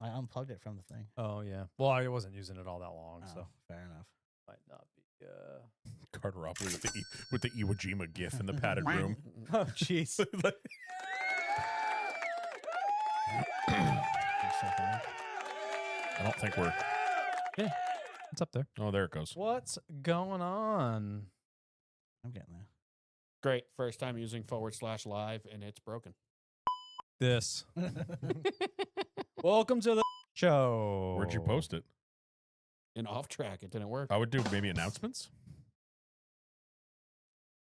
I unplugged it from the thing. Oh yeah. Well, I wasn't using it all that long, so Fair enough. might not be. Carteropoulos with the Iwo Jima gif in the padded room. Oh jeez. That's so funny. I don't think we're. It's up there. Oh, there it goes. What's going on? I'm getting there. Great. First time using /live and it's broken. This. Welcome to the show. Where'd you post it? And off track, it didn't work. I would do maybe announcements.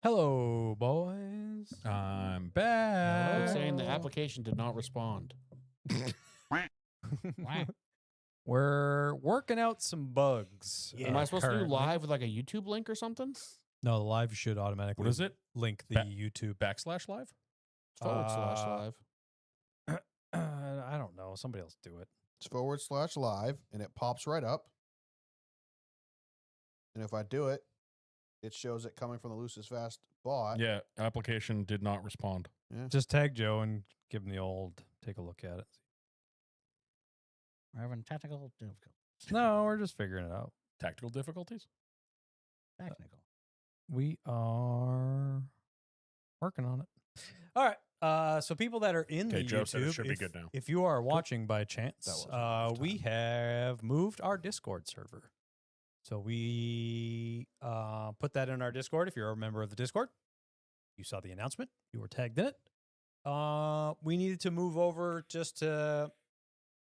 Hello, boys. I'm It's back. saying the application did not respond. We're working out some bugs. Am I supposed to do currently. live with like a YouTube link or something? No, the live should automatically What is it? link the Ba- YouTube. /live? /live. I don't know. Somebody else do it. It's /live and it pops right up. And if I do it, it shows it coming from the Lucis Fast bot. Yeah, application did not respond. Just tag Joe and give him the old take a look at it. We're having technical difficulties. No, we're just figuring it out. Tactical difficulties? Technical. We are working on it. All right. So people that are in Okay, the Joe YouTube, said it should be if, good now. if you are watching by chance, wasn't enough we have moved our Discord server. So we put that in our Discord. If you're a member of the Discord, you saw the announcement. You were tagged in it. We needed to move over just to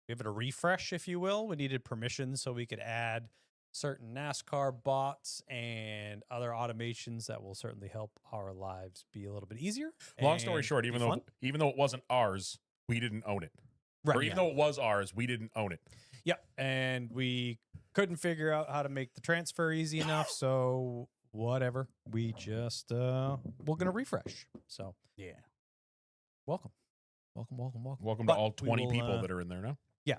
give it a refresh, if you will. We needed permission so we could add certain NASCAR bots and other automations that will certainly help our lives be a little bit easier. Long story and short, be even fun. though it wasn't ours, we didn't own it. Or even yeah. though it was ours, we didn't own it. Yeah, and we couldn't figure out how to make the transfer easy enough, so whatever. We just we're gonna refresh. So Yeah. welcome. Welcome But to all we 20 will, people that are in there now. Yeah.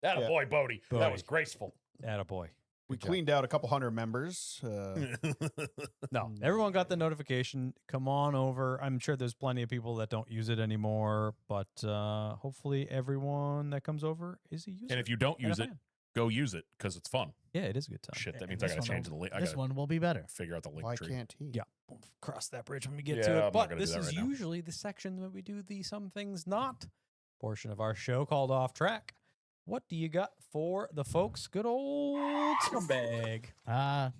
That a Yeah. boy, Bodie. That Bodie. was graceful. Attaboy. We Good job. cleaned out a couple hundred members. No, everyone got the notification. Come on over. I'm sure there's plenty of people that don't use it anymore, but hopefully everyone that comes over is a user. And if you don't and a use it, fan. go use it because it's fun. Yeah, it is a good time. Shit, that And means I this got to one change the will- link. I This got one will be better. to figure out the link Why tree. can't he? Yeah, we'll cross that bridge when we get Yeah, to I'm it. not But gonna do this that is right now. usually the section that we do the some things not portion of our show called Off Track. What do you got for the folks? Good old scumbag.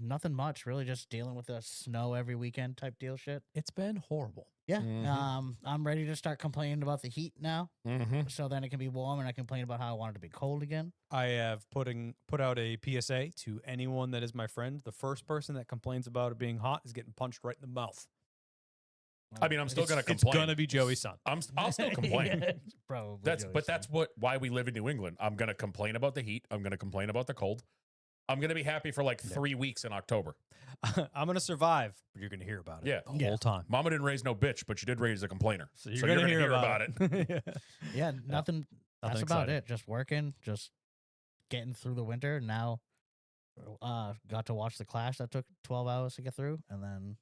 Nothing much. Really just dealing with the snow every weekend type deal shit. It's been horrible. Yeah. Mhm. I'm ready to start complaining about the heat now. Mm-hmm. So then it can be warm and I complain about how I want it to be cold again. I have put out a PSA to anyone that is my friend. The first person that complains about it being hot is getting punched right in the mouth. I mean, I'm still going to It's complain. gonna be Joey's son. I'll still complain. Yeah, probably. That's why we live in New England. I'm going to complain about the heat. I'm going to complain about the cold. I'm going to be happy for like 3 weeks in October. I'm gonna survive, but you're gonna hear about it Yeah. the Yeah. whole time. Mama didn't raise no bitch, but you did raise a complainer. So you're gonna hear about it. Yeah, nothing. That's Nothing about exciting. it. Just working, just getting through the winter. Now, got to watch the Clash that took 12 hours to get through, and then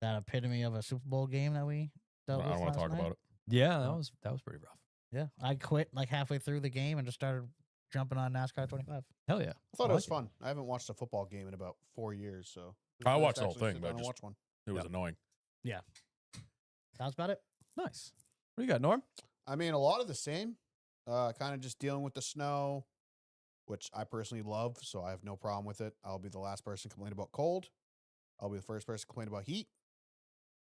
that epitome of a Super Bowl game that we I dealt with don't want last to talk night. about it. Yeah, that was pretty rough. Yeah, I quit like halfway through the game and just started jumping on NASCAR 25. Hell yeah. I thought I it was like fun. I haven't watched a football game in about 4 years, so it was I nice watched to the whole actually thing, sit but down and just- watch one. It was Yep. annoying. That's about it. Nice. What do you got, Norm? I mean, a lot of the same. Kind of just dealing with the snow, which I personally love, so I have no problem with it. I'll be the last person to complain about cold. I'll be the first person to complain about heat.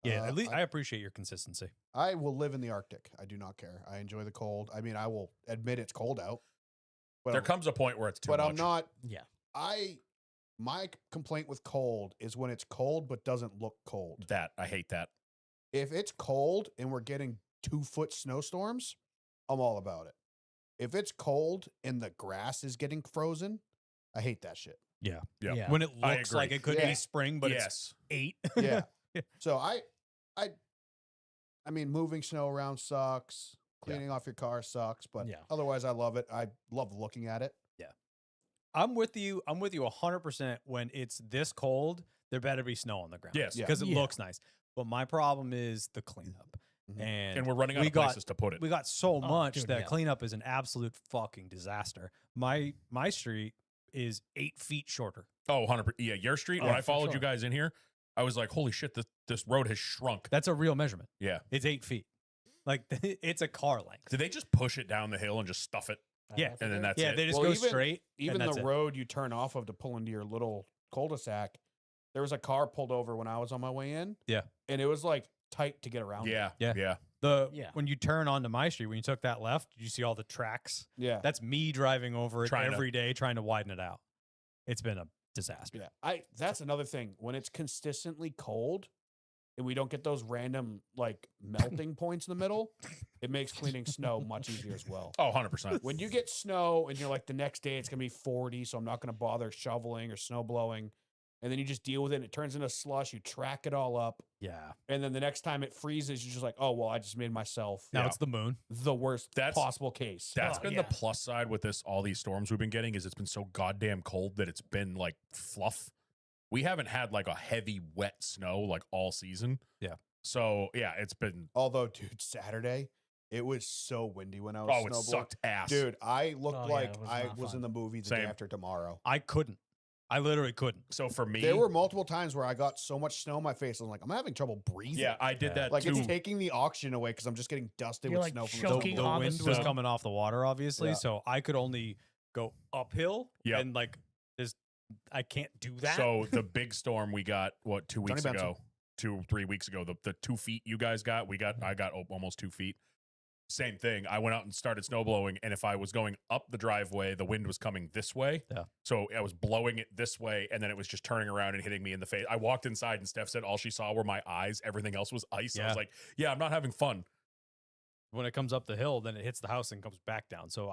Yeah, at least I I appreciate your consistency. I will live in the Arctic. I do not care. I enjoy the cold. I mean, I will admit it's cold out. But There I'm- comes a point where it's too but much. I'm not. Yeah. My complaint with cold is when it's cold but doesn't look cold. I hate that. If it's cold and we're getting 2-foot snowstorms, I'm all about it. If it's cold and the grass is getting frozen, I hate that shit. Yeah. When it I looks like agree. it could Yeah. be spring, but yes. it's 8. Yeah. So I mean, moving snow around sucks. Cleaning off your car sucks, but Yeah. otherwise I love it. I love looking at it. I'm with you 100% when it's this cold, there better be snow on the ground. Yes. Yeah. Because it Yeah. looks nice. But my problem is the cleanup. Mhm. and we're running out we of got- places to put it. we got so much dude, that yeah. cleanup is an absolute fucking disaster. My street is 8 feet shorter. Oh, 100%. Yeah, your street. When Oh, I for followed you sure. guys in here, I was like, holy shit, this road has shrunk. That's a real measurement. Yeah. It's 8 feet. Like it's a car length. Did they just push it down the hill and just stuff it? Yeah. And then that's Yeah, it? they just Well, go even- straight. Even and the that's it. road you turn off of to pull into your little cul-de-sac, there was a car pulled over when I was on my way in. Yeah. And it was like tight to get around. Yeah. Yeah. Yeah. Yeah. When you turn onto my street, when you took that left, did you see all the tracks? Yeah. That's me driving over it Trying to- every day, trying to widen it out. It's been a disaster. Yeah. That's another thing. When it's consistently cold and we don't get those random like melting points in the middle, it makes cleaning snow much easier as well. Oh, 100%. When you get snow and you're like the next day it's gonna be 40, so I'm not gonna bother shoveling or snow blowing, and then you just deal with it and it turns into slush, you track it all up, Yeah. and then the next time it freezes, you're just like, oh well, I just made myself Now Yeah. it's the moon. the worst That's- possible case. That's Oh, been yeah. the plus side with all these storms we've been getting is it's been so goddamn cold that it's been like fluff. We haven't had like a heavy wet snow like all season. Yeah. So yeah, it's been, Although, dude, Saturday, it was so windy when I was oh, it snowboarding. sucked ass. Dude, I looked Oh, yeah, like it was I not was fun. in the movie the day Same. after tomorrow. I couldn't. I literally couldn't. So for me, There were multiple times where I got so much snow in my face, I'm like, I'm having trouble breathing. yeah, I did Yeah. that Like too. it's taking the oxygen away because I'm just getting dusted You're, with like, snow from choking the The on the wind was snow. coming off the water, obviously, Yeah. so I could only go uphill. Yep. And like, I can't do that. So the big storm we got, what, 2 weeks Johnny ago, 2-3 weeks ago, the 2 feet you guys got, I got almost 2 feet. Same thing. I went out and started snow blowing, and if I was going up the driveway, the wind was coming this way. Yeah. So I was blowing it this way, and then it was just turning around and hitting me in the face. I walked inside, and Steph said all she saw were my eyes. Everything else was ice. I Yeah. was like, yeah, I'm not having fun. when it comes up the hill, then it hits the house and comes back down. So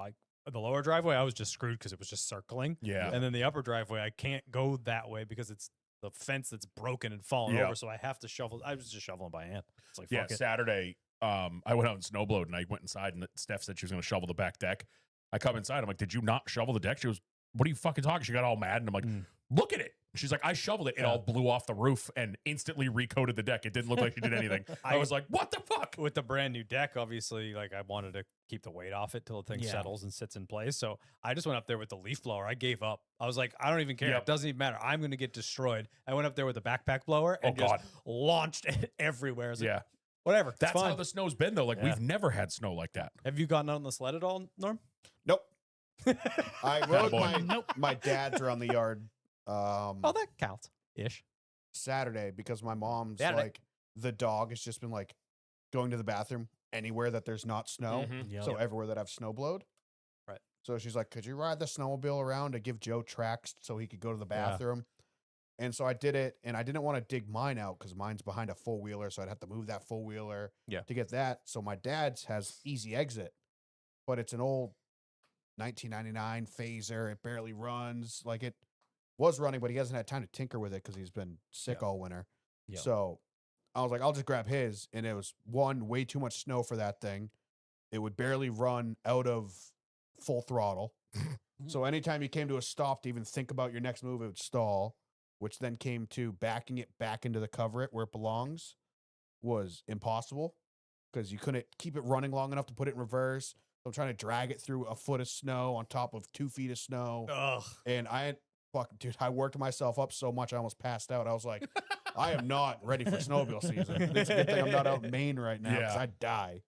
the lower driveway, I was just screwed because it was just circling. Yeah. And then the upper driveway, I can't go that way because it's the fence that's broken and fallen Yeah. over. So I have to shovel. I was just shoveling by hand. It's like, Yeah, fuck it. Saturday, I went out and snowblowed, and I went inside, and Steph said she was going to shovel the back deck. I come inside. I'm like, did you not shovel the deck? She goes, what are you fucking talking? She got all mad, and I'm like, Mm. look at it. She's like, I shoveled it. It Yeah. all blew off the roof and instantly recoated the deck. It didn't look like she did anything. I was like, what the fuck? With the brand new deck, obviously, like I wanted to keep the weight off it till the thing Yeah. settles and sits in place. So I just went up there with the leaf blower. I gave up. I was like, I don't even care. Yep. It doesn't even matter. I'm going to get destroyed. I went up there with a backpack blower Oh, and just God. launched it everywhere. I was like, Yeah. whatever. It's That's how fine. the snow's been, though. Like, Yeah. we've never had snow like that. Have you gotten out on the sled at all, Norm? Nope. I rode Attaboy. my dad's around the yard Oh, that counts ish. Saturday because my mom's Saturday. like the dog has just been like going to the bathroom anywhere that there's not snow. Mhm. Yep. So everywhere that I've snow blowed. Right. So she's like, could you ride the snowmobile around to give Joe tracks so he could go to the Yeah. bathroom? And so I did it, and I didn't want to dig mine out because mine's behind a four wheeler, so I'd have to move that four wheeler Yeah. to get that. So my dad's has easy exit, but it's an old 1999 phaser. It barely runs. Like it was running, but he hasn't had time to tinker with it because he's been sick Yeah. all winter. Yeah. So I was like, I'll just grab his, and it was way too much snow for that thing. It would barely run out of full throttle. So anytime you came to a stop to even think about your next move, it would stall, which then came to backing it back into the cover it where it belongs was impossible because you couldn't keep it running long enough to put it in reverse. So I'm trying to drag it through a foot of snow on top of 2 feet of snow. Ugh. And dude, I worked myself up so much I almost passed out. I was like, I am not ready for snowmobile season. It's a good thing I'm not out in Maine right now because Yeah. I'd die.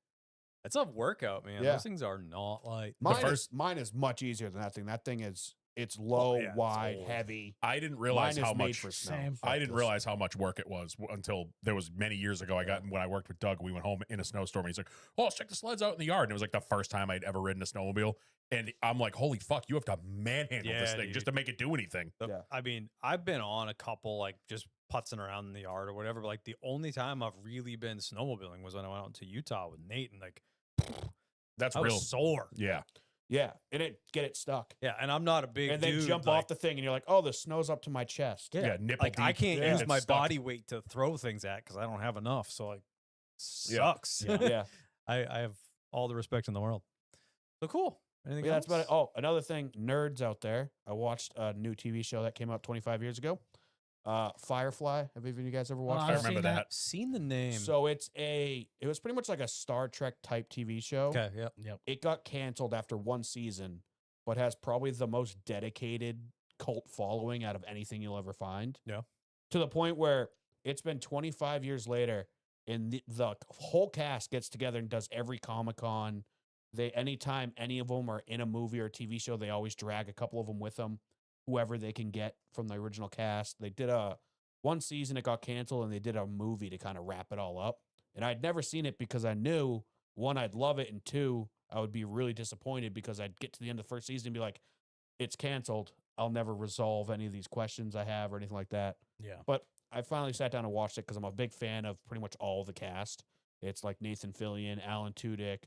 It's a workout, man. Yeah. Those things are not light. Mine is much easier than that thing. That thing it's low, yeah, it's wide, old. heavy. I didn't realize Mine is how made much. for snow. Same. Fuck I didn't this. realize how much work it was until there was many years ago. I got when I worked with Doug. We went home in a snowstorm. And he's like, "Oh, let's check the sleds out in the yard." And it was like the first time I'd ever ridden a snowmobile. And I'm like, "Holy fuck! You have to manhandle this Yeah, thing dude. just to make it do anything." Yeah. I mean, I've been on a couple like just putzing around in the yard or whatever. But like the only time I've really been snowmobiling was when I went out to Utah with Nate, and like That's I real. was sore. Yeah, Yeah, and get it stuck. Yeah, and I'm not a big And then dude, jump like, off the thing, and you're like, "Oh, the snow's up to my chest." yeah. Nipple Like I deep, can't Yeah. use it's my stuck. body weight to throw things at because I don't have enough. So like, Yeah. sucks. Yeah. yeah. I have all the respect in the world. So cool. Anything Yeah, that's about it. else? Oh, another thing, nerds out there. I watched a new TV show that came out 25 years ago. Firefly. Have either of you guys ever watched I that? remember seen that. Seen the name. So it was pretty much like a Star Trek type TV show. okay, yep. Yep. It got canceled after one season, but has probably the most dedicated cult following out of anything you'll ever find. Yeah. To the point where it's been 25 years later, and the whole cast gets together and does every Comic-Con. Anytime any of them are in a movie or a TV show, they always drag a couple of them with them, whoever they can get from the original cast. They did one season, it got canceled, and they did a movie to kind of wrap it all up. And I'd never seen it because I knew, one, I'd love it, and two, I would be really disappointed because I'd get to the end of the first season and be like, it's canceled. I'll never resolve any of these questions I have or anything like that. Yeah. But I finally sat down and watched it because I'm a big fan of pretty much all the cast. It's like Nathan Fillion, Alan Tudyk,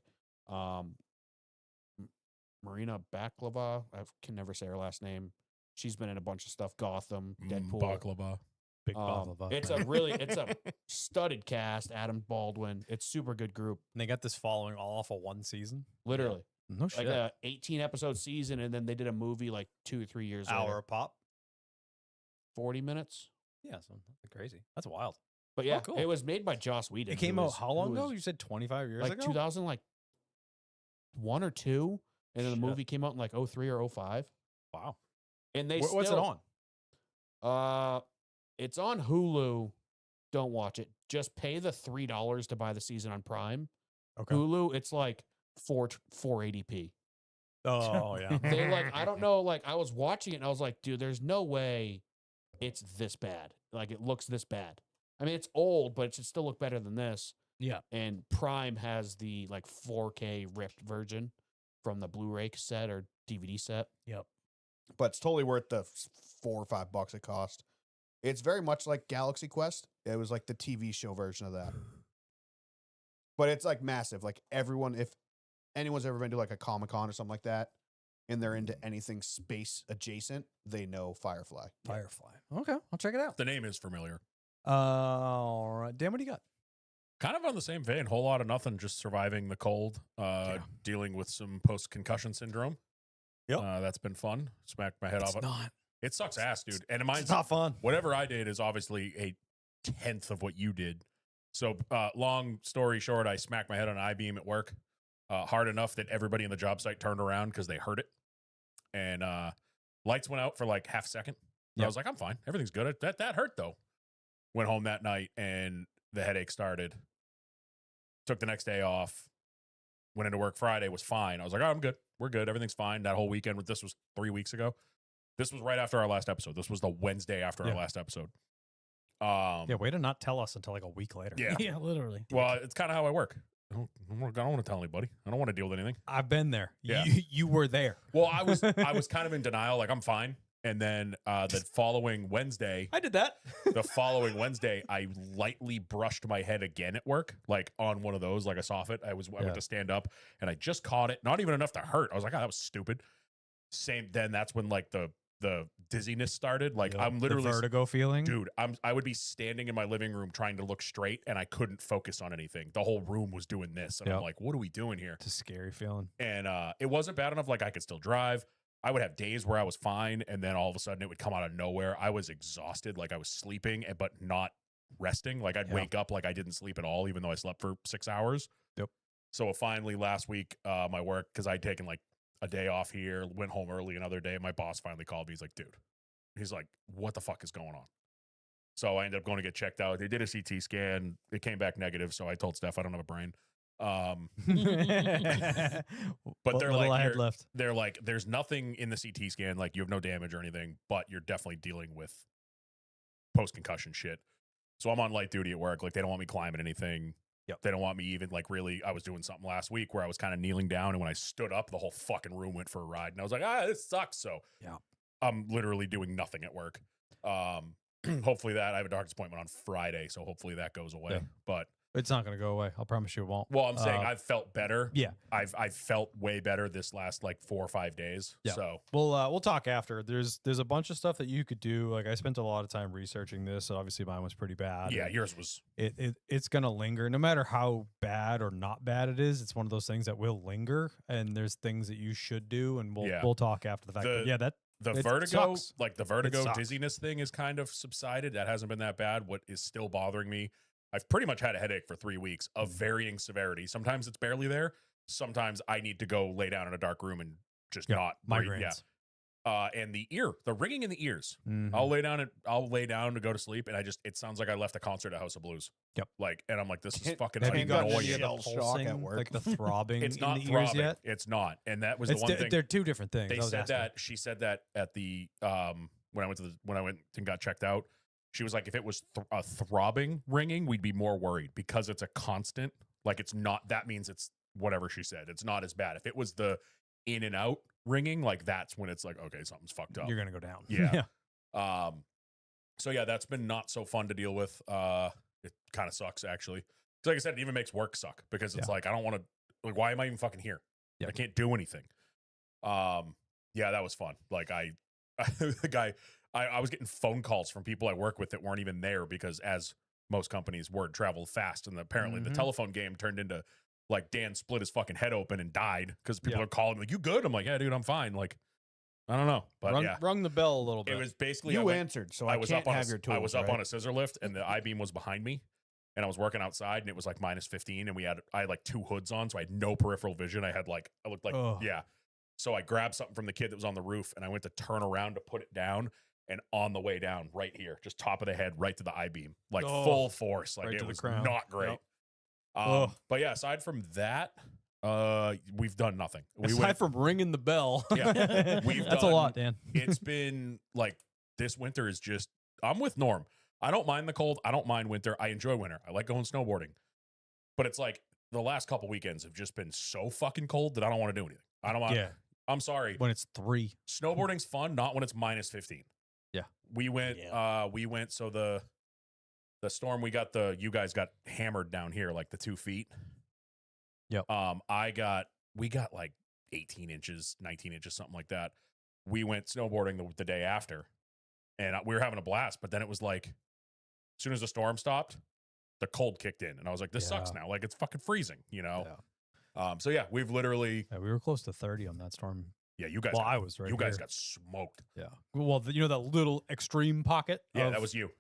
Marina Baklava. I can never say her last name. She's been in a bunch of stuff. Gotham, Deadpool. Baklava. Big baklava. It's a studded cast. Adam Baldwin. It's super good group. And they got this following all off of one season. Literally, No shit. like a 18 episode season, and then they did a movie like 2 or 3 years Hour later. a pop. 40 minutes. Yeah, so crazy. That's wild. But yeah, cool. it was made by Joss Whedon. It came who out is- how long who ago? is You said 25 years like ago. 2001 or 2, and then the Shit. movie came out in like 03 or 05. Wow. And they What's it still- on? It's on Hulu. Don't watch it. Just pay the $3 to buy the season on Prime. Okay. Hulu, it's like 480p. Oh yeah. They like, I don't know, like I was watching it and I was like, dude, there's no way it's this bad. Like it looks this bad. I mean, it's old, but it should still look better than this. Yeah. And Prime has the like 4K ripped version from the Blu-ray set or DVD set. Yep. But it's totally worth the $4 or $5 it cost. It's very much like Galaxy Quest. It was like the TV show version of that. But it's like massive. Like everyone, if anyone's ever been to like a Comic-Con or something like that, and they're into anything space adjacent, they know Firefly. Firefly. Okay, I'll check it out. The name is familiar. All right, Dan, what do you got? Kind of on the same vein. Whole lot of nothing. Just surviving the cold. Dealing with some post-concussion syndrome. Yep. That's been fun. Smacked my head off. not. It sucks ass, dude. And mine's It's not fun. whatever I did is obviously a 10th of what you did. So, long story short, I smacked my head on an I-beam at work hard enough that everybody in the job site turned around because they heard it. And lights went out for like half a second. I Yep. was like, I'm fine. Everything's good. That hurt, though. Went home that night, and the headache started. Took the next day off. Went into work Friday, was fine. I was like, oh, I'm good. We're good. Everything's fine. That whole weekend, this was 3 weeks ago. This was right after our last episode. This was the Wednesday after our Yeah. last episode. Yeah, way to not tell us until like a week later. Yeah. Yeah, literally. Well, it's kind of how I work. I don't want to tell anybody. I don't want to deal with anything. I've been there. Yeah. You were there. Well, I was kind of in denial, like I'm fine. And then the following Wednesday, I did that. I lightly brushed my head again at work, like on one of those, like a soffit. I went to stand up, and I just caught it. Not even enough to hurt. I was like, oh, that was stupid. Same. Then that's when like the dizziness started. Like Yep. I'm literally the vertigo feeling. dude, I would be standing in my living room trying to look straight, and I couldn't focus on anything. The whole room was doing this, and I'm Yep. like, what are we doing here? It's a scary feeling. And it wasn't bad enough. Like I could still drive. I would have days where I was fine, and then all of a sudden it would come out of nowhere. I was exhausted, like I was sleeping, but not resting. Like I'd Yeah. wake up like I didn't sleep at all, even though I slept for 6 hours. Yep. So finally last week, my work, because I'd taken like a day off here, went home early another day. My boss finally called me. He's like, dude, he's like, what the fuck is going on? So I ended up going to get checked out. They did a CT scan. It came back negative. So I told Steph I don't have a brain. But they're like, I had you're- left. They're like, there's nothing in the CT scan, like you have no damage or anything, but you're definitely dealing with post concussion shit. So I'm on light duty at work. Like they don't want me climbing anything. Yep. They don't want me even like really. I was doing something last week where I was kind of kneeling down, and when I stood up, the whole fucking room went for a ride, and I was like, this sucks. So Yeah. I'm literally doing nothing at work. Hopefully that I have a doctor's appointment on Friday, so hopefully that goes away. Yeah. But It's not going to go away. I'll promise you it won't. well, I'm saying I've felt better. Yeah. I've felt way better this last like 4 or 5 days. Yeah. So We'll talk after. There's a bunch of stuff that you could do. Like I spent a lot of time researching this. So obviously mine was pretty bad. yeah, and yours was it's gonna linger no matter how bad or not bad it is. It's one of those things that will linger, and there's things that you should do, and we'll Yeah. we'll talk after the fact. But The- yeah, that The It vertigo, sucks. like the vertigo sucks. dizziness thing is kind of subsided. That hasn't been that bad. What is still bothering me, I've pretty much had a headache for 3 weeks of varying severity. Sometimes it's barely there. Sometimes I need to go lay down in a dark room and just not breathe. migraines. Yeah. And the ringing in the ears. Mhm. I'll lay down to go to sleep, and it sounds like I left a concert at House of Blues. Yep. Like, and I'm like, this is Have fucking Have you gotten annoying. any of the Shell shock at pulsing, work. like the throbbing It's in not the ears throbbing. yet? It's not, and that was It's the one thing. they're two different things. They I was said asking. that she said that at the when I went and got checked out. She was like, if it was a throbbing ringing, we'd be more worried because it's a constant. Like, it's not. That means it's whatever she said. It's not as bad. If it was the in and out ringing, like that's when it's like, okay, something's fucked up. You're gonna go down. Yeah. So yeah, that's been not so fun to deal with. It kind of sucks actually. 'Cause like I said, it even makes work suck because it's like I don't want to. Like, why am I even fucking here? Yep. I can't do anything. Yeah, that was fun. Like I was getting phone calls from people I work with that weren't even there because, as most companies, word traveled fast, and apparently the Mhm. telephone game turned into like Dan split his fucking head open and died because people Yeah. are calling like, "You good?" I'm like, "Yeah, dude, I'm fine." Like, I don't know, but yeah, Rung the bell a little bit. it was basically You I went- answered, so I I was can't up on have your tools. I was up right? on a scissor lift, and the I beam was behind me, and I was working outside, and it was like -15, and I had like 2 hoods on, so I had no peripheral vision. I looked like Ugh. yeah. So I grabbed something from the kid that was on the roof, and I went to turn around to put it down, and on the way down, right here, just top of the head, right to the I beam, like Oh, full force, like right it to the was crown. not great. Yep. Ugh. But yeah, aside from that, we've done nothing. Aside from ringing the bell. Yeah. We've That's a done- lot, Dan. It's been like this winter is just I'm with Norm. I don't mind the cold. I don't mind winter. I enjoy winter. I like going snowboarding. But it's like the last couple weekends have just been so fucking cold that I don't want to do anything. I don't want Yeah, I'm sorry. when it's 3. Snowboarding's fun, not when it's -15. Yeah. We went so the storm you guys got hammered down here like the 2 feet. Yep. We got like 18 inches, 19 inches, something like that. We went snowboarding the day after, and we were having a blast. But then it was like, as soon as the storm stopped, the cold kicked in, and I was like, "This sucks Yeah. now. Like, it's fucking freezing," you know. Yeah. So yeah, we've literally, Yeah, we were close to 30 on that storm. you guys, Well, got, I was right. you guys here. got smoked. Yeah. Well, you know that little extreme pocket. Yeah, of- that was you,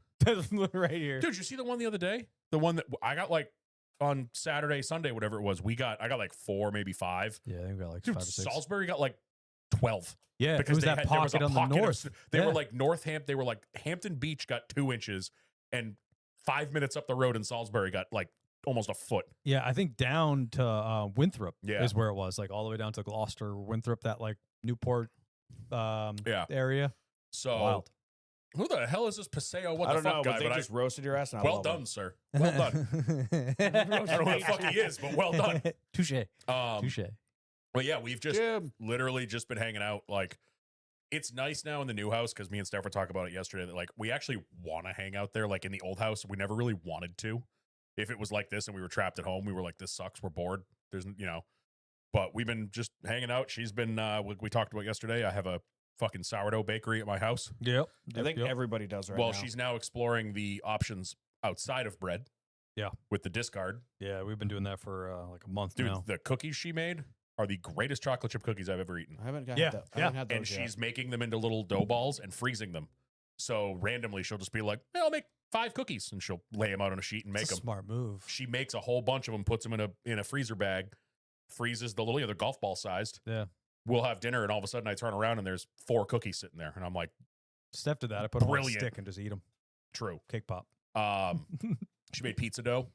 right here. dude. You see the one the other day? The one that I got like on Saturday, Sunday, whatever it was. I got like 4, maybe 5. Yeah, I think we got like Dude, 5 or 6. Salisbury got like 12. Yeah, it was that there was pocket a on the pocket of north. they were Yeah. like Northampton. They were like Hampton Beach got 2 inches, and 5 minutes up the road in Salisbury got like almost a foot. Yeah, I think down to Winthrop Yeah. is where it was, like all the way down to Gloucester, Winthrop, that like Newport Yeah. area. So Wild. who the hell is this Paseo? What I the don't know, fuck guy? but they just roasted your ass. And I well love done, it. sir. Well done. I don't know who the fuck he is, but well done. Touche. Um, Touche. but yeah, we've just Jim. literally just been hanging out. Like, it's nice now in the new house because me and Steph were talking about it yesterday that like we actually want to hang out there. Like in the old house, we never really wanted to. If it was like this and we were trapped at home, we were like, this sucks. We're bored. There's, but we've been just hanging out. She's been, we talked about yesterday. I have a fucking sourdough bakery at my house. Yep. I think everybody does right well, now. she's now exploring the options outside of bread. Yeah. With the discard. Yeah, we've been doing that for like a month Dude, now. the cookies she made are the greatest chocolate chip cookies I've ever eaten. I haven't got Yeah, that. I yeah. haven't had those And yet. she's making them into little dough balls and freezing them. So randomly, she'll just be like, hey, I'll make 5 cookies. And she'll lay them out on a sheet and make It's a them. smart move. She makes a whole bunch of them, puts them in a freezer bag, freezes the little, they're golf ball sized. Yeah. We'll have dinner, and all of a sudden I turn around and there's 4 cookies sitting there. And I'm like, Steph did that. I put them on a Brilliant. stick and just eat them. true. Cake pop. She made pizza dough.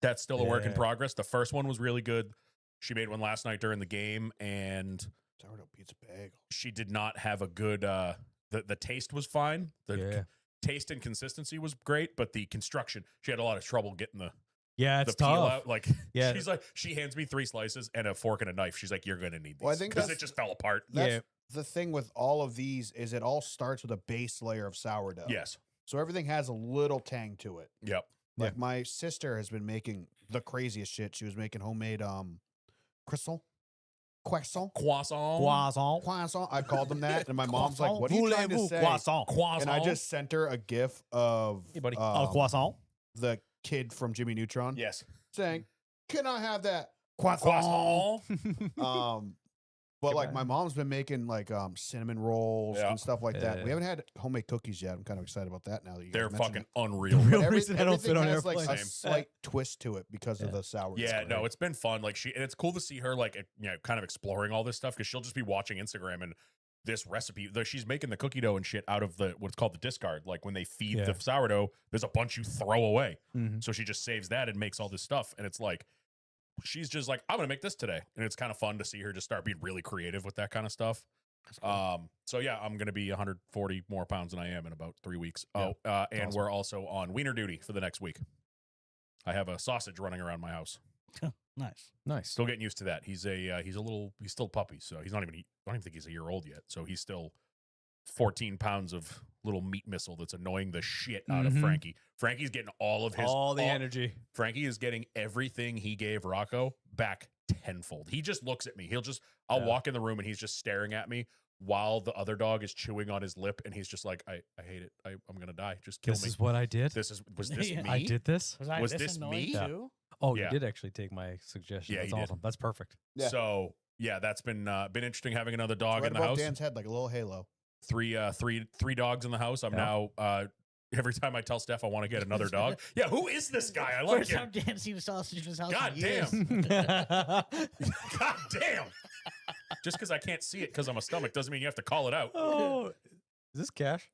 That's still a work in Yeah. progress. The first one was really good. She made one last night during the game, and sourdough pizza bagel. she did not have a good the taste was fine. The Yeah. taste and consistency was great, but the construction, she had a lot of trouble getting the Yeah, it's peel tough. out. Like, Yeah. she's like, she hands me 3 slices and a fork and a knife. She's like, you're gonna need these. Well, I think because it that's- just fell apart. That's Yeah. the thing with all of these is it all starts with a base layer of sourdough. Yes. So everything has a little tang to it. Yep. Like my sister has been making the craziest shit. She was making homemade croissant. Croissant. Croissant. I called them that. And my mom's like, what are you trying to say? Croissant. And I just sent her a gif of Hey, buddy. Croissant. the kid from Jimmy Neutron Yes. saying, can I have that? Croissant. But But give like it- my mom's been making like cinnamon rolls Yeah. and stuff like that. Yeah. We haven't had homemade cookies yet. I'm kind of excited about that now that you guys They're mentioned fucking it. unreal. real But reason I don't everything fit on has like a airplanes. slight twist to it because of Yeah. the sour. Yeah, no, great. it's been fun. Like and it's cool to see her like kind of exploring all this stuff because she'll just be watching Instagram and this recipe. She's making the cookie dough and shit out of the what's called the discard. Like when they feed Yeah. the sourdough, there's a bunch you throw away. Mhm. So she just saves that and makes all this stuff. And it's like she's just like, I'm gonna make this today, and it's kind of fun to see her just start being really creative with that kind of stuff. So yeah, I'm gonna be 140 more pounds than I am in about 3 weeks. Yeah. And awesome. we're also on wiener duty for the next week. I have a sausage running around my house. Nice. Nice. Still getting used to that. He's still a puppy, so he's not even. I don't even think he's a year old yet. So he's still 14 pounds of little meat missile that's annoying the shit out of Mhm. Frankie. Frankie's getting all of his all the energy. Frankie is getting everything he gave Rocco back tenfold. He just looks at me. I'll Yeah. walk in the room and he's just staring at me while the other dog is chewing on his lip, and he's just like, I hate it. I'm gonna die. Just kill This me. is what I did. Was this Yeah. me? I did this. Was this this annoying me? Yeah. too? Oh, Yeah. you did actually take my suggestion. Yeah, That's he did. awesome. That's perfect. Yeah. So yeah, that's been interesting having another It's dog right in the above house. Dan's head, like a little halo. Three dogs in the house. I'm Yeah. now every time I tell Steph I want to get another dog. Yeah, who is this guy? I like First him. time Dan seen a sausage in his house. God in years. damn. God damn. Just because I can't see it because I'm a stomach doesn't mean you have to call it out. Oh, is this Cash?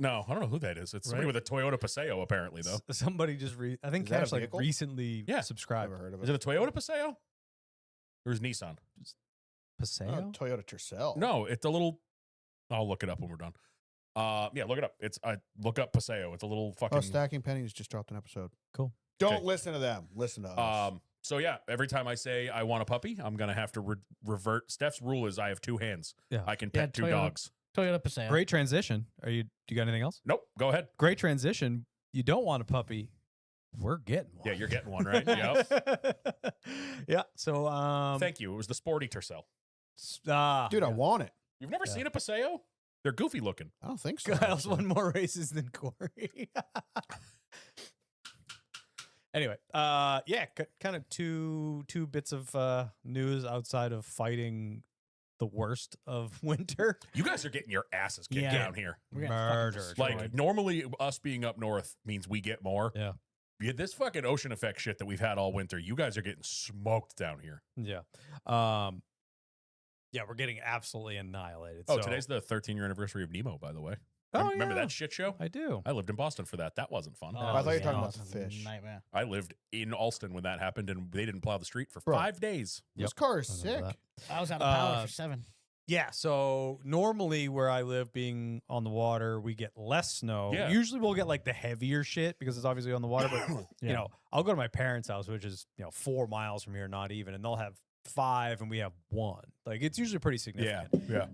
No, I don't know who that is. It's somebody Right. with a Toyota Paseo, apparently, though. Somebody just I think Is that a Cash like vehicle? recently Yeah. subscribed. Never heard of Is it. it a Toyota Paseo? Or is Nissan? Paseo. Oh, Toyota Tercel. No, it's a little. I'll look it up when we're done. Yeah, look it up. It's look up Paseo. It's a little fucking. Oh, Stacking Pennies just dropped an episode. Cool. Don't Okay. listen to them. Listen to us. So yeah, every time I say I want a puppy, I'm gonna have to revert. Steph's rule is I have two hands. Yeah. I can Yeah, pet two Toyota. dogs. Toyota Paseo. Great transition. Do you got anything else? Nope. Go ahead. Great transition. You don't want a puppy. We're getting one. Yeah, you're getting one, right? Yep. Yeah. So Thank you. It was the sporty Tercel. Dude, I yeah. want it. You've never Yeah. seen a Paseo? They're goofy looking. I don't think so. Kyle's actually. won more races than Corey. Anyway, yeah, kind of two bits of news outside of fighting the worst of winter. You guys are getting your asses kicked Yeah. down here. We're getting fucking Murdered. destroyed. Like normally, us being up north means we get more. Yeah. Yeah, this fucking ocean effect shit that we've had all winter, you guys are getting smoked down here. Yeah. Yeah, we're getting absolutely annihilated. Oh, so- today's the 13-year anniversary of Nemo, by the way. Oh, Remember yeah. that shit show? I do. I lived in Boston for that. That wasn't fun. Oh, I thought you were talking yeah, about it's the a fish. Nightmare. I lived in Alston when that happened, and they didn't plow the street for Bro. 5 days. This car is I sick. remember I was out of power Uh, for 7. Yeah, so normally where I live, being on the water, we get less snow. Yeah. Usually we'll get like the heavier shit because it's obviously on the water. But you Yeah. know, I'll go to my parents' house, which is 4 miles from here, not even, and they'll have 5 and we have 1. Like it's usually pretty significant. Yeah.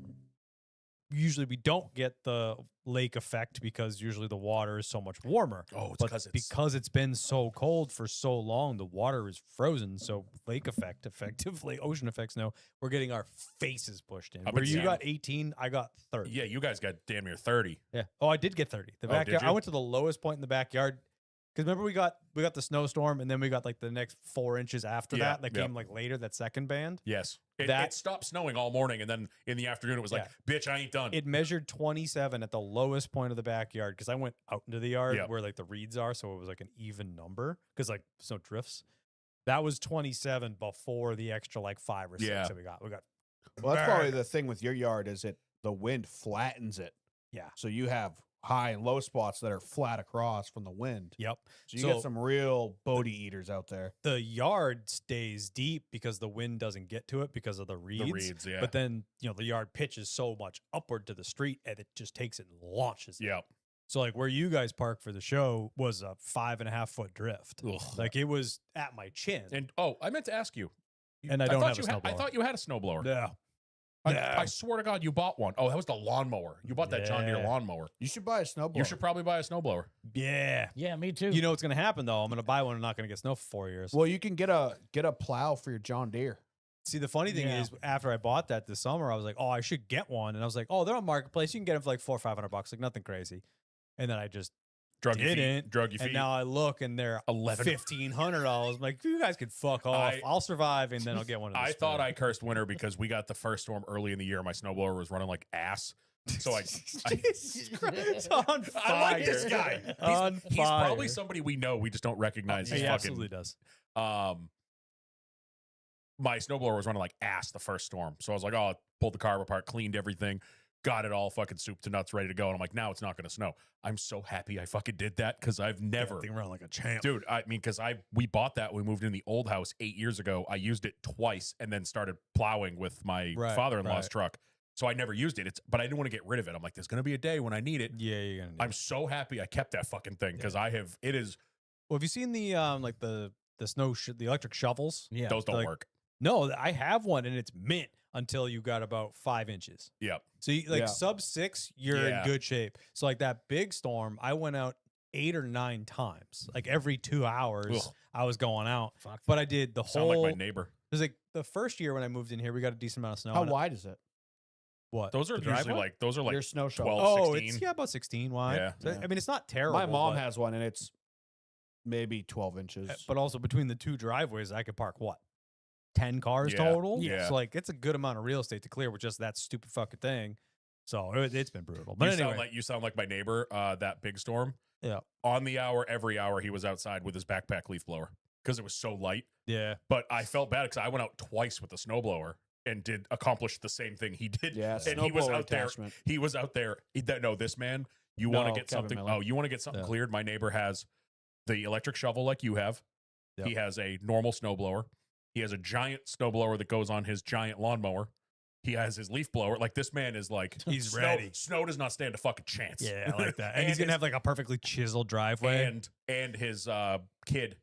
Usually we don't get the lake effect because usually the water is so much warmer. Oh, it's But because it's been so cold for so long, the water is frozen. So lake effect, effectively, ocean effect snow, we're getting our faces pushed in. I've Where been you seeing- got 18, I got 30. yeah, you guys got damn near 30. Yeah. Oh, I did get 30. The Oh, backyard. did I you? went to the lowest point in the backyard because remember we got the snowstorm and then we got like the next 4 inches after Yeah, that yeah. came like later, that second band. Yes. It That- stopped snowing all morning, and then in the afternoon, it was like, bitch, I ain't done. It measured 27 at the lowest point of the backyard because I went out into the yard Yep. where like the reeds are, so it was like an even number because like snow drifts. That was 27 before the extra like 5 or 6 Yeah. that we got. We got Well, that's probably murdered. the thing with your yard is the wind flattens it. Yeah. So you have high and low spots that are flat across from the wind. Yep. So you So- get some real boaty eaters out there. The yard stays deep because the wind doesn't get to it because of the reeds. the reeds, yeah. But then, the yard pitches so much upward to the street and it just takes it and launches it. yeah. So like where you guys parked for the show was a 5.5 foot drift. Ugh. Like it was at my chin. And I meant to ask you. And I don't thought have a you had, I snowblower. thought you had a snowblower. No. I swear to God, you bought one. Oh, that was the lawnmower. You bought that John Deere Yeah. lawnmower. You should buy a snowblower. You should probably buy a snowblower. Yeah. Yeah, me too. You know what's gonna happen though? I'm gonna buy one. I'm not gonna get snow for 4 years. Well, you can get a plow for your John Deere. See, the funny thing Yeah. is, after I bought that this summer, I was like, oh, I should get one. And I was like, oh, they're on Marketplace. You can get them for like $400 or $500, like nothing crazy. And then I just Drug your feet. didn't. Drug your feet. And now I look and they're $1,500. I'm like, you guys can fuck off. I'll survive and then I'll get one of those. I thought I cursed winter because we got the first storm early in the year. My snowblower was running like ass. So I Jesus Christ. It's on fire. I like this guy. On He's probably fire. somebody we know. We just don't recognize. He's He fucking. absolutely does. My snowblower was running like ass the first storm. So I was like, oh, I pulled the car apart, cleaned everything, got it all fucking soup to nuts, ready to go. And I'm like, now it's not going to snow. I'm so happy I fucking did that because I've never. Thing run like a champ. Dude, I mean, because we bought that when we moved in the old house 8 years ago. I used it twice and then started plowing with my father-in-law's truck. So I never used it. But I didn't want to get rid of it. I'm like, there's going to be a day when I need it. Yeah, you're gonna. I'm so happy I kept that fucking thing because it is. Well, have you seen the like the the electric shovels? Yeah. Those don't like- work. No, I have one and it's mint until you got about 5 inches. Yep. So you, like Yeah. sub 6, you're Yeah. in good shape. So like that big storm, I went out 8 or 9 times. Like every 2 hours, Ugh. I was going out. Fuck. But I did the Sound whole. like my neighbor. It was like the first year when I moved in here, we got a decent amount of snow. How and- wide is it? What? Those are the usually driveway? like those are like Your snow shovel. 12, Oh, 16. it's about 16 wide. Yeah. So, Yeah. I mean, it's not terrible. My mom but, has one, and it's maybe 12 inches. But also between the 2 driveways, I could park what? 10 cars Yeah. total? Yeah. So like it's a good amount of real estate to clear with just that stupid fucking thing. So it's been brutal. But anyway, You sound like my neighbor. That big storm. Yeah. On the hour, every hour, he was outside with his backpack leaf blower because it was so light. yeah. But I felt bad because I went out twice with the snowblower and did accomplish the same thing he did. yeah, and he was snowblower out there. attachment. He was out there. No, this man. You want No, to get Kevin something? Miller. Oh, you want to get something Yeah. cleared? My neighbor has the electric shovel like you have. Yep. He has a normal snowblower. He has a giant snowblower that goes on his giant lawnmower. He has his leaf blower. Like this man is like He's snow, ready. Snow does not stand a fucking chance. Yeah, I like that. And he's gonna have like a perfectly chiseled driveway. and his kid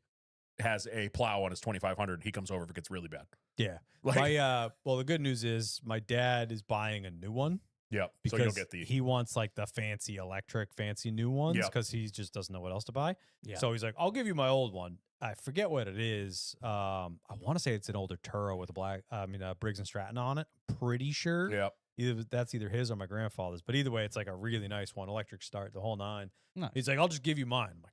has a plow on his 2500. He comes over if it gets really bad. Yeah. Like, My well, the good news is my dad is buying a new one yep. because So you'll get the he wants like the fancy electric, fancy new ones Yep. because he just doesn't know what else to buy. Yeah. So he's like, I'll give you my old one. I forget what it is. I want to say it's an older Turo with a Briggs and Stratton on it. Pretty sure. Yep. That's either his or my grandfather's. But either way, it's like a really nice one, electric start, the whole 9. Nice. He's like, I'll just give you mine. I'm like,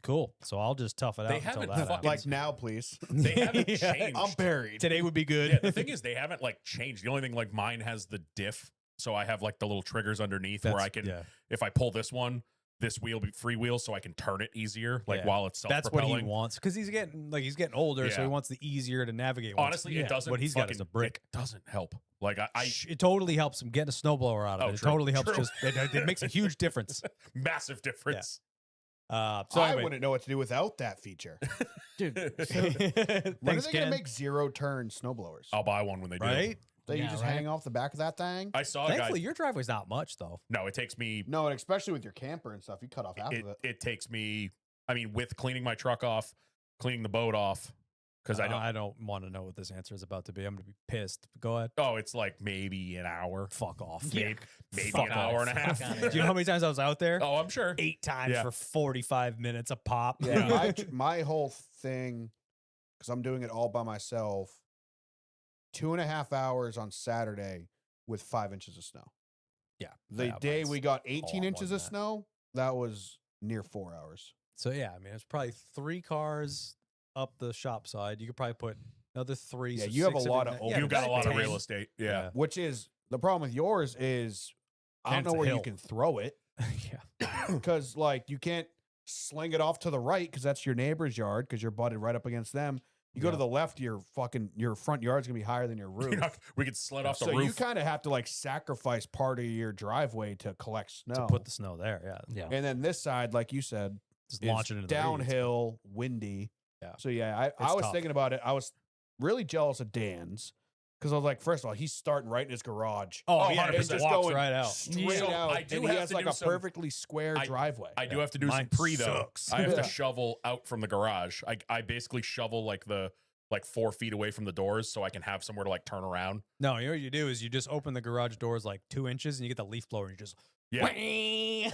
cool. So I'll just tough it out They until haven't that happens. fucking- Like now, please. They haven't Yeah. changed. I'm buried. Today would be good. Yeah, the thing is, they haven't like changed. The only thing, like mine has the diff, so I have like the little triggers underneath where I can, yeah. if I pull this one, this wheel be freewheel, so I can turn it easier, like Yeah. while it's That's what self-propelling. he wants because he's getting older, so Yeah. he wants the easier to navigate. ones. Honestly, Yeah, it doesn't. What he's got is a fucking- brick. It doesn't help. Like I It totally helps him getting a snowblower out of Oh, it. It true, totally helps. true. Just it makes a huge difference. massive difference. So I anyway, wouldn't know what to do without that feature. Dude. When are thanks, they going to Ken. make zero-turn snowblowers? I'll buy one when they do. Right? So you Yeah, just right? hang off the back of that thing? I saw a guy. Thankfully, your driveway's not much though. No, it takes me. No, and especially with your camper and stuff, you cut off half of it. It takes me. I mean, with cleaning my truck off, cleaning the boat off, because I don't want to know what this answer is about to be. I'm going to be pissed. Go ahead. Oh, it's like maybe an hour. Fuck off. Maybe Fuck an hour off. and a half. Fuck outta Do you know how many times I was out there? Oh, I'm sure. 8 times Yeah. for 45 minutes a pop. Yeah, my whole thing, because I'm doing it all by myself, 2.5 hours on Saturday with 5 inches of snow. Yeah. The Yeah, day mine's we got a 18 lot more inches than of that. snow, that was near 4 hours. So yeah, I mean, it's probably 3 cars up the shop side. You could probably put another 3. Yeah, so you have a 6 lot in of there. open You've got a lot of 10. real estate. Yeah. Which is the problem with yours is I And don't it's know a where you hill. can throw it Yeah. because like you can't sling it off to the right because that's your neighbor's yard because you're butted right up against them. You go to Yeah. the left, your front yard's gonna be higher than your roof. We could sled off the So you roof. kind of have to like sacrifice part of your driveway to collect snow. To put the snow there. Yeah. Yeah. and then this side, like you said, Just is launch it into the reeds. downhill, windy. Yeah. So yeah, I It's was tough. thinking about it. I was really jealous of Dan's because I was like, first of all, he's starting right in his garage. Oh, Oh, yeah, 100%. it It's just just walks going right out. straight So out. I do and he have has to like do a some- perfectly square driveway. I do Yeah. have to do Mine some pre though. sucks. I have Yeah. to shovel out from the garage. I basically shovel like 4 feet away from the doors so I can have somewhere to like turn around. No, you know what you do is you just open the garage doors like 2 inches and you get the leaf blower and you just Yeah.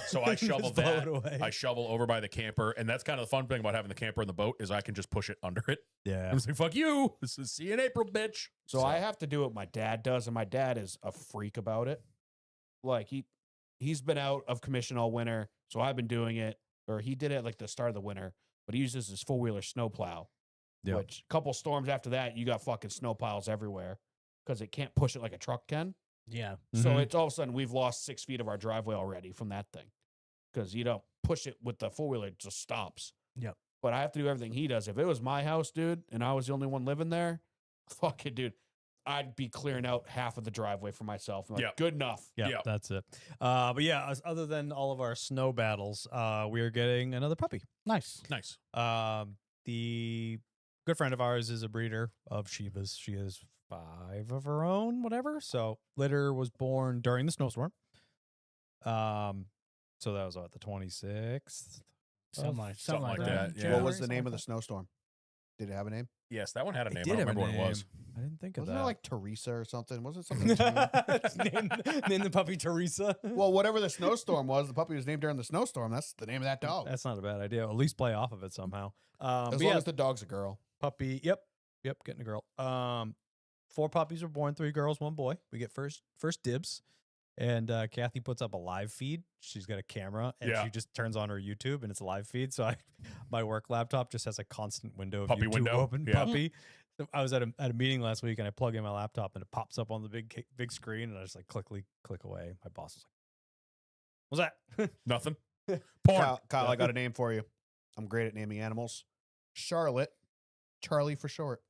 So I just shovel blow that. it away. I shovel over by the camper, and that's kind of the fun thing about having the camper in the boat is I can just push it under it. yeah. I'm like, "Fuck you! This is see you in April, bitch." So I have to do what my dad does, and my dad is a freak about it. Like he's been out of commission all winter, so I've been doing it. or he did it at like the start of the winter, but he uses his 4-wheeler snowplow. Yep. Which a couple storms after that, you got fucking snow piles everywhere because it can't push it like a truck can. Yeah. So Mhm. it's all of a sudden we've lost 6 feet of our driveway already from that thing because you don't push it with the 4-wheeler, it just stops. Yep. But I have to do everything he does. If it was my house, dude, and I was the only one living there, fuck it, dude. I'd be clearing out half of the driveway for myself. I'm like, Yep. good enough. Yeah, Yep. that's it. But yeah, other than all of our snow battles, we are getting another puppy. Nice. Nice. The good friend of ours is a breeder of Shivas. She has 5 of her own, whatever. So litter was born during the snowstorm. So that was what, the 26th. Something like that, that. yeah. What was the name of the snowstorm? Did it have a name? Yes, that one had a It name. I did don't have a remember what it was. name. I didn't think of Wasn't it that. like Teresa or something? Was it something? Just name the puppy Teresa. Well, whatever the snowstorm was, the puppy was named during the snowstorm. That's the name of that dog. That's not a bad idea. At least play off of it somehow. As But long yeah, as the dog's a girl. puppy. Yep, getting a girl. 4 puppies were born, 3 girls, 1 boy. We get first dibs, and Kathy puts up a live feed. She's got a camera, and Yeah. she just turns on her YouTube, and it's a live feed. So my work laptop just has a constant window of Puppy YouTube window, open. yeah. Puppy. So I was at a meeting last week, and I plug in my laptop, and it pops up on the big screen, and I just like click away. My boss is like, "What's that?" Nothing. Porn. Kyle, I got a name for you. I'm great at naming animals. Charlotte. Charlie for short.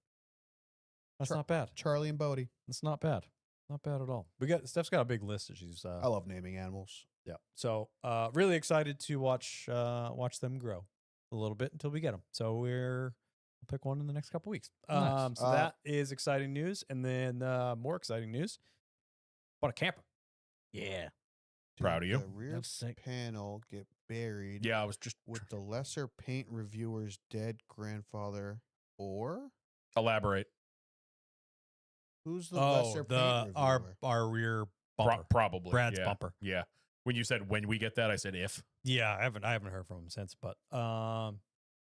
That's not bad. Charlie and Bodie. That's not bad. Not bad at all. Steph's got a big list that she's I love naming animals. yeah. So really excited to watch them grow a little bit until we get them. So we'll pick one in the next couple weeks. Nice. So that is exciting news. And then more exciting news. Bought a camper. Yeah. Proud of you. The rear That's sick. panel get buried Yeah, I was just with the lesser paint reviewer's dead grandfather or elaborate. who's the lesser paint reviewer? our rear bumper. Probably Brad's yeah. bumper. Yeah. When you said when we get that, I said if. Yeah, I haven't heard from him since, but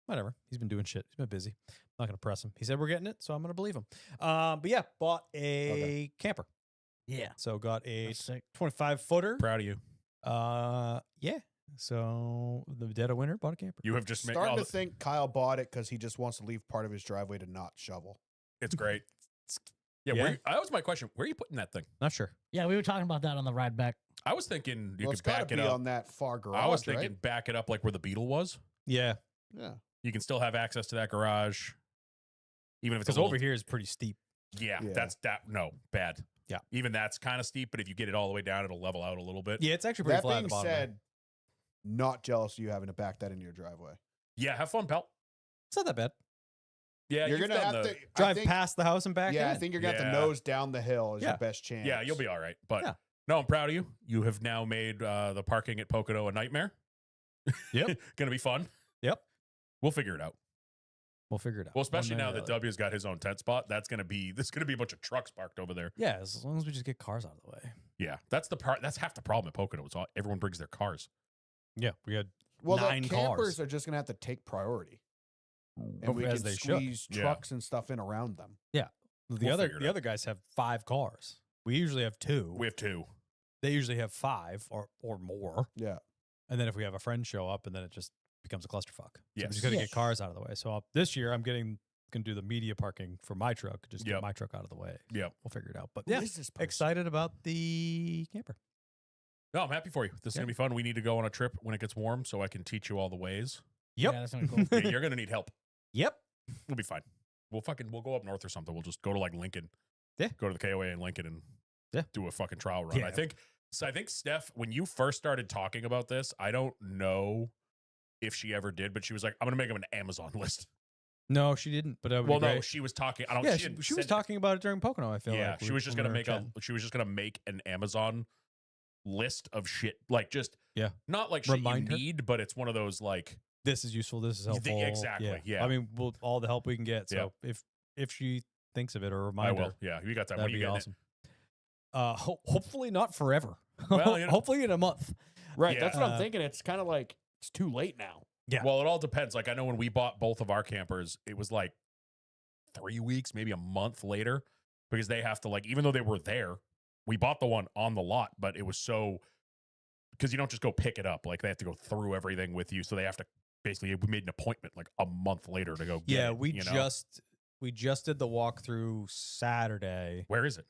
whatever. He's been doing shit. He's been busy. I'm not gonna press him. He said we're getting it, so I'm gonna believe him. But yeah, bought a camper. Yeah. So got a That's sick. 25-footer. Proud of you. Yeah. So the dead of winter, bought a camper. You have just made. Starting to think Kyle bought it because he just wants to leave part of his driveway to not shovel. It's great. Yeah. Yeah. That was my question. Where are you putting that thing? Not sure. Yeah, we were talking about that on the ride back. I was thinking you Well, it's could got to back it be up. on that far garage. I was thinking right? back it up like where the Beetle was. Yeah, Yeah. You can still have access to that garage, even if it's a because little, over here is pretty steep. Yeah, Yeah. that's that. No, bad. Yeah. Even that's kind of steep, but if you get it all the way down, it'll level out a little bit. Yeah, it's actually pretty That flat at being the bottom. there. said, not jealous of you having to back that into your driveway. Yeah, have fun, pal. It's not that bad. Yeah, You're you've gonna done have the- to I Drive think- past the house and back. Yeah, in. I think you're gonna have Yeah. to nose down the hill as Yeah. your best chance. Yeah, you'll be all right. But Yeah. no, I'm proud of you. You have now made the parking at Pocono a nightmare. Yep. Gonna be fun. Yep. We'll figure it out. We'll figure it out. Well, one especially way or now the that other. W's got his own tent spot. There's gonna be a bunch of trucks parked over there. Yeah, as long as we just get cars out of the way. Yeah, that's the part. That's half the problem at Pocono. It's all, everyone brings their cars. Yeah, we had Well, 9 the cars. campers are just gonna have to take priority, and we as can they should. squeeze Yeah. trucks and stuff in around them. The We'll other figure it the out. other guys have 5 cars. We usually have 2. We have 2. They usually have 5 or more. Yeah. And then if we have a friend show up, and then it just becomes a clusterfuck. So we Yes. just got to Yeah. get cars out of the way. So this year I'm going to do the media parking for my truck. Just get Yep. my truck out of the way. Yep. We'll figure it out. But Who yeah, is this person? excited about the camper. No, I'm happy for you. This is Yeah. gonna be fun. We need to go on a trip when it gets warm, so I can teach you all the ways. Yep. Yeah, that's gonna be cool. Yeah, you're gonna need help. Yep. We'll be fine. We'll go up north or something. We'll just go to like Lincoln. Yeah. Go to the KOA in Lincoln and Yeah. do a fucking trial run. Yeah. I think Steph, when you first started talking about this, I don't know if she ever did, but she was like, I'm gonna make him an Amazon list. No, she didn't. But that would Well, be no, great. she was talking. I don't. Yeah, didn't she was send- talking about it during Pocono. I feel Yeah, like she was just when gonna we were make chatting. She was just gonna make an Amazon list of shit, like just Yeah. not like shit Remind you her. need, but it's one of those like This is useful. This is You helpful. think- exactly, yeah. I mean, we'll all the help we can get. So if she thinks of it or I remind will. her, Yeah, you got that. that'd When you be getting it? awesome. Hopefully not forever. Well, you know- hopefully in a month. Right. That's what Yeah. I'm thinking. It's kind of like it's too late now. Yeah. Well, it all depends. Like I know when we bought both of our campers, it was like 3 weeks, maybe a month later, because they have to like, even though they were there, we bought the one on the lot, but it was so because you don't just go pick it up. Like they have to go through everything with you. So they have to basically, we made an appointment like a month later to go get Yeah, it, we you know? just did the walkthrough Saturday. Where is it?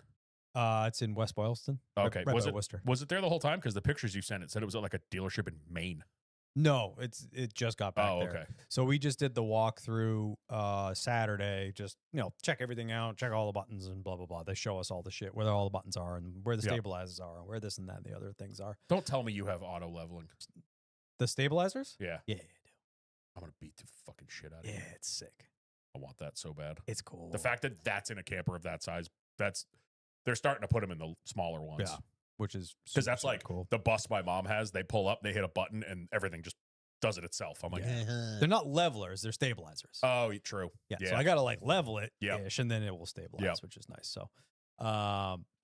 It's in West Boylston. Okay. right was by it Worcester. was it there the whole time? Because the pictures you sent, it said it was at like a dealership in Maine. No, it just got back Oh, there. okay. So we just did the walkthrough Saturday. Just check everything out, check all the buttons, and blah blah blah. They show us all the shit, where all the buttons are, and where the Yep. stabilizers are, and where this and that and the other things are. Don't tell me you have auto leveling. The stabilizers? Yeah. Yeah, I'm going to beat the fucking shit out of yeah, you. it's sick. I want that so bad. It's cool. The fact that that's in a camper of that size, they're starting to put them in the smaller ones. Yeah. Which is Because that's super like cool. the bus my mom has. They pull up, they hit a button, and everything just does it itself. I'm like, They're not levelers; they're stabilizers. oh, true. Yeah, so I gotta like level it Yep. ish, and then it will stabilize, Yep. which is nice. So,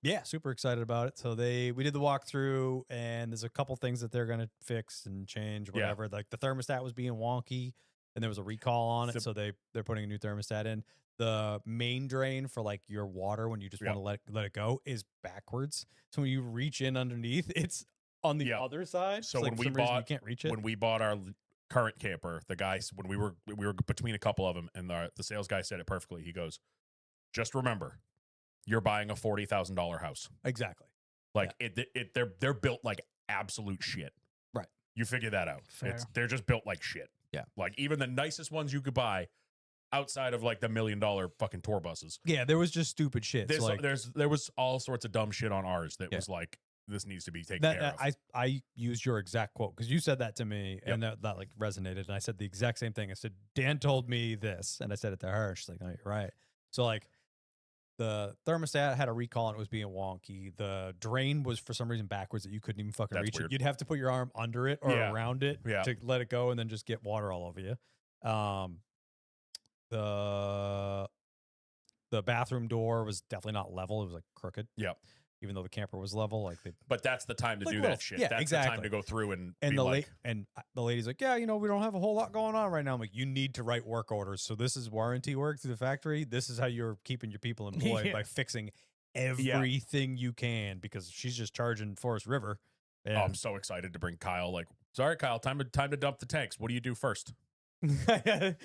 yeah, super excited about it. So we did the walkthrough, and there's a couple things that they're gonna fix and change, Yeah. whatever. Like the thermostat was being wonky, and there was a recall on it, So- so they're putting a new thermostat in. The main drain for like your water when you just Yep. want to let it go is backwards. So when you reach in underneath, it's on the Yep. other side. So like when for we some reason you bought- can't reach it. When we bought our current camper, the guys, when we were between a couple of them, and the sales guy said it perfectly. He goes, just remember, you're buying a $40,000 house. Exactly. Like they're built like absolute shit. Right. You figure that out. Fair. They're just built like shit. Yeah. Like even the nicest ones you could buy outside of like the $1 million fucking tour buses. Yeah, there was just stupid shit. So, like, There was all sorts of dumb shit on ours that Yeah. was like, this needs to be taken that care of. I used your exact quote because you said that to me, and that like resonated. And I said the exact same thing. I said Dan told me this, and I said it to her. She's like, "Oh, you're right." So like, the thermostat had a recall and it was being wonky. The drain was for some reason backwards that you couldn't even fucking That's reach weird. it. You'd have to put your arm under it or Yeah. around it Yeah. to let it go, and then just get water all over you. The bathroom door was definitely not level. It was like crooked. Yep. Even though the camper was level, like they But that's the time to Like do little- that shit. yeah, That's the time exactly. to go through and and be the like, the lady's like, yeah, we don't have a whole lot going on right now. I'm like, you need to write work orders. So this is warranty work through the factory. This is how you're keeping your people employed Yeah. by fixing everything you can, because she's just charging Forest River. oh, And I'm so excited to bring Kyle. Like, sorry, Kyle, time to dump the tanks. What do you do first? Hold gonna have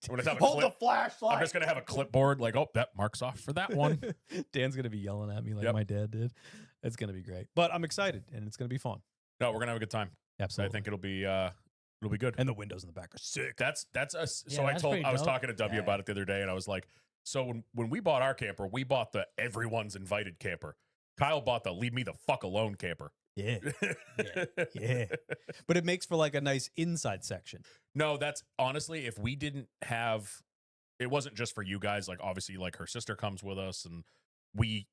a the clip. flashlight. I'm just gonna have a clipboard. Like, oh, that marks off for that one. Dan's gonna be yelling at me like Yep. my dad did. It's gonna be great, but I'm excited and it's gonna be fun. No, we're gonna have a good time. Absolutely. I think it'll be good. And the windows in the back are sick. That's us. Yeah, So that's pretty I was dope. talking to W Yeah. about it the other day, and I was like, so when we bought our camper, we bought the everyone's invited camper. Kyle bought the leave me the fuck alone camper. Yeah. Yeah. But it makes for like a nice inside section. No, that's honestly, if we didn't have, it wasn't just for you guys. Like obviously, like her sister comes with us, and we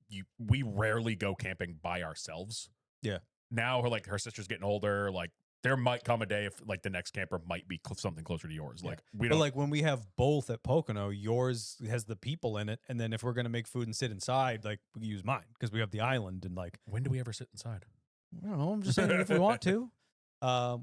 rarely go camping by ourselves. Yeah. Now, her sister's getting older. Like there might come a day if like the next camper might be something closer to yours. Yeah. Like we But don't. like when we have both at Pocono, yours has the people in it, and then if we're gonna make food and sit inside, like we use mine because we have the island, and like when do we ever sit inside? I don't know. I'm just saying if we want to,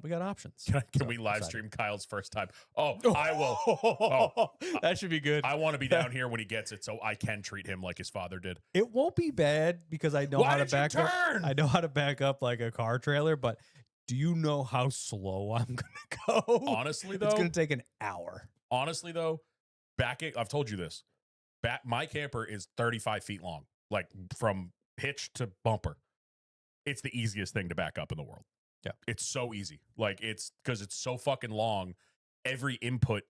we got options. Can So, we live excited. stream Kyle's first time? Oh, I will. Oh. That should be good. I want to be down here when he gets it, so I can treat him like his father did. It won't be bad because I know Why how to did you back up. turn? I know how to back up like a car trailer, but do you know how slow I'm gonna go? Honestly, it's though, gonna take an hour. I've told you this. My camper is 35 feet long, like from hitch to bumper. It's the easiest thing to back up in the world. Yeah. It's so easy. Like it's because it's so fucking long. Every input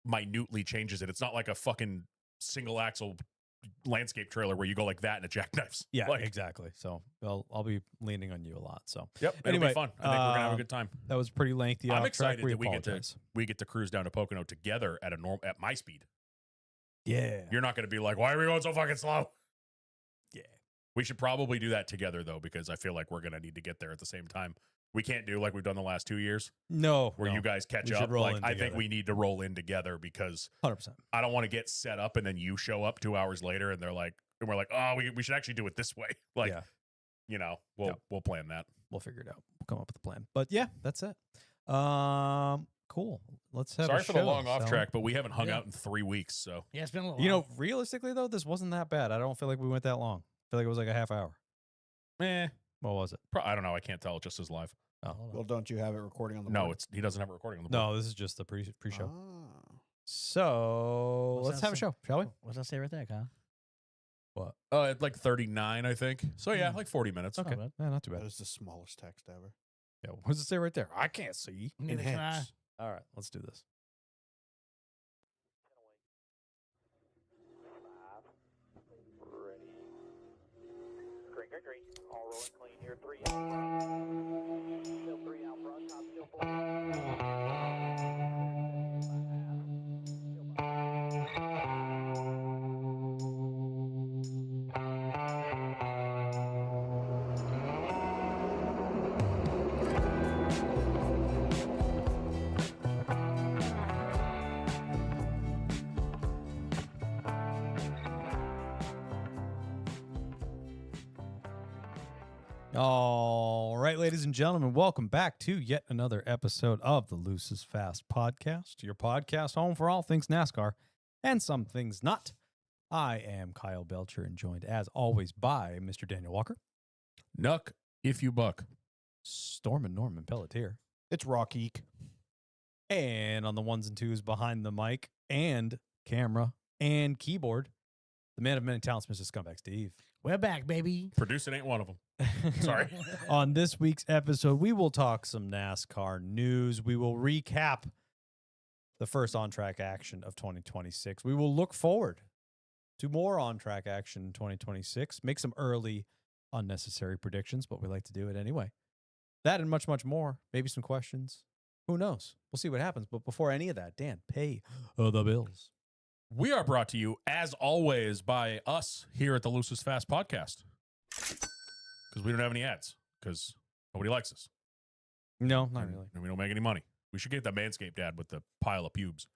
minutely changes it. It's not like a fucking single axle landscape trailer where you go like that and it jackknifes. Yeah, Like, exactly. So I'll be leaning on you a lot. So Yep. It'll Anyway, be fun. I think we're gonna have a good time. that was pretty lengthy. I'm off excited track. We that apologize. we get to cruise down to Pocono together at at my speed. Yeah. You're not going to be like, why are we going so fucking slow? Yeah. We should probably do that together, though, because I feel like we're going to need to get there at the same time. We can't do like we've done the last 2 years No. where you guys catch We should up. roll Like, in I think together. we need to roll in together because 100%. I don't want to get set up and then you show up 2 hours later and we're like, oh, we should actually do it this way. Like, Yeah. We'll plan that. We'll figure it out. We'll come up with a plan. But yeah, that's it. Cool. Let's have Sorry a for the show, long off Sal. track, but we haven't hung Yeah. out in 3 weeks. So Yeah, it's been a little. You know, while. realistically though, this wasn't that bad. I don't feel like we went that long. I feel like it was like a half hour. eh, What was it? I don't know. I can't tell. It just says live. Oh, Hold Well, on. don't you have it recording on the No, board? he doesn't have a recording on the board. no, this is just the pre-show. Ah. So What's let's that have a say? show, shall we? What's that say right there, Kyle? What? At like 39, I think. So yeah, like 40 minutes. Okay, bad. yeah, not too That bad. is the smallest text ever. Yeah, what does it say right there? I can't see. Neither can I. Enhance. All right, let's do this. Green, green, green. All rolling clean here. 3 out. Still 3 out front. Top still 4. All right, ladies and gentlemen, welcome back to yet another episode of the Loose is Fast podcast, your podcast home for all things NASCAR and some things not. I am Kyle Belcher and joined as always by Mr. Daniel Walker, Nuck if you buck. Storm and Norman Pelletier, It's Rock Eek. and on the ones and twos behind the mic and camera and keyboard, the man of many talents, Mr. Scumbag Steve. We're back, baby. Producing ain't one of them. Sorry. On this week's episode, we will talk some NASCAR news. We will recap the first on-track action of 2026. We will look forward to more on-track action in 2026, make some early unnecessary predictions, but we like to do it anyway. That and much, much more. Maybe some questions. Who knows? We'll see what happens. But before any of that, Dan, pay the bills. We are brought to you, as always, by us here at the Loose is Fast podcast. Because we don't have any ads. Because nobody likes us. No, not And- really. And we don't make any money. We should get the Manscaped ad with the pile of pubes.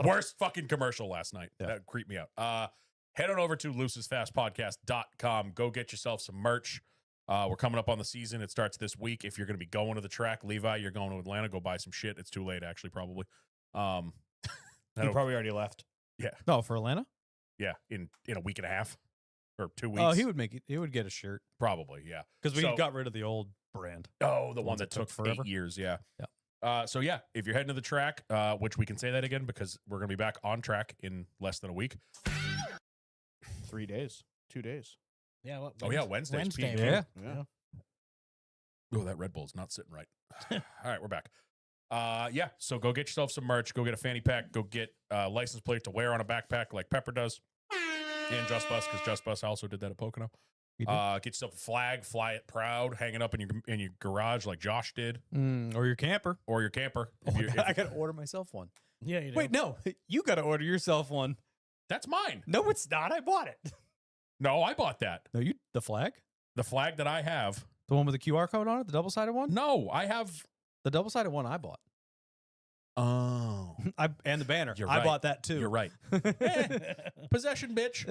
Worst fucking commercial last night. Yeah. That creeped me out. Head on over to loosesfastpodcast.com. Go get yourself some merch. We're coming up on the season. It starts this week. If you're going to be going to the track, Levi, you're going to Atlanta, go buy some shit. It's too late, actually, probably. He that'll- probably already left. No, for Atlanta? yeah, in a week and a half or 2 weeks. Oh, he would make it. He would get a shirt Probably, yeah. because we So- got rid of the old brand. Oh, the one ones that that took took forever? 8 years, yeah. Yeah. So yeah, if you're heading to the track, which we can say that again because we're going to be back on track in less than a week. 3 days. 2 days. Yeah. What, Oh yeah, Wednesday's Wednesday. PQ. Yeah. Yeah. Oh, that Red Bull's not sitting right. All right, we're back. Yeah, so go get yourself some merch. Go get a fanny pack. Go get license plate to wear on a backpack like Pepper does. And Just Bus, because Just Bus also did that at Pocono. He did. Get yourself a flag, fly it proud, hang it up in your garage like Josh did, Or your camper. or your camper. Oh, If I got to order myself one. Yeah. You do. Wait, no, you got to order yourself one. that's mine. No, it's not. I bought it. No, I bought that. No, the flag, The flag that I have. the one with the QR code on it, the double-sided one. No, I have. The double-sided one I bought. Oh, And the banner. You're I right. bought that too. you're right. Possession, bitch.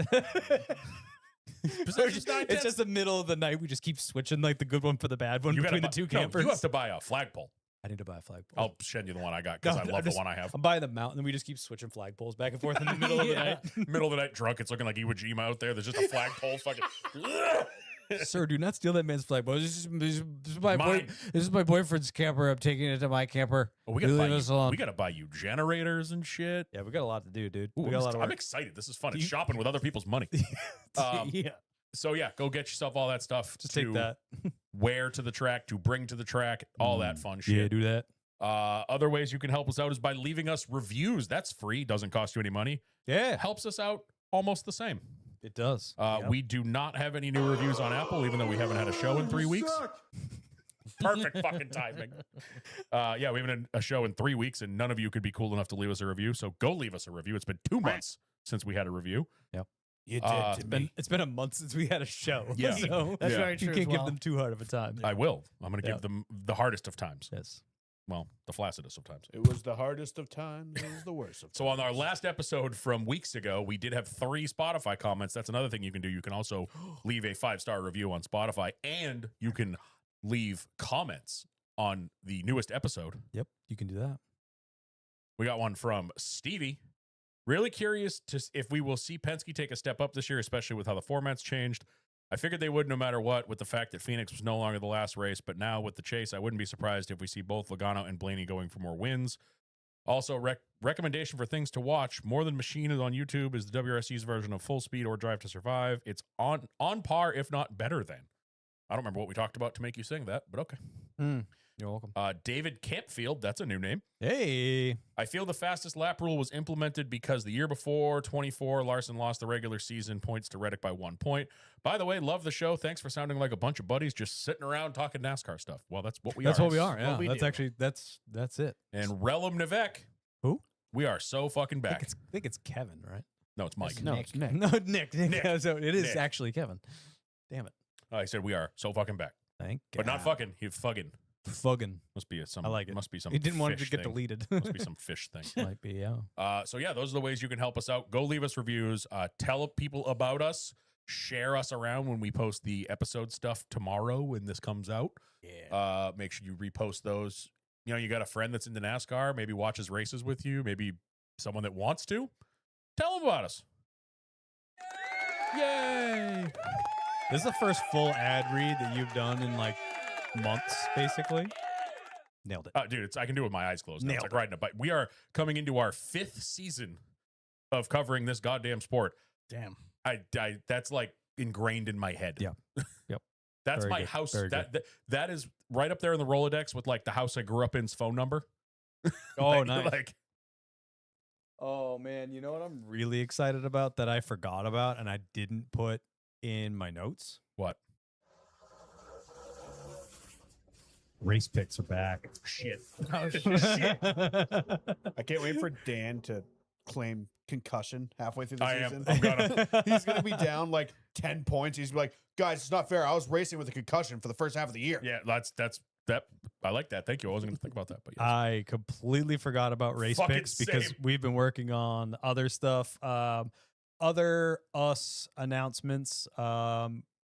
Possession's 9/10. It's just the middle of the night. We just keep switching like the good one for the bad one You gotta between the buy- two no, campers. you have to buy a flagpole. I need to buy a flagpole. I'll send you the one I got because No, I I'm love just- the one I have. I'm buying the mount, and then we just keep switching flagpoles back and forth in the middle of the Yeah. night. Middle of the night drunk. It's looking like Iwo Jima out there. There's just a flagpole. Fucking. Sir, do not steal that man's flagpole. This Mine. is my boyfriend's camper. I'm taking it to my camper. Oh, we gotta Leave buy us you. alone. We gotta buy you generators and shit. Yeah, we got a lot to do, dude. Ooh, we got a lot of I'm work. excited. This is fun. Do It's you- shopping with other people's money. Yeah, So yeah, go get yourself all that stuff. just to take that. wear to the track, to bring to the track, all that fun Yeah, shit. do that. Other ways you can help us out is by leaving us reviews. That's free. Doesn't cost you any money. Yeah, Helps us out almost the same. it does. We do not have any new reviews on Apple, even though we haven't had a show in 3 weeks. Perfect fucking timing. Yeah, we haven't had a show in 3 weeks, and none of you could be cool enough to leave us a review. So go leave us a review. It's been 2 months since we had a review. You did Uh, to It's been a month since we had a show. Yeah. so That's Yeah. very you true. can't as give well. them too hard of a time. I will. I'm going to Yeah. give them the hardest of times. Yes. Well, the flaccidest of times. It was the hardest of times. It was the worst of So on our last episode from weeks ago, we did have 3 Spotify comments. That's another thing you can do. You can also leave a 5-star review on Spotify, and you can leave comments on the newest episode. Yep, you can do that. We got one from Stevie. Really curious if we will see Penske take a step up this year, especially with how the format's changed. I figured they would no matter what with the fact that Phoenix was no longer the last race, but now with the chase, I wouldn't be surprised if we see both Logano and Blaney going for more wins. Also, recommendation for things to watch. More Than Machine is on YouTube, is the WRC's version of Full Speed or Drive to Survive. It's on par, if not better than. I don't remember what we talked about to make you sing that, but okay. You're welcome. David Campfield, that's a new name. Hey. I feel the fastest lap rule was implemented because the year before, 24, Larson lost the regular season points to Reddick by 1 point. By the way, love the show. Thanks for sounding like a bunch of buddies just sitting around talking NASCAR stuff. Well, that's what we That's are. what we are. what Yeah. we That's do. actually that's it. And Relum Nevek. Who? We are so fucking I back. think it's Kevin, right? No, it's Mike. No, Nick. it's Nick. No, Nick. Nick. So it is Nick. actually Kevin. Damn it. I said we are so fucking back. Thank But not God. fucking. He fugging. Fuggin. Must be some. I like it. Must be some. He didn't want it to fish get thing. deleted. Must be some fish thing. Might be, yeah. So yeah, those are the ways you can help us out. Go leave us reviews. Tell people about us. Share us around when we post the episode stuff tomorrow when this comes out. Yeah. Make sure you repost those. You know, you got a friend that's into NASCAR, maybe watches races with you, maybe someone that wants to. Tell them about us. Yay! This is the first full ad read that you've done in like months, basically. Nailed it. Dude, I can do it with my eyes closed. Now. It's Nailed like riding a bike. We are coming into our 5th season of covering this goddamn sport. Damn. That's like ingrained in my head. Yeah. Yep. That's Very my good. house. Very That is right up there in the Rolodex with like the house I grew up in's phone number. Oh, Like- nice. Like, Oh man, you know what I'm really excited about that I forgot about and I didn't put in my notes? what? Race picks are back. Shit. Oh, I can't wait for Dan to claim concussion halfway through the I am. season. I'm gonna. He's gonna be down like 10 points. He's gonna be like, guys, it's not fair. I was racing with a concussion for the first half of the year. Yeah, that's that. I like that. Thank you. I wasn't going to think about that, but yes. I completely forgot about race Fucking picks because same. we've been working on other stuff. Other us announcements.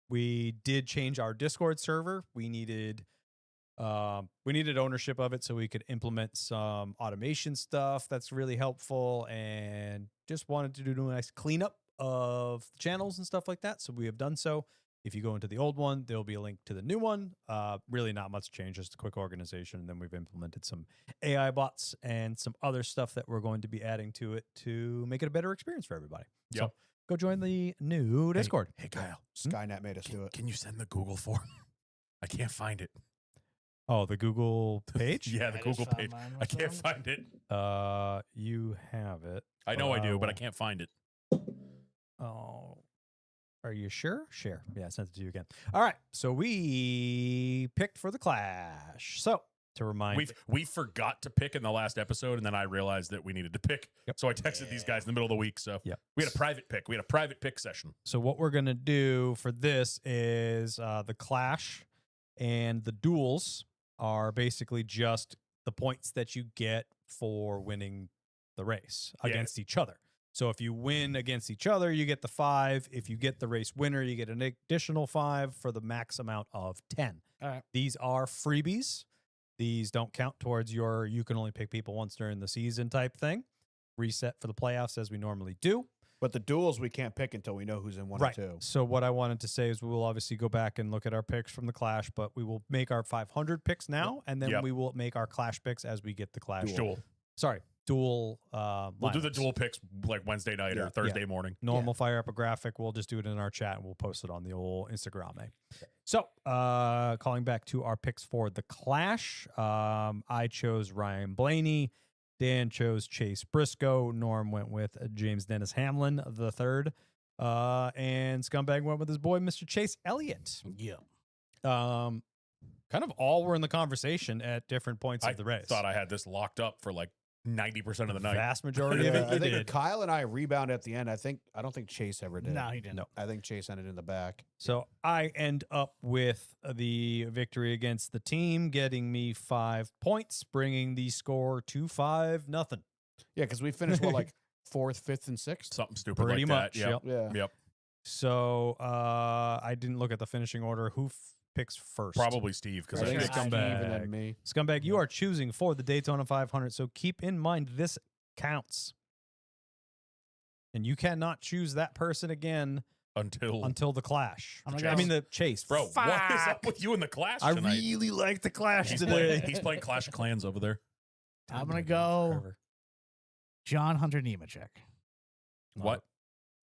We did change our Discord server. We needed ownership of it so we could implement some automation stuff that's really helpful, and just wanted to do a nice cleanup of channels and stuff like that. So we have done so. If you go into the old one, there'll be a link to the new one. Really not much change, just a quick organization. And then we've implemented some AI bots and some other stuff that we're going to be adding to it to make it a better experience for everybody. So Yep. go join the new Discord. Hey, Kyle. Skynet made us do it. Can you send the Google form? I can't find it. Oh, the Google page? Yeah, the I just Google found page. mine I with can't them. find it. You have it. I know I do, but I will- can't find it. Oh, are you sure? Share. Yeah, I sent it to you again. All right. So we picked for the Clash. So to remind We forgot to pick in the last episode, and then I realized that we needed to pick. Yep. So I texted these guys in the middle of the week. So Yep. we had a private pick. We had a private pick session. So what we're gonna do for this is the Clash and the duels are basically just the points that you get for winning the race Yeah. against each other. So if you win against each other, you get the 5. If you get the race winner, you get an additional 5 for the max amount of 10. All right. These are freebies. These don't count towards your you can only pick people once during the season type thing. Reset for the playoffs as we normally do. But the duels we can't pick until we know who's in 1 Right. or 2. So what I wanted to say is we will obviously go back and look at our picks from the Clash, but we will make our 500 picks now, and then Yep. we will make our Clash picks as we get the Clash. Duel. Sorry, dual. We'll do the lineups. dual picks like Wednesday night Yeah. or Thursday morning. Normal fire up a graphic. We'll just do it in our chat and we'll post it on the old Instagram. So, calling back to our picks for the Clash, I chose Ryan Blaney. Dan chose Chase Briscoe. Norm went with James Dennis Hamlin the third. And Scumbag went with his boy, Mr. Chase Elliott. Yeah. Kind of all were in the conversation at different points I of the race. thought I had this locked up for like 90% of the night. Vast majority of Yeah, it I you think did. Kyle and I rebounded at the end. I don't think Chase ever did. No, he didn't. No. I think Chase ended in the back. So I end up with the victory against the team, getting me 5 points, bringing the score to 5-0. Yeah, because we finished what, like 4th, 5th, and 6th. Something stupid Pretty like much. that. Yep. Yep. Yeah. Yep. So I didn't look at the finishing order. Who picks first? Probably Steve because I I think think it's Steve Scumbag. and then me. Scumbag, you are choosing for the Daytona 500, so keep in mind this counts. And you cannot choose that person again until the clash. I'm I gonna mean go- the chase. Bro, what is up with you in the Clash I tonight? really like the clash he's, today. playing Clash of Clans over there. I'm gonna go John Hunter Nemechek. What?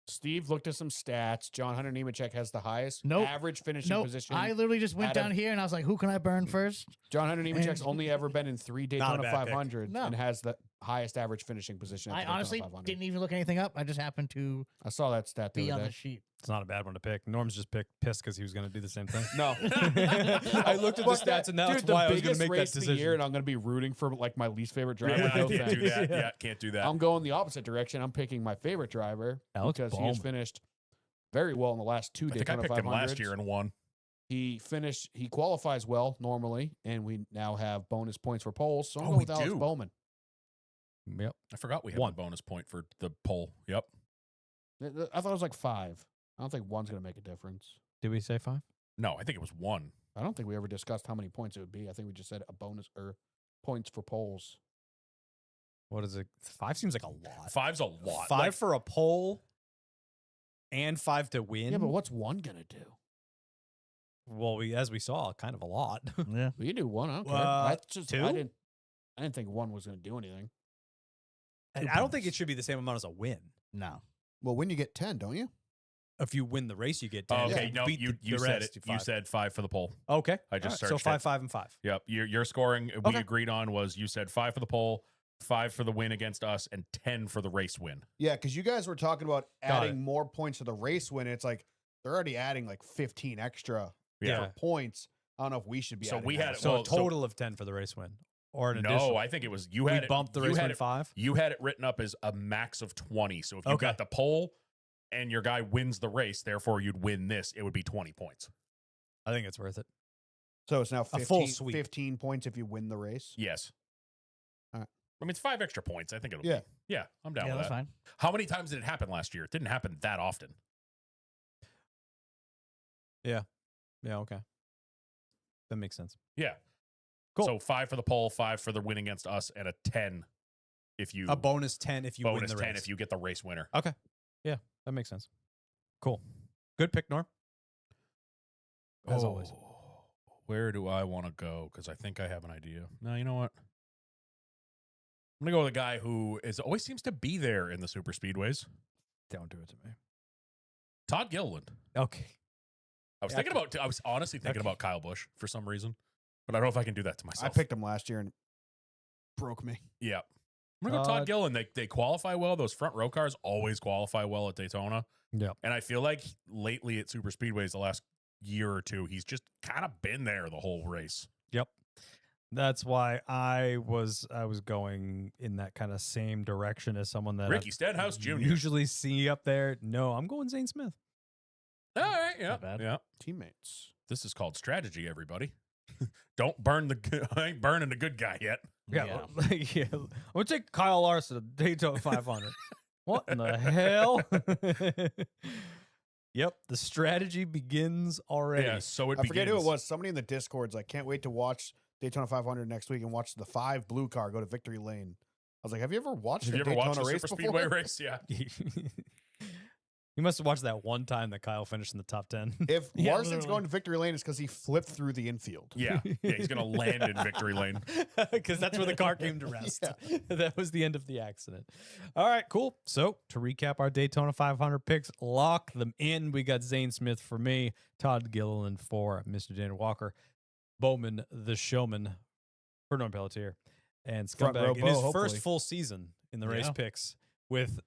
Steve looked at some stats. John Hunter Nemechek has the highest Nope. average finishing Nope. position. I literally just went out of- down here and I was like, who can I burn first? John Hunter Nemechek's And- only ever been in 3 Not a Daytona bad pick. 500s No. and has the highest average finishing position. At the I Daytona honestly 500. didn't even look anything up. I just happened to I saw that stat the be on other the day. sheet. It's not a bad one to pick. Norm's just pissed because he was going to do the same thing. No, I looked at the Fuck that. stats and that's Dude, the why I was going biggest to make that race of the year, decision. and I'm going to be rooting for like my least favorite driver. Yeah, No can't thanks. do that. Yeah. Yeah, can't do that. I'm going the opposite direction. I'm picking my favorite driver Alex because he Bowman. has finished very well in the last 2 I think I Daytona picked him 500s. last year and won. He qualifies well normally, and we now have bonus points for poles. So I'm Oh, going we with Alex do. Bowman. Yep. I forgot we had One. a bonus point for the poll. Yep. I thought it was like 5. I don't think one's going to make a difference. Did we say 5? No, I think it was 1. I don't think we ever discussed how many points it would be. I think we just said a bonus or points for poles. What is it? 5 seems like a lot. 5's a lot. 5 Like, for a pole and 5 to win. Yeah, but what's one going to do? Well, as we saw, kind of a lot. Yeah. We can do one. I don't care. Uh, I 2? didn't think one was going to do anything. And I don't think it should be the same amount as a win. No. Well, when you get 10, don't you? If you win the race, you get 10. oh, okay, If no, beat you the said rest, it. You 5. said 5 for the poll. Okay. I just All right, searched so 5, it. 5, and 5. Yep. Your scoring we Okay. agreed on was you said 5 for the poll, 5 for the win against us, and 10 for the race win. Yeah, because you guys were talking about Got adding more points to the race win. It's like they're already adding like 15 extra Yeah. for points. I don't know if we should be. So adding we that. had it- So Well, a total of 10 for the race win. Or an No, additional. I think it was you we had it, bumped the you race had win it, 5. You had it written up as a max of 20. So if you Okay. got the poll and your guy wins the race, therefore you'd win this, it would be 20 points. I think it's worth it. So it's now A 15, full sweep. 15 points if you win the race. Yes. All right. I mean, it's 5 extra points. I think it'll Yeah. be. Yeah, I'm down Yeah, with that's that. fine. How many times did it happen last year? It didn't happen that often. Yeah, okay. That makes sense. Yeah. Cool. So 5 for the poll, 5 for the win against us, and a 10 if you A bonus 10 if you bonus win the 10 race. if you get the race winner. That makes sense. Cool. Good pick, Norm. As always. Where do I want to go? Because I think I have an idea. No, you know what? I'm gonna go with a guy who always seems to be there in the super speedways. Don't do it to me. Todd Gilliland. Okay. I was honestly thinking Okay. about Kyle Busch for some reason, but I don't know if I can do that to I myself. picked him last year and it broke me. Yeah. I'm gonna go Todd Uh, Gilliland. They qualify well. Those front row cars always qualify well at Daytona. Yep. And I feel like lately at super speedways, the last year or two, he's just kind of been there the whole race. Yep. That's why I was going in that kind of same direction as someone that Ricky Stenhouse Jr. usually see up there. No, I'm going Zane Smith. All right, yeah, Not bad. yeah. Teammates. This is called strategy, everybody. Don't burn I ain't burning the good guy yet. Yeah. Yeah. I'm gonna take Kyle Larson to Daytona 500. What in the hell? Yep. The strategy begins already. Yeah, so it I forget who it begins. was. Somebody in the Discord's like, can't wait to watch Daytona 500 next week and watch the 5 blue car go to victory lane. I was like, have you ever watched Have a you ever Daytona watched a race super before? speedway race? Yeah. You must have watched that one time that Kyle finished in the top 10. If Yeah, Larson's literally. going to victory lane, it's because he flipped through the infield. Yeah. Yeah, he's gonna land in victory lane. Because that's where the car came to rest. That was the end of the accident. All right, cool. So to recap our Daytona 500 picks, lock them in. We got Zane Smith for me, Todd Gilliland for Mr. Daniel Walker, Bowman the Showman for Norm Pelletier, and Front row Scumbag in Bo, his hopefully. first full season in the race Yeah. picks with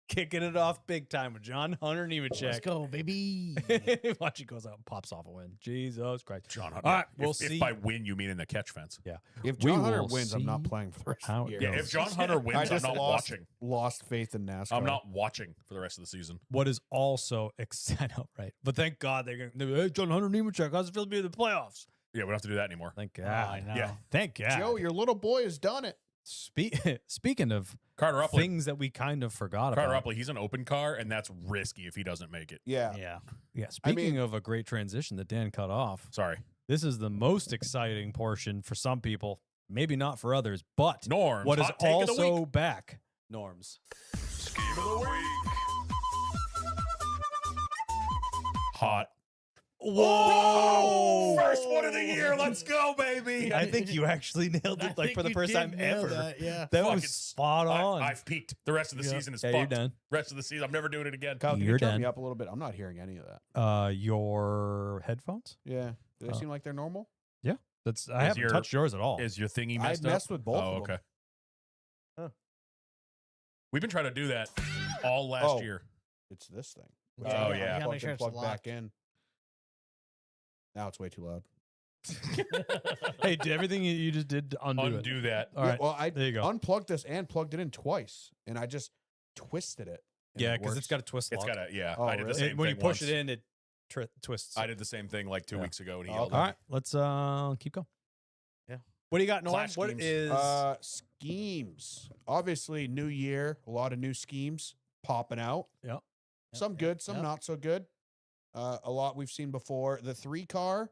kicking it off big time with John Hunter Let's Nemechek. go, baby. Watch he goes out and pops off a win. Jesus Christ. John Hunter. All right, If- we'll if see. by win you mean in the catch fence. Yeah. If We John Hunter will wins, I'm not see playing for the rest how of the it year. Yeah, goes. if John Hunter wins, I I'm just not watching. lost faith in NASCAR. I'm not watching for the rest of the season. What is also exciting, right? But thank God they're going to, hey, John Hunter Nemechek, how's it feel to be in the playoffs? Yeah, we don't have to do that anymore. Thank God. I know. Yeah. Thank God. Joe, your little boy has done it. Speaking of Carter Rupley. things that we kind of forgot Carter about. Rupley, he's an open car, and that's risky if he doesn't make it. Yeah. Yeah. Yeah. I Speaking mean- of a great transition that Dan cut off, Sorry. this is the most exciting portion for some people, maybe not for others, but Norms. what is hot take of the also week. back, Norms. Scheme of the week. hot. Whoa! First one of the year. Let's go, baby. I think you actually nailed it, like for the first time ever. Yeah. That Fucking was spot on. I've peaked. The rest of the season is Yeah, you're fucked. done. Rest of the season, I'm never doing it again. Kyle, can you You're turn done. me up a little bit? I'm not hearing any of that. Your headphones? Yeah. Do they Oh. seem like they're normal? That's I haven't your- touched yours at all. Is your thingy I messed up? messed with both Oh, of them. okay. Huh. We've been trying to do that all last Oh. year. It's this thing. Oh, yeah. You gotta Plug make sure in, it's plug locked. back in. Now it's way too loud. Hey, everything you just did to undo it. Undo that. All Yeah, right, well, I there you go. unplugged this and plugged it in twice, and I just twisted it. and Yeah, it because it's works. got a twist It's lock. got a, yeah. Oh, I did the really? same when thing you push once. it in, it twists. I did the same thing like 2 Yeah. weeks ago, and he Oh, yelled All at right, let's keep going. Yeah. What do you got, Norm? Clash What schemes. is? Schemes. Obviously, new year, a lot of new schemes popping out. Yep. Some good, some not so good. A lot we've seen before. The 3-car.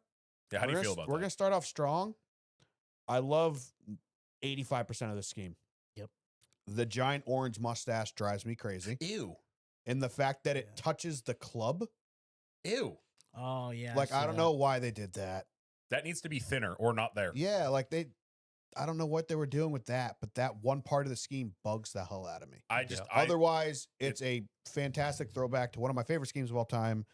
Yeah, how do you feel about We're that? gonna start off strong. I love 85% of the scheme. Yep. The giant orange mustache drives me crazy, Ew. and the fact that it Yeah. touches the club. Ew. Oh yeah. Like see I don't that. know why they did that. That needs to be thinner or not there. Yeah, like I don't know what they were doing with that, but that one part of the scheme bugs the hell out of me. I just, Otherwise, it's a fantastic throwback to one of my favorite schemes of all time.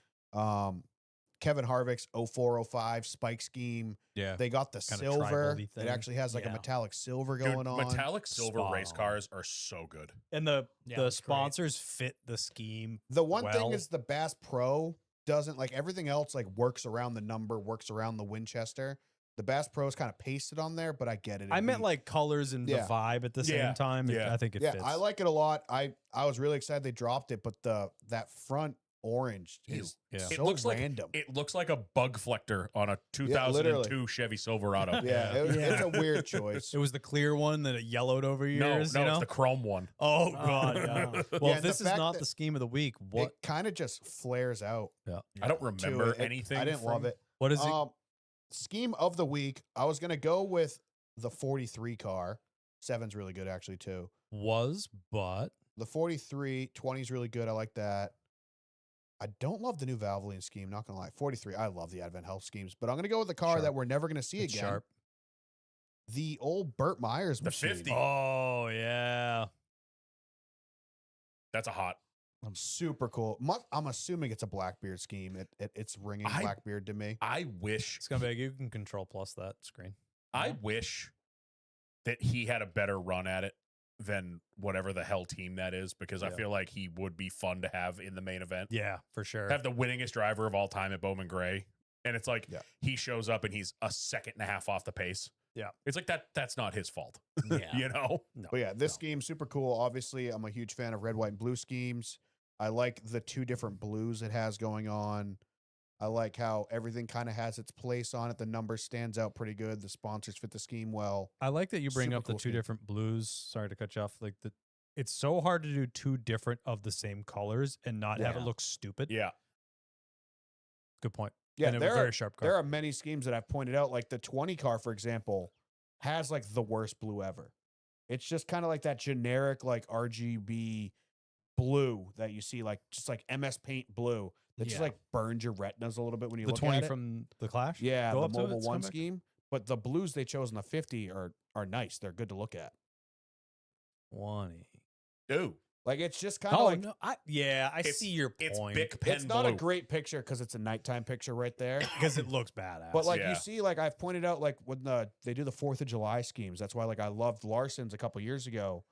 Kevin Harvick's 0405 spike scheme. Yeah. They got the Kinda silver. tribal-y It thing. actually has like a Yeah. metallic silver dude, going on. metallic silver Spot race on. cars are so good. And Yeah, the that's great. sponsors fit the scheme. The one well. thing is the Bass Pro doesn't like everything else like works around the number, works around the Winchester. The Bass Pro is kind of pasted on there, but I get it. I It'd meant be- like colors and Yeah. the vibe at the Yeah, same time. yeah. I think it yeah, fits. I like it a lot. I was really excited they dropped it, but that front orange Ew. is Yeah. It so looks like- random. It looks like a bug flector on a literally. 2002 Chevy Silverado. yeah, it's a weird choice. It was the clear one that it yellowed over No, years. no, you know? it's the chrome one. Oh Oh, god. no. yeah. Well, Yeah, if and the this is fact not that the scheme of the week, what It kind of just flares out. I don't to remember it. anything. I didn't love from- it. what is it? Scheme of the week. I was gonna go with the 43 car. 7's really good actually too. But The 43, 20 is really good. I like that. I don't love the new Valvoline scheme, not gonna lie. 43, I love the Advent Health schemes, but I'm gonna go with the car Sharp. that we're never gonna see it's again. sharp. The old Burt Myers The machine. 50. Oh yeah. That's a hot. Super cool. I'm assuming it's a Blackbeard scheme. It's ringing I- Blackbeard to me. I wish It's gonna be like you can control plus that screen. I wish that he had a better run at it than whatever the hell team that is, because I Yeah. feel like he would be fun to have in the main event. Yeah, for sure. Have the winningest driver of all time at Bowman Gray. And it's like Yeah. he shows up and he's a second and a half off the pace. Yeah. It's like that's not his fault. Yeah. You know? No, But yeah, this no. scheme's super cool. Obviously, I'm a huge fan of red, white, and blue schemes. I like the 2 different blues it has going on. I like how everything kind of has its place on it. The number stands out pretty good. The sponsors fit the scheme well. I like that you bring Super up the cool two scheme. different blues. Sorry to cut you off. Like it's so hard to do 2 different of the same colors and not have it Yeah. look stupid. Yeah. Good point. Yeah, and it was there a very are, sharp car. there are many schemes that I've pointed out. Like the 20 car, for example, has like the worst blue ever. It's just kind of like that generic like RGB blue that you see, like just like MS Paint blue that just Yeah. like burns your retinas a little bit when you the look 20 at it. from the Clash. Yeah, Go the up to it, Mobile it's One coming back. scheme. But the blues they chose in the 50 are nice. They're good to look at. 20. Dude. Like it's just kind of Oh like no! I It's- see your It's point. Bic pen it's not blue. a great picture because it's a nighttime picture right there. because it looks badass. But like Yeah. you see, like I've pointed out, like when they do the 4th of July schemes, that's why like I loved Larson's a couple years ago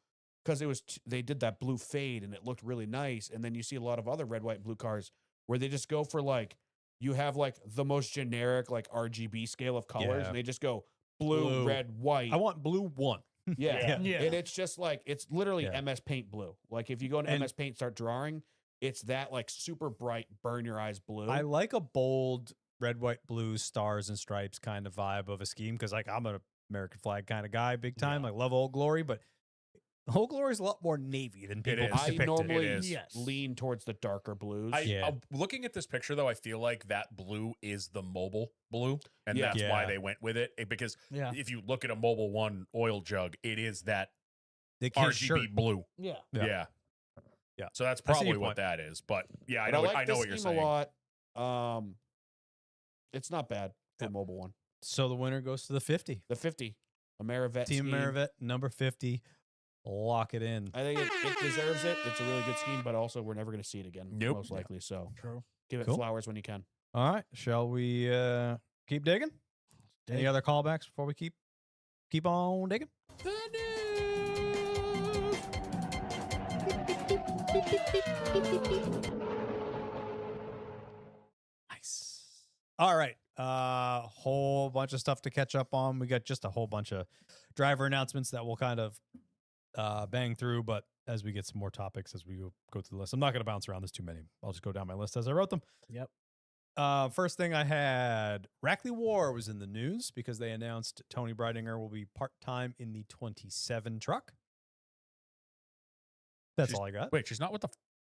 because it was they did that blue fade and it looked really nice. And then you see a lot of other red, white, and blue cars where they just go for like you have like the most generic like RGB scale of colors, Yeah. and they just go blue, Blue. red, white. I want blue 1. yeah. Yeah. And it's just like it's literally Yeah. MS Paint blue. Like if you go into And- MS Paint, start drawing, it's that like super bright, burn your eyes blue. I like a bold red, white, blue, stars and stripes kind of vibe of a scheme because like I'm an American flag kind of guy, big time. I love Old Glory, but Old Glory is a lot more navy than people is. I depict it. normally It is. Yes. lean towards the darker blues. Yeah. Looking at this picture though, I feel like that blue is the mobile blue, and Yeah. that's why Yeah. they went with it. Because Yeah. if you look at a Mobile One oil jug, it is that The kid's RGB shirt. blue. Yeah. Yeah. Yeah. Yeah. So that's I see probably your what point. that is. But yeah, I But know. like I know this what you're scheme saying. a lot. It's not bad for a Yep. mobile one. So the winner goes to the 50. The 50, Amerivet Team scheme. Amerivet, number 50. Lock it in. I think it deserves it. It's a really good scheme, but also we're never going to see it again, Nope. most likely. So True. give it Cool. flowers when you can. All right. Shall we keep digging? Any Dig. other callbacks before we keep on digging? Nice. All right. Whole bunch of stuff to catch up on. We got just a whole bunch of driver announcements that we'll kind of bang through, but as we get some more topics as we go through the list, I'm not going to bounce around. There's too many. I'll just go down my list as I wrote them. Yep. First thing I had, Rackley War was in the news because they announced Tony Breidinger will be part-time in the 27 truck. That's all I got. Wait, she's not with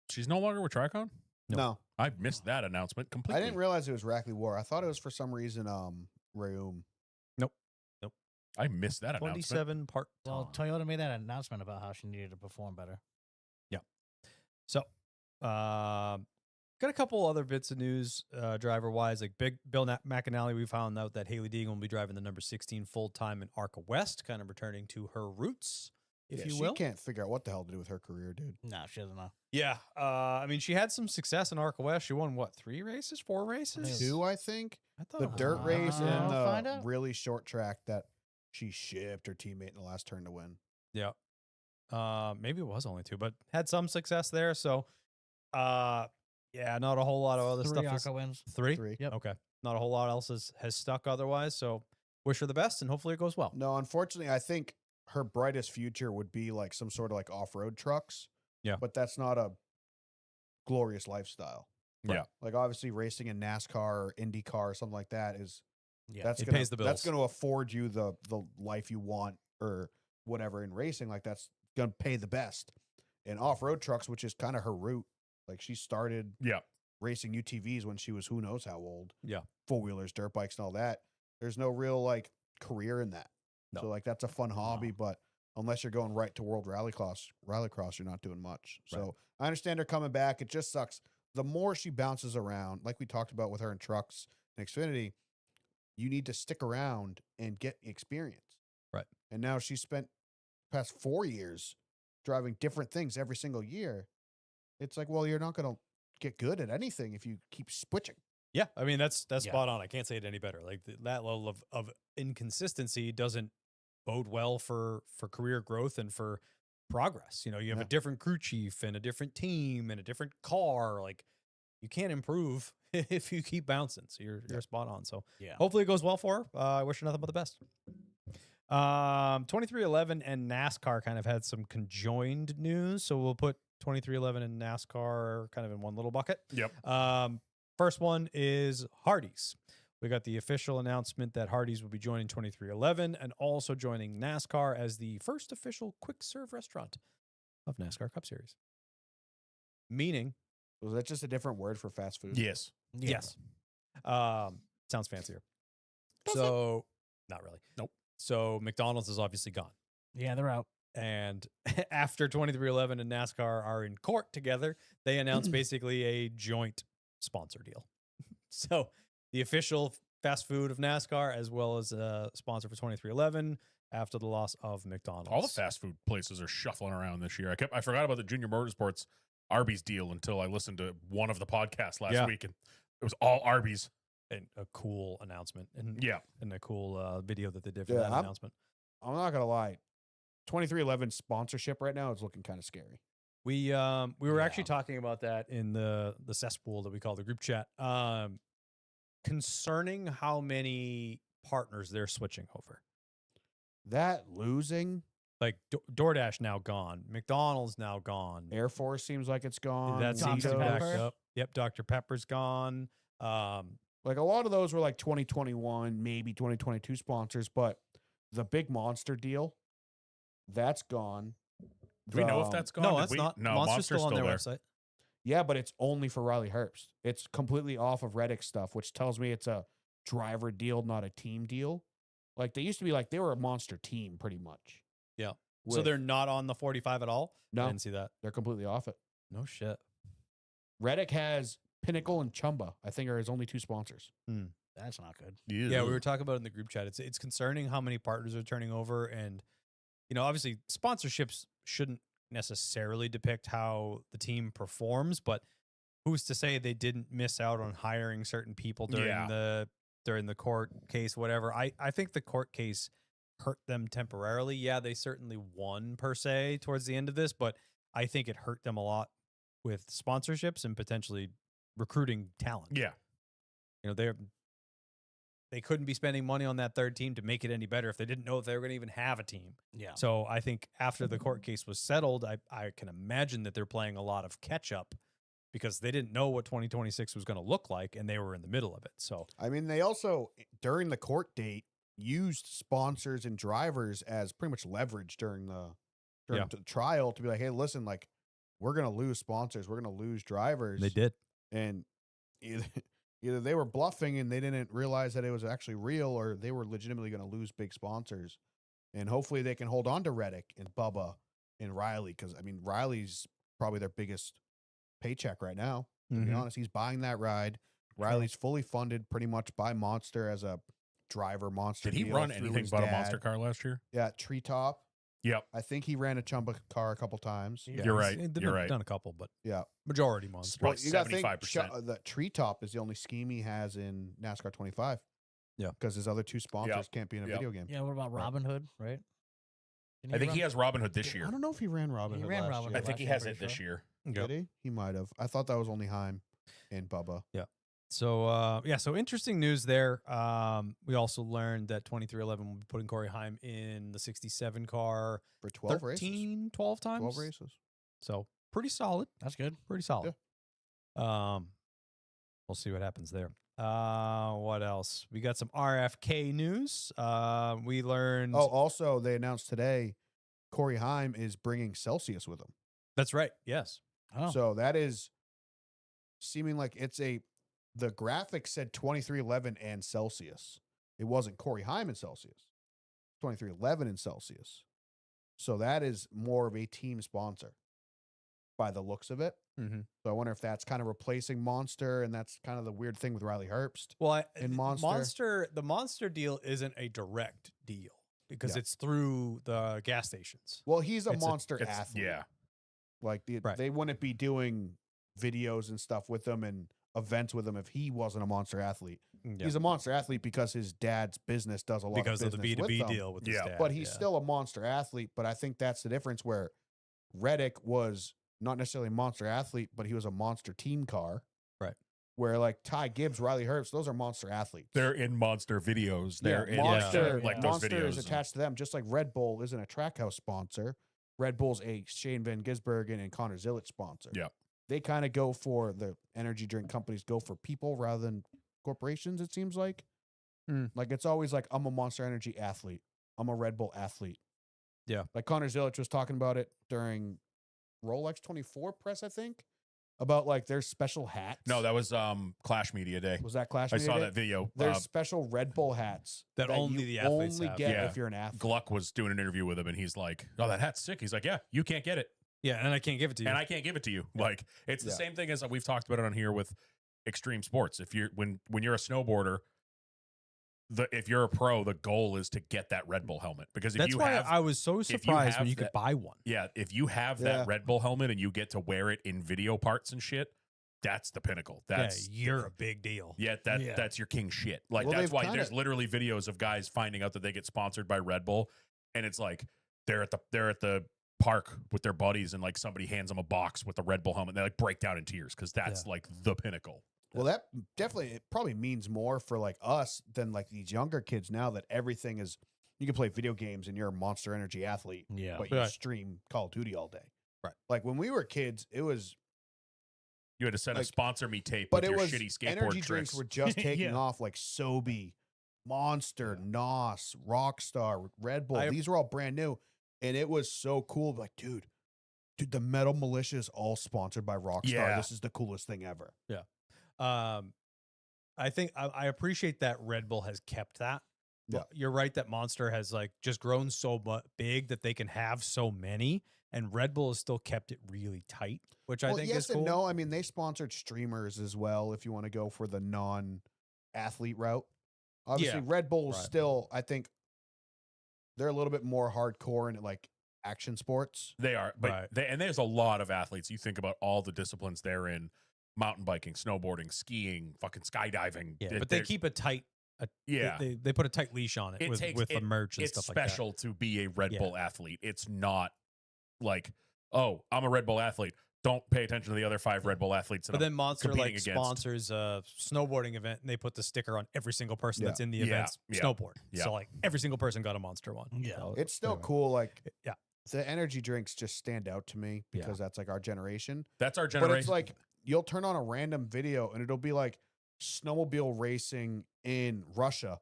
she's no longer with Tricon? No. No, I missed that announcement completely. I didn't realize it was Rackley War. I thought it was for some reason Rayum. I missed that announcement. 27 part-time. Well, Toyota made that announcement about how she needed to perform better. So, got a couple other bits of news driver-wise. Like Bill McAnally, we found out that Haley Deegan will be driving the number 16 full-time in ARCA West, kind of returning to her roots, if you will. She can't figure out what the hell to do with her career, dude. No, she doesn't know. Yeah. I mean, she had some success in ARCA West. She won, what, 3 races, 4 races? Two, I think. I thought The it was dirt more. race I'll and find the out. really short track that she shipped her teammate in the last turn to win. Yeah. Maybe it was only 2, but had some success there. So, yeah, not a whole lot of other 3 stuff. is- ARCA wins. 3? 3. Yep. Okay. Not a whole lot else has stuck otherwise. So, wish her the best and hopefully it goes well. No, unfortunately, I think her brightest future would be like some sort of like off-road trucks. Yeah. But that's not a glorious lifestyle. Yeah. Like obviously racing in NASCAR or IndyCar or something like that is Yeah. that's It gonna, pays the That's bills. going to afford you the life you want or whatever in racing. Like that's going to pay the best. And off-road trucks, which is kind of her route. Like she started Yeah. racing UTVs when she was who knows how old. Yeah. Four-wheelers, dirt bikes, and all that. There's no real like career in that. No. So like that's a fun hobby, but unless you're going right to World Rallycross, you're not doing much. So Right. I understand her coming back. It just sucks. The more she bounces around, like we talked about with her in trucks and Xfinity, you need to stick around and get experience. Right. And now she's spent past 4 years driving different things every single year. It's like, well, you're not going to get good at anything if you keep switching. Yeah, I mean that's Yeah. spot on. I can't say it any better. Like that level of inconsistency doesn't bode well for career growth and for progress. You know, you have Yeah. a different crew chief and a different team and a different car. Like you can't improve if you keep bouncing. So you're spot on. So Yeah. hopefully it goes well for her. I wish her nothing but the best. 2311 and NASCAR kind of had some conjoined news, so we'll put 2311 and NASCAR kind of in one little bucket. Yep. First one is Hardee's. We got the official announcement that Hardee's will be joining 2311 and also joining NASCAR as the first official quick serve restaurant of NASCAR Cup Series. Meaning, Was that just a different word for fast food? Yes. Yeah. yes. Sounds fancier. So, not really. Nope. So, McDonald's is obviously gone. Yeah, they're out. And after 2311 and NASCAR are in court together, they announced basically a joint sponsor deal. So the official fast food of NASCAR, as well as a sponsor for 2311 after the loss of McDonald's. All the fast food places are shuffling around this year. I forgot about the Junior Motorsports Arby's deal until I listened to one of the podcasts last Yeah. week, and it was all Arby's. And a cool announcement and, Yeah. and a cool video that they did for Yeah, that I'm- announcement. I'm not going to lie. 2311 sponsorship right now is looking kind of scary. We were actually Yeah. talking about that in the cesspool that we call the group chat. Concerning how many partners they're switching over. That losing Like DoorDash now gone, McDonald's now gone. Air Force seems like it's gone. That seems to Dr. be backed Pepper. up. Yep, Dr. Pepper's gone. Like a lot of those were like 2021, maybe 2022 sponsors, but the big Monster deal, that's gone. Do we know if The- that's gone? no, Did that's we- not. No, Monster's still on their there. website. Yeah, but it's only for Riley Herbst. It's completely off of Reddick stuff, which tells me it's a driver deal, not a team deal. Like they used to be like they were a Monster team pretty much. Yeah. So With- they're not on the 45 at all? I no, didn't see that. they're completely off it. No shit. Reddick has Pinnacle and Chumba, I think, are his only 2 sponsors. That's not good. Yeah, we were talking about it in the group chat. It's concerning how many partners are turning over, and obviously sponsorships shouldn't necessarily depict how the team performs, but who's to say they didn't miss out on hiring certain people during the court case, whatever. I think the court case hurt them temporarily. Yeah, they certainly won per se towards the end of this, but I think it hurt them a lot with sponsorships and potentially recruiting talent. Yeah. They couldn't be spending money on that third team to make it any better if they didn't know if they were going to even have a team. Yeah. So I think after the court case was settled, I can imagine that they're playing a lot of catch up because they didn't know what 2026 was going to look like, and they were in the middle of it. So I mean, they also, during the court date, used sponsors and drivers as pretty much leverage during the trial to be like, hey, listen, like, we're going to lose sponsors. We're going to lose drivers. they did. And either they were bluffing and they didn't realize that it was actually real, or they were legitimately going to lose big sponsors. And hopefully they can hold on to Reddick and Bubba and Riley, because, I mean, Riley's probably their biggest paycheck right now. To be honest, he's buying that ride. Riley's fully funded pretty much by Monster as a driver. Monster. Did he deal run through anything his but a dad. monster car last year? Yeah, Treetop. Yep. I think he ran a Chumba car a couple times. Yeah, You're he's- right. they've You're right. done a couple, but Yeah. majority monster. Probably you gotta think 75%. that Treetop is the only scheme he has in NASCAR 25. Yeah. Because his other 2 sponsors Yep. can't be in a Yep. video game. Yeah. What about Robin Hood? Right. Didn't I think run- he has Robin Hood this year. I don't know if he ran Robin He Hood ran last Robin year. I think he last year, has I'm it pretty this sure. year. Did he? He might have. I thought that was only Heim and Bubba. So so interesting news there. We also learned that 2311 will be putting Corey Heim in the 67 car For 12 races. 12 times. 12 races. So pretty solid. That's good. Pretty solid. We'll see what happens there. What else? We got some RFK news. We learned. Oh, also, they announced today Corey Heim is bringing Celsius with him. That's right. Yes. Oh. So that is seeming like the graphic said 2311 and Celsius. It wasn't Corey Heim and Celsius. 2311 and Celsius. So that is more of a team sponsor by the looks of it. Mm-hmm. So I wonder if that's kind of replacing Monster, and that's kind of the weird thing with Riley Herbst. Well, In Monster. the Monster deal isn't a direct deal because Yeah. it's through the gas stations. Well, he's a It's a- Monster athlete. Yeah. Like Right. they wouldn't be doing videos and stuff with him and events with him if he wasn't a Monster athlete. Yeah. He's a Monster athlete because his dad's business does a lot because of the business with B2B them. deal with his Yeah. dad. But he's still a Monster athlete. But I think that's the difference where Reddick was not necessarily a Monster athlete, but he was a Monster team car. Right. Where like Ty Gibbs, Riley Herbst, those are Monster athletes. They're in monster videos. They're in Monster, like those Monster videos. is attached to them, just like Red Bull isn't a Trackhouse sponsor. Red Bull's a Shane Van Gisbergen and Connor Zillett sponsor. Yeah. They kind of go for the energy drink companies go for people rather than corporations, it seems like. Mm. Like it's always like, I'm a Monster Energy athlete. I'm a Red Bull athlete. Yeah. Like Connor Zillett was talking about it during Rolex 24 press, I think, about like their special hats. No, that was Clash Media Day. was that Clash I Media saw Day? that video. There's special Red Bull hats That only you the athletes only have. get Yeah. if you're an athlete. Gluck was doing an interview with him, and he's like, "Oh, that hat's sick." He's like, "Yeah, you can't get it, Yeah, and I can't give it to you. and I can't give it to you." Like, it's the Yeah. same thing as we've talked about it on here with extreme sports. If you're when you're a snowboarder, if you're a pro, the goal is to get that Red Bull helmet, because if That's you why have I was so you surprised when have you could that- buy one. yeah, if you have Yeah. that Red Bull helmet and you get to wear it in video parts and shit, that's the pinnacle. That's You're a big deal. Yeah, Yeah. that's your king shit. Like Well, that's they've why kinda- there's literally videos of guys finding out that they get sponsored by Red Bull, and it's like they're at the park with their buddies, and like somebody hands them a box with the Red Bull helmet, and they like break down in tears because that's like the pinnacle. Well, that definitely, it probably means more for like us than like these younger kids now that everything is, you can play video games and you're a Monster Energy athlete, Yeah. but you Right. stream Call of Duty all day. Right. Like when we were kids, it was, You had to send a Like- sponsor me tape but with it your was shitty skateboard energy tricks. drinks were just taking Yeah. off like Sobe, Monster, NOS, Rockstar, Red Bull. I- These were all brand new. And it was so cool. Like, dude, the Metal Militia is all sponsored by Rockstar. Yeah. This is the coolest thing ever. I think I appreciate that Red Bull has kept that Yeah. You're right that Monster has like just grown so big that they can have so many, and Red Bull has still kept it really tight, which I think yes is cool. and no. I mean, they sponsored streamers as well. If you want to go for the non-athlete route, obviously Yeah. Red Bull's Right. still. I think they're a little bit more hardcore in like action sports. They are, but Right. and there's a lot of athletes. You think about all the disciplines they're in: mountain biking, snowboarding, skiing, fucking skydiving. Yeah, but they They're- keep a tight. yeah. They put a tight leash on it, It with, takes- with the it- merch and It's stuff like that. special to be a Red Yeah. Bull athlete. It's not like, oh, I'm a Red Bull athlete. Don't pay attention to the other 5 Red Bull athletes. that But I'm then Monster competing like against. sponsors a snowboarding event, and they put the sticker on every single person Yeah. that's in the Yeah, event's yeah, snowboard. yeah. So like every single person got a Monster one. Yeah. So, It's still anyway. cool. Like Yeah. the energy drinks just stand out to me Yeah. because that's like our generation. That's our But generation. it's like you'll turn on a random video and it'll be like snowmobile racing in Russia,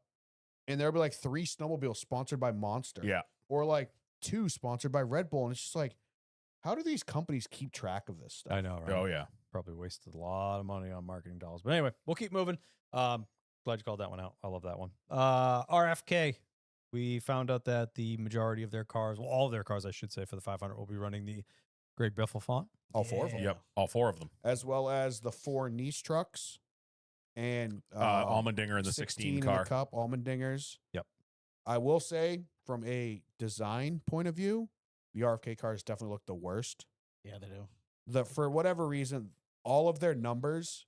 and there'll be like 3 snowmobiles sponsored by Monster. yeah, Or like 2 sponsored by Red Bull. And it's just like, how do these companies keep track of this stuff? I know, right? oh yeah. Probably wasted a lot of money on marketing dollars. But anyway, we'll keep moving. Glad you called that one out. I love that one. RFK. We found out that the majority of their cars, well, all of their cars, I should say, for the 500 will be running the Greg Biffle font. All 4 of them. Yep, all 4 of them. As well as the 4 niche trucks and Almendinger in the 16 in car. the Cup, Almendingers. Yep. I will say, from a design point of view, the RFK cars definitely look the worst. Yeah, they do. For whatever reason, all of their numbers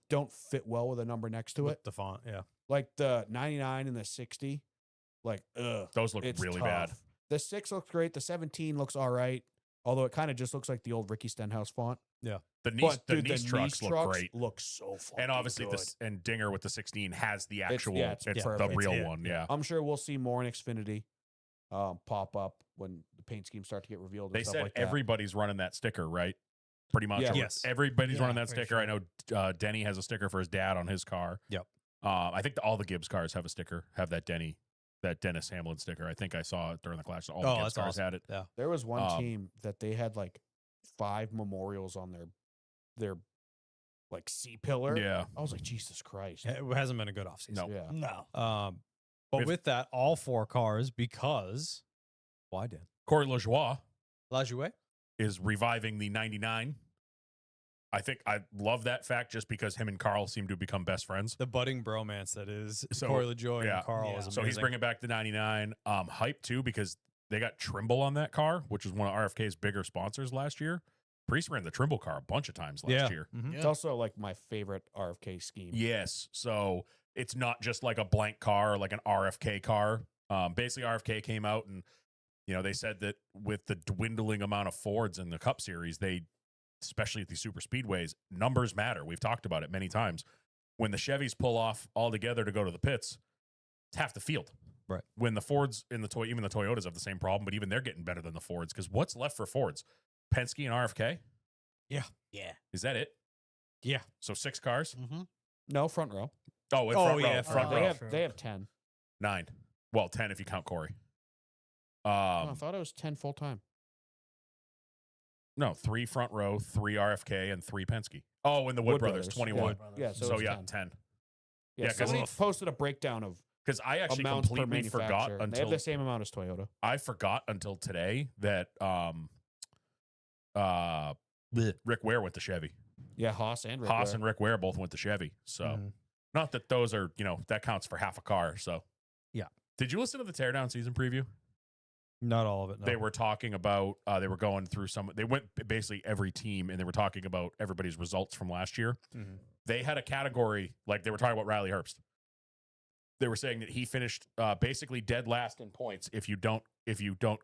don't fit well with a number next to With it. the font, yeah. Like the 99 and the 60, like Those look it's really bad. tough. The 6 looks great. The 17 looks all right, although it kind of just looks like the old Ricky Stenhouse font. The niche, But the dude, niche trucks look great. Look so fucking And obviously, good. this and Dinger with the 16 has the actual. it's It's, the perfect. real Yeah. one. Yeah. I'm sure we'll see more in Xfinity pop up when the paint schemes start to get revealed. And They stuff said like that. everybody's running that sticker, right? Pretty much. Yeah. Yes. Everybody's Yeah, running that pretty sticker. I know Denny has a sticker for his dad on his car. Yep. I think all the Gibbs cars have a sticker, have that Dennis Hamlin sticker. I think I saw it during the clash. All the Oh, Gibbs that's cars awesome. had it. Yeah. There was one Um, team that they had like 5 memorials on their like C pillar. Yeah. I was like, Jesus Christ. It hasn't been a good offseason. No. Yeah. No. But We've- with that, all 4 cars, because why Dan? Corey LaJoie Lajoie? is reviving the 99. I think I love that fact just because him and Carl seem to become best friends. The budding bromance that is So, Corey LaJoie yeah. and Carl Yeah. is amazing. So he's bringing back the 99. Hype too because they got Trimble on that car, which was one of RFK's bigger sponsors last year. Priest ran the Trimble car a bunch of times last year. Mhm. It's also like my favorite RFK scheme. Yes. So it's not just like a blank car or like an RFK car. Basically, RFK came out and, they said that with the dwindling amount of Fords in the Cup Series, especially at these super speedways, numbers matter. We've talked about it many times. When the Chevys pull off all together to go to the pits, it's half the field. Right. When the Fords in even the Toyotas have the same problem, but even they're getting better than the Fords because what's left for Fords? Penske and RFK? Yeah. Is that it? Yeah. So 6 cars? Mm-hmm. No, front row. Oh, and Oh, front row. yeah, Front they row. have they have 10. 9. Well, 10 if you count Corey. I thought it was 10 full time. No, 3 front row, 3 RFK, and 3 Penske. Oh, and the Wood, Brothers, 21. Yeah, So, it's yeah, 10. 10. Yeah, Yeah, 'cause somebody if- posted a breakdown of Because I actually amounts per completely forgot manufacturer. They have until the same amount as Toyota. I forgot until today that Rick Ware went to Chevy. Yeah, Haas and Rick Haas Ware. and Rick Ware both went to Chevy. So Mhm. not that those are, that counts for half a car. So Yeah. Did you listen to the Teardown season preview? Not all of it. No. They were talking about, they were going through they went basically every team and they were talking about everybody's results from last year. Mhm. They had a category, like they were talking about Riley Herbst. They were saying that he finished basically dead last in points if you don't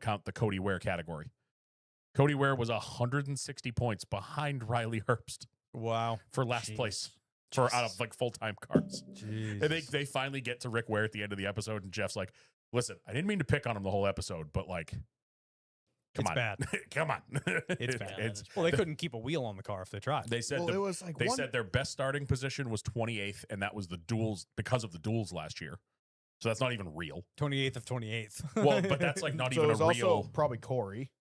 count the Cody Ware category. Cody Ware was 160 points behind Riley Herbst Wow. for last Jeez. place for out of like full-time cars. Jeez. And they finally get to Rick Ware at the end of the episode and Jeff's like, "Listen, I didn't mean to pick on him the whole episode, but like come It's on. bad. Come on." It's bad. It's- Well, they couldn't keep a wheel on the car if they tried. they said Well, it was like they one, said their best starting position was 28th, and that was the duels because of the duels last year. So that's not even real. 28th of 28th. Well, but that's like not so even it was a also real. probably Corey.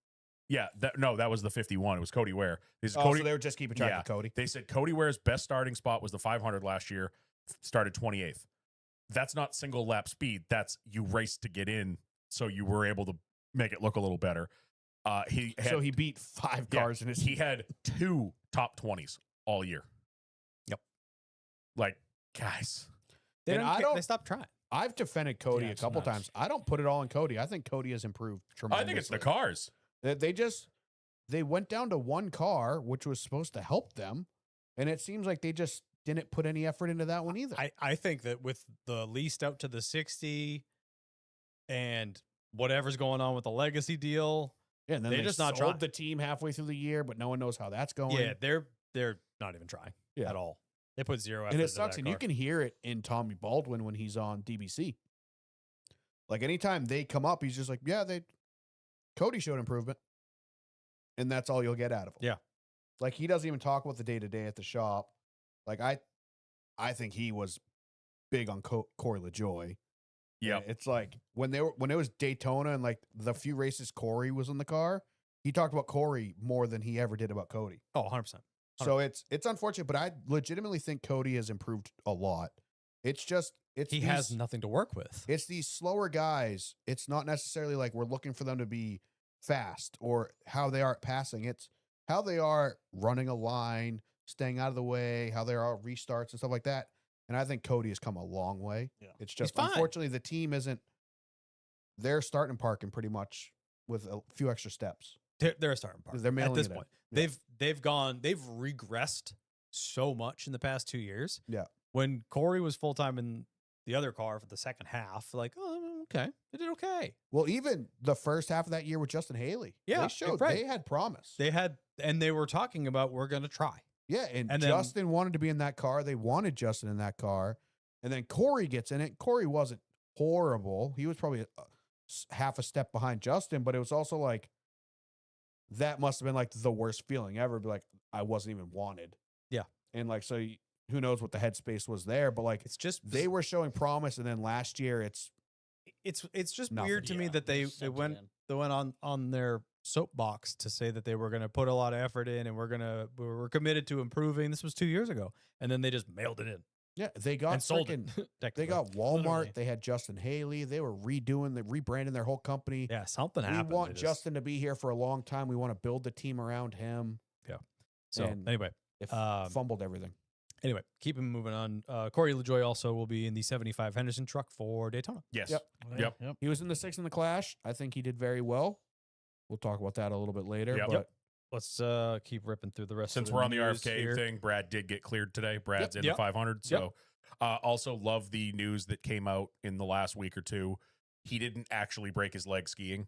Yeah, that was the 51. It was Cody Ware. This is Oh, Cody. so they were just keeping track Yeah. of Cody. They said Cody Ware's best starting spot was the 500 last year, started 28th. that's not single lap speed. That's you raced to get in, so you were able to make it look a little better. So he beat 5 Yeah, cars in his. he had 2 top 20s all year. Yep. Like, guys, They And don't. I They don't- stopped trying. I've defended Cody Yeah, a it's couple nuts. times. I don't put it all on Cody. I think Cody has improved I tremendously. think it's the cars. They went down to 1 car, which was supposed to help them, and it seems like they just didn't put any effort into that one either. I think that with the leased out to the 60 and whatever's going on with the legacy deal, Yeah, and then They're they just not sold trying. the team halfway through the year, but no one knows how that's going. yeah, they're not even trying Yeah. at all. They put zero effort And it into sucks, that and you car. can hear it in Tommy Baldwin when he's on DBC. Like anytime they come up, he's just like, "Yeah, Cody showed improvement," and that's all you'll get out of him. Yeah. Like he doesn't even talk about the day to day at the shop. Like I think he was big on Corey LaJoy. Yeah. And it's like when it was Daytona and like the few races Corey was in the car, he talked about Corey more than he ever did about Cody. Oh, 100%. So it's unfortunate, but I legitimately think Cody has improved a lot. It's He has nothing to work with. it's these slower guys. It's not necessarily like we're looking for them to be fast or how they are at passing. It's how they are running a line, staying out of the way, how they are restarts and stuff like that. And I think Cody has come a long way. Yeah. It's just fine. unfortunately the team isn't. They're starting parking pretty much with a few extra steps. They're a starting part. They're At mailing this it in. point, Yeah. they've regressed so much in the past 2 years. Yeah. When Corey was full time in the other car for the second half, like, oh, okay, they did okay. Well, even the first half of that year with Justin Haley, Yeah, they showed right. they had promise. They were talking about we're gonna try. Yeah, and And then- Justin wanted to be in that car. They wanted Justin in that car. And then Corey gets in it. Corey wasn't horrible. He was probably half a step behind Justin, but it was also like that must have been like the worst feeling ever. Be like, I wasn't even wanted. Yeah. And like, so who knows what the headspace was there, but like It's just they were showing promise. And then last year, it's it's just Nothing. weird to me that they went on their soapbox to say that they were going to put a lot of effort in and we're committed to improving. This was 2 years ago, and then they just mailed it in yeah, they got and sold freaking, it. they technically. got Walmart. Literally. They had Justin Haley. They were rebranding their whole company. Yeah, something We happened. want They just- Justin to be here for a long time. We want to build the team around him. So and- anyway, It Um, fumbled everything. keep him moving on. Corey LaJoy also will be in the 75 Henderson truck for Daytona. Yes. Yep. Yep. He was in the 6 in the Clash. I think he did very well. We'll talk about that a little bit later. Yep. But Let's keep ripping through the rest. Since of we're on the news RFK here. thing, Brad did get cleared today. Brad's in Yep. the 500. So, also love the news that came out in the last week or two. He didn't actually break his leg skiing.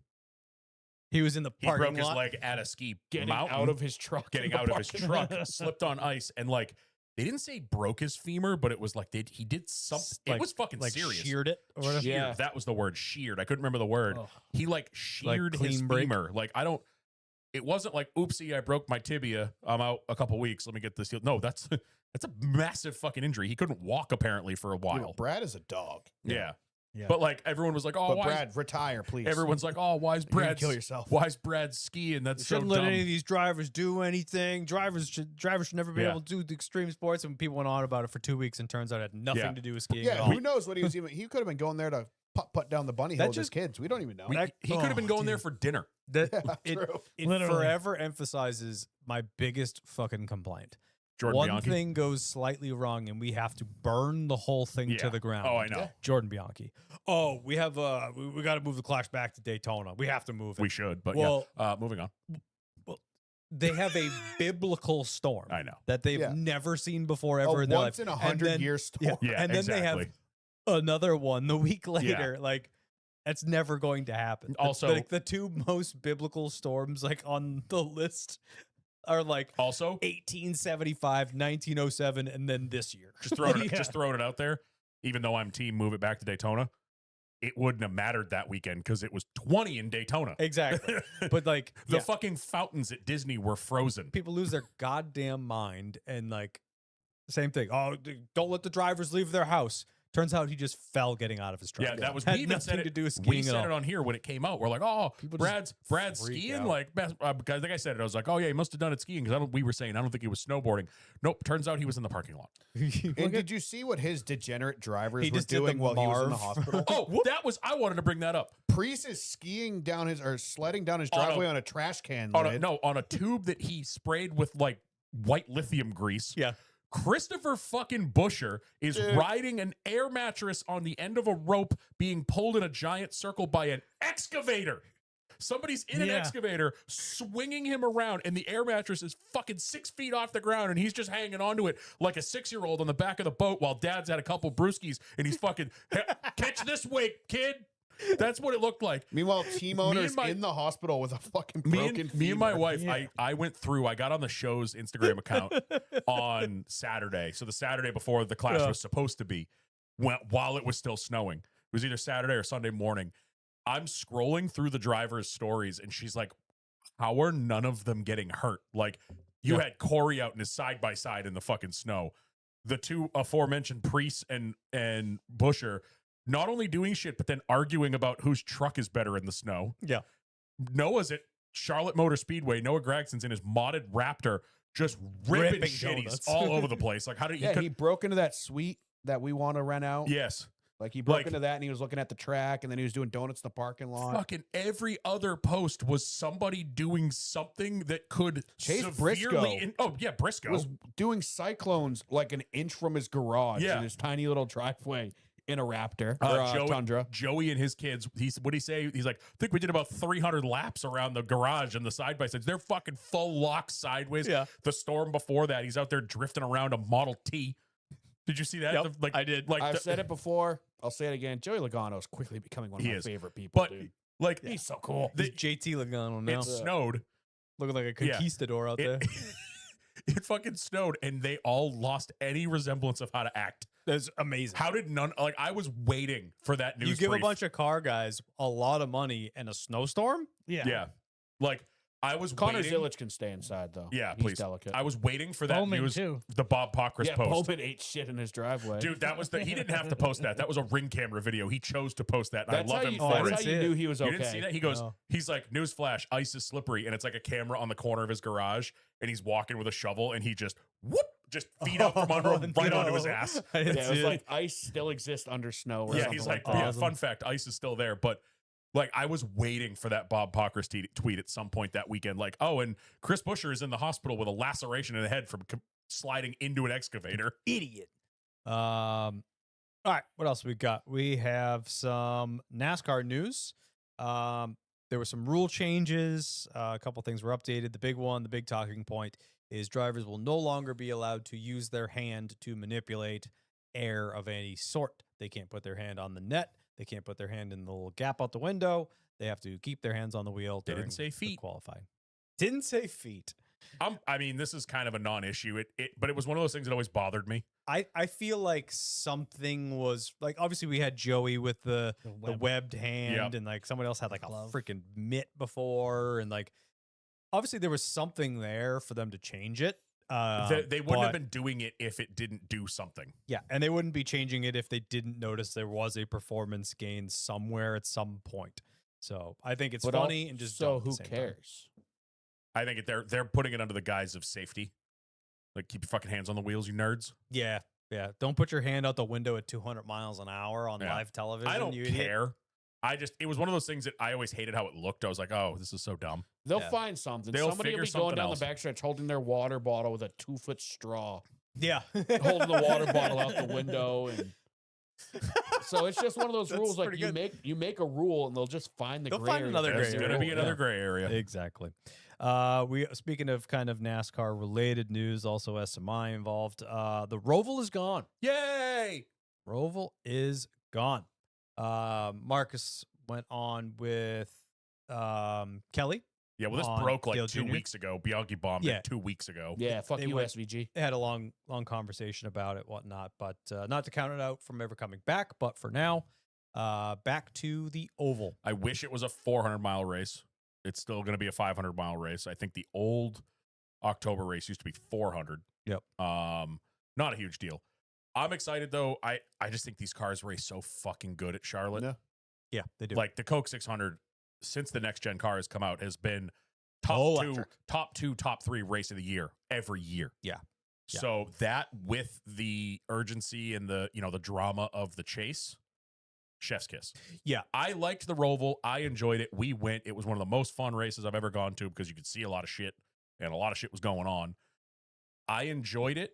He was in the He parking broke his lot. leg at a ski getting mountain, out of his truck. getting in the out of his parking truck, lot. slipped on ice, and like they didn't say broke his femur, but it was like he did something. It was fucking like serious. sheared it or whatever. Sheared. Yeah. That was the word. Sheared. I couldn't remember the word. Oh. He like sheared his clean break? femur. Like I don't. It wasn't like oopsie, I broke my tibia. I'm out a couple weeks. Let me get this healed. No, that's a massive fucking injury. He couldn't walk apparently for a You while. know, Brad is a dog. Yeah. Yeah. But like everyone was like, oh, But why is- Brad, retire, please. everyone's like, oh, why is You're gonna Brad kill yourself. Why is Brad skiing? That's You so shouldn't dumb. let any of these drivers do anything. Drivers should never be Yeah. able to do the extreme sports. And people went on about it for 2 weeks, and turns out it had nothing Yeah. to do with skiing Yeah, at all. who knows what he was even. He could have been going there to putt down the bunny That hill with his just- kids. We don't even know. He could have been Oh, going there dude. for dinner. That Yeah, it, true. it Literally. forever emphasizes my biggest fucking complaint. Jordan One Bianchi. thing goes slightly wrong, and we have to burn the whole thing Yeah. to the ground. Oh, I know. Yeah. Jordan Bianchi. Oh, we have we got to move the Clash back to Daytona. We have to move it. We should, but Well- yeah. Moving on. They have a biblical storm I know. that they've Yeah. never seen before A ever in their once life. in a And 100 then- year storm. Yeah, and then exactly. they have another one the week later. Like that's never going to happen. Also- like the two most biblical storms like on the list are like Also, 1875, 1907, and then this year. just throwing it, Yeah. just throwing it out there. Even though I'm team move it back to Daytona, it wouldn't have mattered that weekend because it was 20 in Daytona. Exactly. But like The yeah, fucking fountains at Disney were frozen. people lose their goddamn mind and like same thing. Oh, don't let the drivers leave their house. Turns out he just fell getting out of his truck. Yeah, that was Had we even said nothing it. to do with We skiing said at it all. on here when it came out. We're like, oh, People just Brad's freak skiing. out. Like, because like I said it, I was like, oh yeah, he must have done it skiing because we were saying I don't think he was snowboarding. Nope. Turns out he was in the parking lot. And did you see what his degenerate drivers He were just did the doing while he was in the Marv. hospital? Oh, that was I wanted to bring that up. Priest is skiing down his or sledding down his On a- driveway on a trash can On a, lid. no, on a tube that he sprayed with like white lithium grease. Yeah. Christopher fucking Busher is riding an air mattress on the end of a rope being pulled in a giant circle by an excavator. Somebody's in an Yeah. excavator swinging him around, and the air mattress is fucking 6 feet off the ground, and he's just hanging onto it like a 6-year-old on the back of the boat while dad's had a couple brewskis, and he's fucking, catch this wake, kid. That's what it looked like. Meanwhile, team owners my- in the hospital with a fucking Me broken and my femur. wife, Yeah. I went through, I got on the show's Instagram account on Saturday. So the Saturday before the clash was supposed to be, while it was still snowing. It was either Saturday or Sunday morning. I'm scrolling through the driver's stories, and she's like, how are none of them getting hurt? Like, you had Corey out in his side-by-side in the fucking snow. The two aforementioned Priest and Busher not only doing shit, but then arguing about whose truck is better in the snow. Yeah. Noah's at Charlotte Motor Speedway. Noah Gregson's in his modded Raptor, just ripping Ripping shitties donuts. all over the place. Like, how did Yeah, he broke into that suite that we want to rent out. Yes. Like he broke Like- into that and he was looking at the track and then he was doing donuts in the parking lot. Fucking every other post was somebody doing something that could Chase severely Briscoe Briscoe. was doing cyclones like an inch from his garage Yeah. in his tiny little driveway in a Raptor or Joey, Tundra. Joey and his kids. What'd he say? He's like, I think we did about 300 laps around the garage and the side by sides. They're fucking full lock sideways. Yeah. The storm before that, he's out there drifting around a Model T. Did you see that? Yep, I did. Like I've said it before. I'll say it again. Joey Logano is quickly becoming one of He my is. favorite people, but dude. like He's so cool. He's JT Logano now. it snowed. Looking like a Yeah. conquistador out there. It, it fucking snowed, and they all lost any resemblance of how to act. That's amazing. How did none? Like, I was waiting for that news. You give brief. a bunch of car guys a lot of money and a snowstorm? yeah. Like, I was Connor waiting. Zilic can stay inside though. Yeah, He's please. delicate. I was waiting for that Bowman, news. too. The Bob Pockris yeah, post. Bowman ate shit in his driveway. Dude, that was he didn't have to post that. That was a Ring camera video. He chose to post that. And that's I love how him you, for that's it. how you knew he was You okay. didn't see that? He goes, No. he's like, newsflash, ice is slippery. And it's like a camera on the corner of his garage. And he's walking with a shovel and he just, whoop, just feet out from under him, right onto his no. ass. I didn't Yeah, it see was it. like ice still exists under snow. Or Yeah, something he's like, that. yeah, Awesome. fun fact, ice is still there. But like, I was waiting for that Bob Pockris tweet at some point that weekend. Like, oh, and Chris Busher is in the hospital with a laceration in the head from sliding into an excavator. Idiot. All right, what else we got? We have some NASCAR news. There were some rule changes. A couple things were updated. The big one, the big talking point, is drivers will no longer be allowed to use their hand to manipulate air of any sort. They can't put their hand on the net. They can't put their hand in the little gap out the window. They have to keep their hands on the wheel. They didn't during say the feet. qualifying. Didn't say feet. I mean, this is kind of a non-issue. But it was one of those things that always bothered me. I feel like something was like, obviously we had Joey with the webbed hand Yep. and like someone else had like a Glove. freaking mitt before, and like obviously there was something there for them to change it. They wouldn't have but- been doing it if it didn't do something. Yeah, and they wouldn't be changing it if they didn't notice there was a performance gain somewhere at some point. So I think it's But funny and just so dumb at the who same time. cares? I think they're putting it under the guise of safety. Like, keep your fucking hands on the wheels, you nerds. Yeah, yeah. Don't put your hand out the window at 200 miles an hour on Yeah. live television. I don't you idiot. care. It was one of those things that I always hated how it looked. I was like, oh, this is so dumb. They'll Yeah. find something. They'll Somebody will figure be going something down else. the backstretch holding their water bottle with a 2-foot straw, Yeah, holding the water bottle out the window, and so it's just one of those That's rules. Like pretty you good. make a rule, and they'll just find the They'll gray find area. another There's gray going to area. be another Yeah. gray area. Exactly. We speaking of kind of NASCAR related news, also SMI involved. The Roval is gone. Yay! Roval is gone. Marcus went on with Kelly. Yeah, well, this On broke like Dale 2 Jr.? weeks ago. Bianchi bombed Yeah. it 2 weeks ago. Yeah, fuck They you, went- SVG. They had a long conversation about it, whatnot. But not to count it out from ever coming back. But for now, back to the oval. I wish it was a 400-mile race. It's still going to be a 500-mile race. I think the old October race used to be 400. Yep. Not a huge deal. I'm excited though. I just think these cars race so fucking good at Charlotte. Yeah. Yeah, they do. Like the Coke 600, since the next gen car has come out, has been All top two, top three race of the year every year. Yeah. Yeah. So that with the urgency and the the drama of the chase, chef's kiss. Yeah. I liked the Roval. I enjoyed it. We went. It was one of the most fun races I've ever gone to because you could see a lot of shit and a lot of shit was going on. I enjoyed it,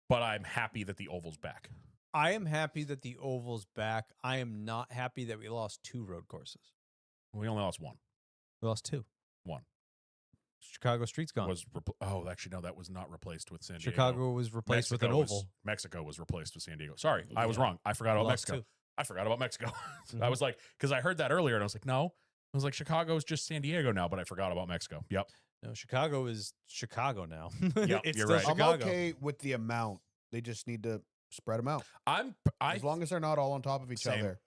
but I'm happy that the Oval's back. I am happy that the Oval's back. I am not happy that we lost 2 road courses. We only lost one. We lost 2. One. Chicago Street's gone. Actually, no, that was not replaced with San Diego. Chicago was replaced with an Mexico oval. Mexico was replaced with San Diego. Sorry, I was Yeah. wrong. I forgot We about lost Mexico. 2. I forgot about Mexico. Mhm. I was like, because I heard that earlier, and I was like, no. I was like, Chicago's just San Diego now, but I forgot about Mexico. Yep. No, Chicago is Chicago now. Yep, It's you're still right. I'm Chicago. okay with the amount. They just need to spread them out. As As long as they're not all on top of each Same. other.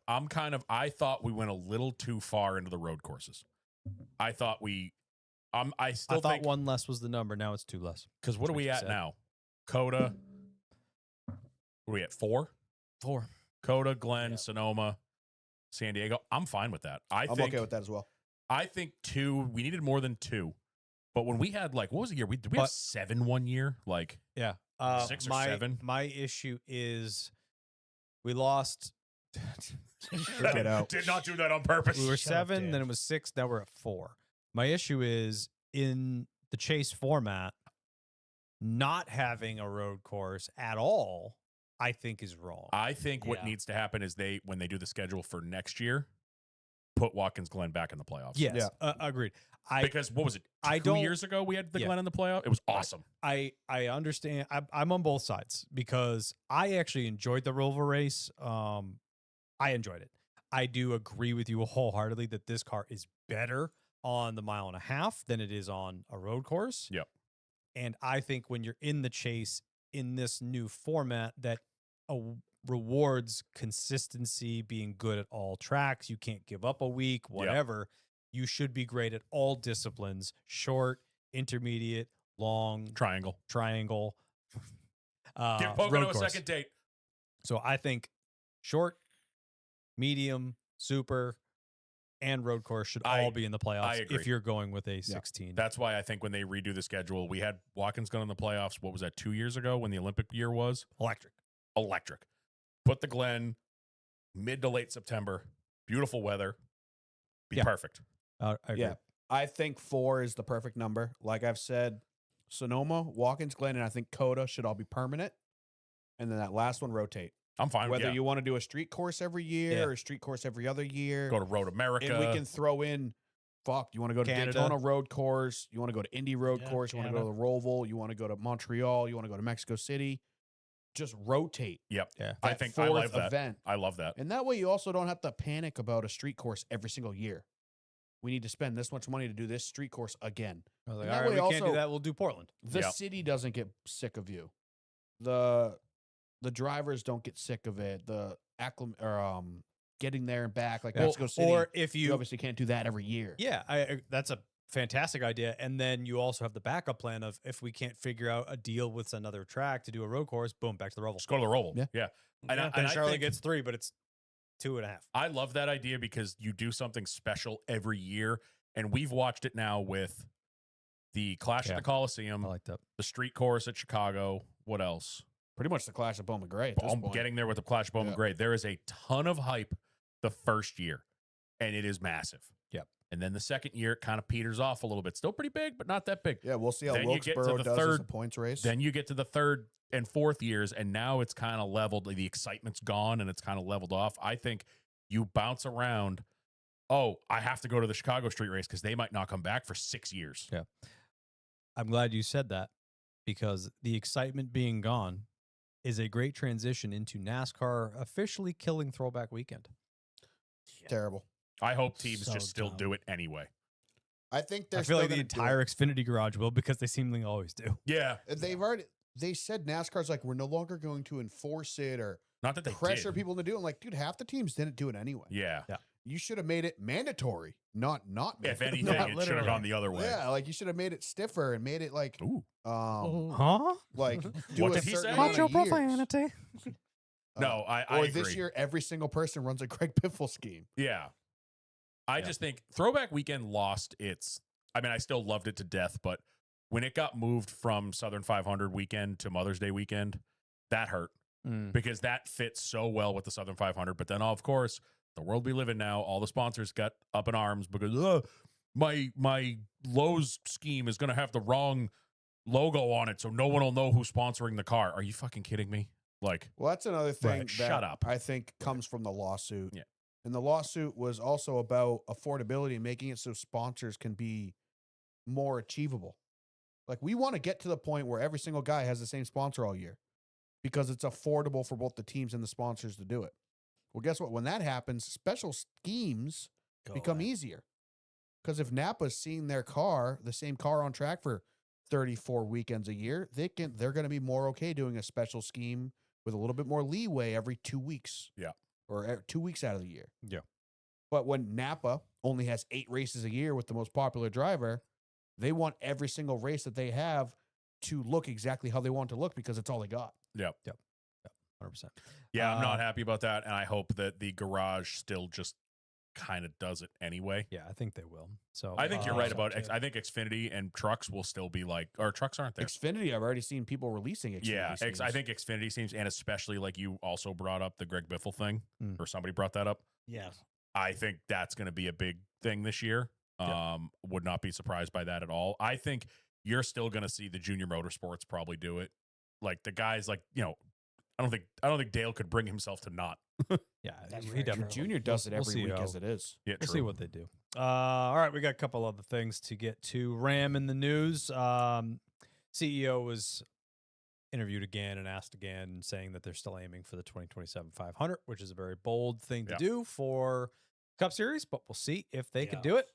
I thought we went a little too far into the road courses. I thought I still I thought think, 1 less was the number. Now it's 2 less. because what are Which we makes at me sad. now? Coda. What are we at? 4? 4. Coda, Glen, Yeah. Sonoma, San Diego. I'm fine with that. I'm okay with that as well. I think 2. We needed more than 2. But when we had what was the year? Did we have But- 7 one year? Like Yeah. 6 or my, 7? My issue is we lost. Get out. Did not do that on purpose. We were Shut up, 7, Dan. then it was 6, now we're at 4. My issue is in the chase format, not having a road course at all, I think is wrong. I think what Yeah. needs to happen is when they do the schedule for next year, put Watkins Glen back in the playoffs. Yes, Yeah. Agreed. Because what was it? I 2 don't- years ago we had the Yeah. Glen in the playoff. It was awesome. I understand. I'm on both sides because I actually enjoyed the Roval race. I enjoyed it. I do agree with you wholeheartedly that this car is better on the 1.5 than it is on a road course. Yep. And I think when you're in the chase in this new format that rewards consistency, being good at all tracks, you can't give up a week, whatever. You should be great at all disciplines, short, intermediate, long, Triangle. triangle. Give road Pocono a course. second date. So I think short, medium, super, and road course should I- all be in the playoffs agree. if you're going with a 16. That's why I think when they redo the schedule, we had Watkins Glen in the playoffs. What was that, 2 years ago when the Olympic year was? Electric. Electric. Put the Glen mid to late September. Beautiful weather. Be Yeah. perfect. I agree. Yeah. I think 4 is the perfect number. Like I've said, Sonoma, Watkins Glen, and I think Coda should all be permanent. And then that last one rotate. I'm fine with Whether you want to do a street course every year Yeah. or a street course every other year. go to Road America. And we can throw in, you want to go to Canada. Daytona Road Course, you want to go to Indy Road Yeah, Course, you want to Canada. go to the Roval, you want to go to Montreal, you want to go to Mexico City. Just rotate. Yep. Yeah. I that think I fourth love that. event. I love that. And that way you also don't have to panic about a street course every single year. We need to spend this much money to do this street course again. I was like, And that all right, we way can't do also- that. We'll do Portland. The Yep. city doesn't get sick of you. The drivers don't get sick of it. The getting there and back like Mexico City. Or if you you, obviously can't do that every year. yeah, that's a fantastic idea. And then you also have the backup plan of if we can't figure out a deal with another track to do a road course, boom, back to the Roval. Just go to the Roval. Yeah. Yeah. And I- Then and I Charlotte think- gets 3, but it's 2.5. I love that idea because you do something special every year. And we've watched it now with the Clash Yeah. at the Coliseum, I like that. the street course at Chicago. What else? Pretty much the Clash of Bowman Gray. At this I'm point. getting there with the Clash of Bowman Yeah. Grade. There is a ton of hype the first year, and it is massive. Yep. And then the second year, it kind of peters off a little bit. Still pretty big, but not that big. Yeah, we'll see how Then you get to Wilkesboro the does as a third- points race. Then you get to the third and fourth years, and now it's kind of leveled. The excitement's gone, and it's kind of leveled off. I think you bounce around. Oh, I have to go to the Chicago street race because they might not come back for 6 years. Yeah. I'm glad you said that because the excitement being gone is a great transition into NASCAR officially killing Throwback Weekend. Terrible. I hope teams So just still dumb. do it anyway. I think they're I feel still like the gonna do entire Xfinity garage will because they seemingly always do. Yeah. it. They said NASCAR's like, we're no longer going to enforce it or Not that they pressure did. people to do it. I'm like, dude, half the teams didn't do it anyway. Yeah. you should have made it mandatory, not If mandatory. anything, Not it should have literally. gone the other way. Yeah, like you should have made it stiffer and made it like Ooh. Huh? like do What a did he certain say? amount of years. No, I or agree. this year every single person runs a Greg Biffle scheme. Yeah. I Yeah. just think Throwback Weekend lost its. I mean, I still loved it to death, but when it got moved from Southern 500 weekend to Mother's Day weekend, that hurt because that fits so well with the Southern 500. But then, of course, the world we live in now, all the sponsors got up in arms because my Lowe's scheme is going to have the wrong logo on it, so no one will know who's sponsoring the car. Are you fucking kidding me? Like, Well, that's another thing Right, that shut up. I think comes from the lawsuit. Yeah. And the lawsuit was also about affordability, making it so sponsors can be more achievable. Like we want to get to the point where every single guy has the same sponsor all year because it's affordable for both the teams and the sponsors to do it. Well, guess what? When that happens, special schemes become easier. Because if Napa's seeing their car, the same car on track for 34 weekends a year, they're going to be more okay doing a special scheme with a little bit more leeway every 2 weeks. Yeah. Or 2 weeks out of the year. Yeah. But when Napa only has 8 races a year with the most popular driver, they want every single race that they have to look exactly how they want to look because it's all they got. yep. 100%. Yeah, I'm not happy about that, and I hope that the garage still just kind of does it anyway. Yeah, I think they will. So I think you're right so about. too. I think Xfinity and trucks will still be like, or trucks aren't there. Xfinity, I've already seen people releasing Xfinity. Yeah, schemes. I think Xfinity seems, and especially like you also brought up the Greg Biffle thing, Mm. or somebody brought that up. Yes. I think that's going to be a big thing this year. Yeah. Would not be surprised by that at all. I think you're still going to see the junior motorsports probably do it. Like the guys, like I don't think Dale could bring himself to not. yeah, That's he very definitely. true. Junior does it We'll every see week how- as it is. Yeah, We'll true. see what they do. All right, we got a couple other things to get to. Ram in the news. CEO was interviewed again and asked again, saying that they're still aiming for the 2027 500, which is a very bold thing to Yeah. do for Cup Series, but we'll see if they can Yeah. do it.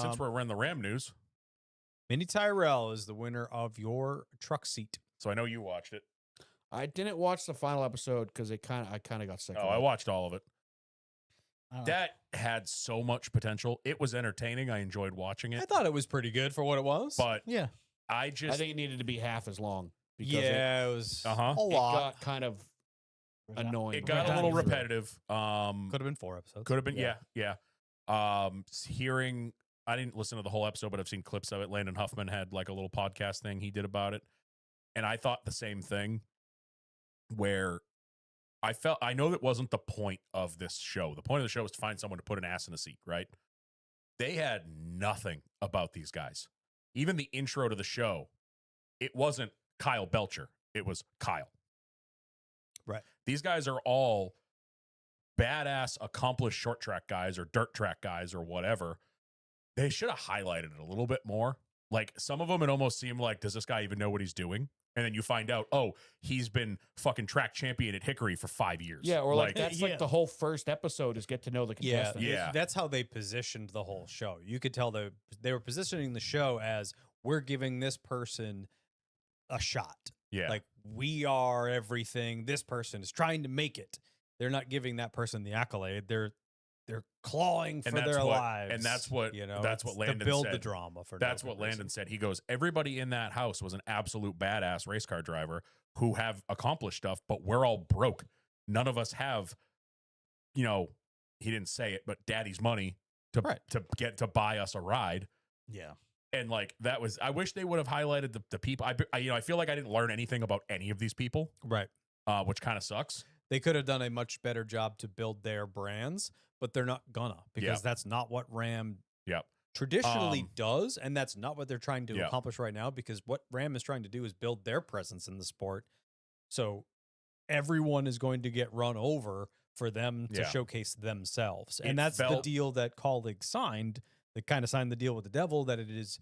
Since we're in the Ram news, Minnie Tyrell is the winner of your truck seat. so I know you watched it. I didn't watch the final episode because I kind of got sick. Oh, of I it. watched all of it. I don't know. That had so much potential. It was entertaining. I enjoyed watching I it, thought it was pretty good for what it was. but Yeah. I just I think it needed to be half as long. Because yeah, it was Uh-huh. a it lot. got kind of annoying. it got a little Repetitive. repetitive. Could have been 4 episodes. Could have been, yeah, Yeah. yeah. Hearing, I didn't listen to the whole episode, but I've seen clips of it. Landon Huffman had like a little podcast thing he did about it, and I thought the same thing. Where I know that wasn't the point of this show. The point of the show was to find someone to put an ass in a seat, right? They had nothing about these guys. Even the intro to the show, it wasn't Kyle Belcher. It was Kyle. Right. These guys are all badass, accomplished short track guys or dirt track guys or whatever. They should have highlighted it a little bit more. Like some of them, it almost seemed like, does this guy even know what he's doing? And then you find out, oh, he's been fucking track champion at Hickory for 5 years. Yeah, or like that's yeah. like the whole first episode is get to know the Yeah, contestant. Yeah. that's how they positioned the whole show. You could tell they were positioning the show as we're giving this person a shot. yeah. Like we are everything. This person is trying to make it. They're not giving that person the accolade. They're clawing for And that's their what- lives. and that's what- you know. that's what it's Landon to build the said. drama for. That's no what good reason. Landon said. He goes, everybody in that house was an absolute badass race car driver who have accomplished stuff, but we're all broke. None of us have, he didn't say it, but daddy's money to Right. to get to buy us a ride. Yeah. And like that was, I wish they would have highlighted the people. I feel like I didn't learn anything about any of these people, Right. which kind of sucks. They could have done a much better job to build their brands, but they're not gonna because that's not what Ram Yep. traditionally does, and that's not what they're trying to Yeah. accomplish right now, because what Ram is trying to do is build their presence in the sport. So everyone is going to get run over for them to Yeah. showcase themselves. And It that's the felt- deal that colleague signed. They kind of signed the deal with the devil that it is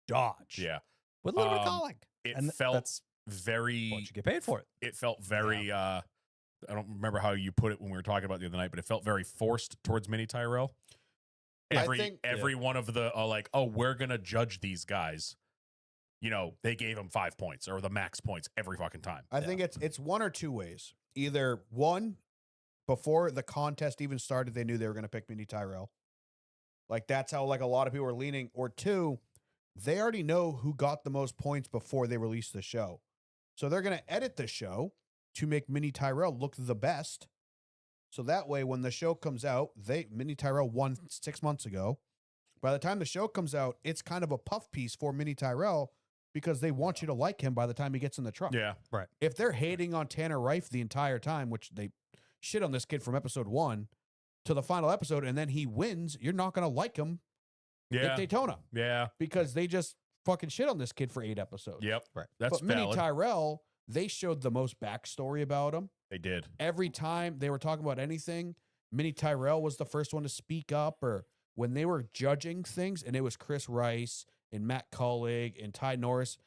Dodge. Yeah. With a little bit of Um, colleague. It And felt that's very, what you get paid for it. it felt very, I don't remember how you put it when we were talking about it the other night, but it felt very forced towards Minnie Tyrell. I Every think- every one of the like, oh, we're gonna judge these guys. They gave them 5 points or the max points every fucking time. I think it's one or two ways. Either one, before the contest even started, they knew they were going to pick Mini Tyrell. Like, that's how, like, a lot of people are leaning. Or two, they already know who got the most points before they release the show. So they're going to edit the show to make Mini Tyrell look the best. So that way, when the show comes out, Mini Tyrell won 6 months ago. By the time the show comes out, it's kind of a puff piece for Mini Tyrell because they want you to like him by the time he gets in the truck. Yeah. If they're hating on Tanner Reif the entire time, which they shit on this kid from episode 1 to the final episode, and then he wins, you're not going to like him Yeah. at Daytona Yeah. because they just fucking shit on this kid for 8 episodes. Yep. Right. That's But Mini valid. Tyrell, they showed the most backstory about him. They did. Every time they were talking about anything, Mini Tyrell was the first one to speak up, or when they were judging things, and it was Chris Rice and Matt Collig and Ty Norris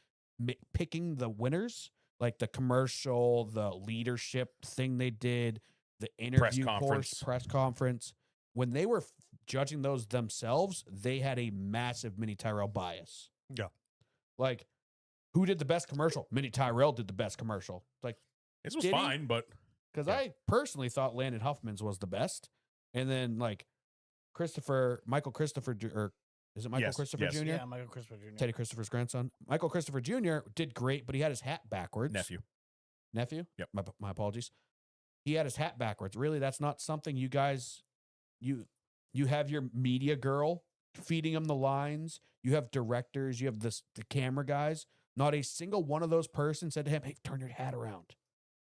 picking the winners, like the commercial, the leadership thing they did, the interview press conference. When they were judging those themselves, they had a massive Mini Tyrell bias. Yeah. Like, who did the best commercial? Mini Tyrell did the best commercial. Like, This was Did he? fine, but because Yeah. I personally thought Landon Huffman's was the best. And then, like, Michael Christopher, or is it Michael Yes, Christopher yes. Jr.? Yeah, Michael Christopher Jr. Teddy Christopher's grandson. Michael Christopher Jr. did great, but he had his hat backwards. Nephew? Yep. My apologies. He had his hat backwards. Really, that's not something you guys, you have your media girl feeding him the lines. You have directors. You have the camera guys. Not a single one of those person said to him, "Hey, turn your hat around."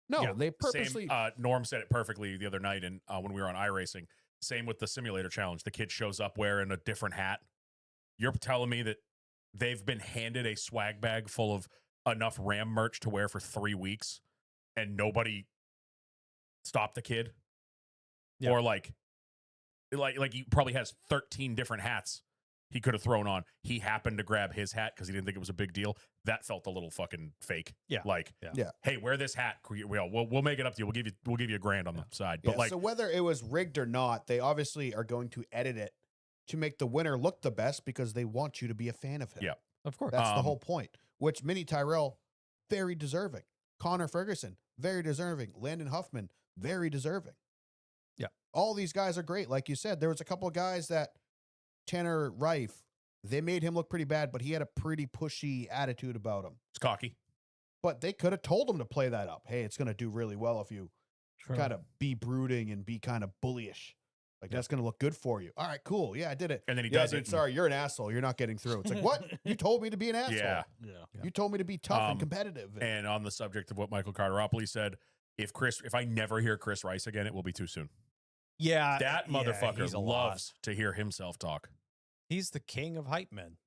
No, Yeah, they purposely. same. Norm said it perfectly the other night, and when we were on iRacing. Same with the simulator challenge. The kid shows up wearing a different hat. You're telling me that they've been handed a swag bag full of enough Ram merch to wear for 3 weeks, and nobody stopped the kid, Yeah. or like he probably has 13 different hats he could have thrown on. He happened to grab his hat because he didn't think it was a big deal. That felt a little fucking fake. Yeah. Like, Yeah. hey, wear this hat. We'll make it up to you. We'll give you $1,000 on the side. Yeah, But like, so whether it was rigged or not, they obviously are going to edit it to make the winner look the best because they want you to be a fan of him. Yeah. Of course. That's the whole point. Which Mini Tyrell, very deserving. Connor Ferguson, very deserving. Landon Huffman, very deserving. Yeah. All these guys are great. Like you said, there was a couple of guys that Tanner Reif, they made him look pretty bad, but he had a pretty pushy attitude about him. it's cocky. But they could have told him to play that up. Hey, it's going to do really well if you True. kind of be brooding and be kind of bullyish. Like, that's going to look good for you. All right, cool. Yeah, I did it. And then he Yeah, does dude, it. and- sorry, you're an asshole. You're not getting through. It's like, what? You told me to be an asshole. Yeah. Yeah. You told me to be tough and Um, competitive. And on the subject of what Michael Carteropoulos said, if I never hear Chris Rice again, it will be too soon. yeah. That yeah, motherfucker he's a lot. loves to hear himself talk. He's the king of hype men.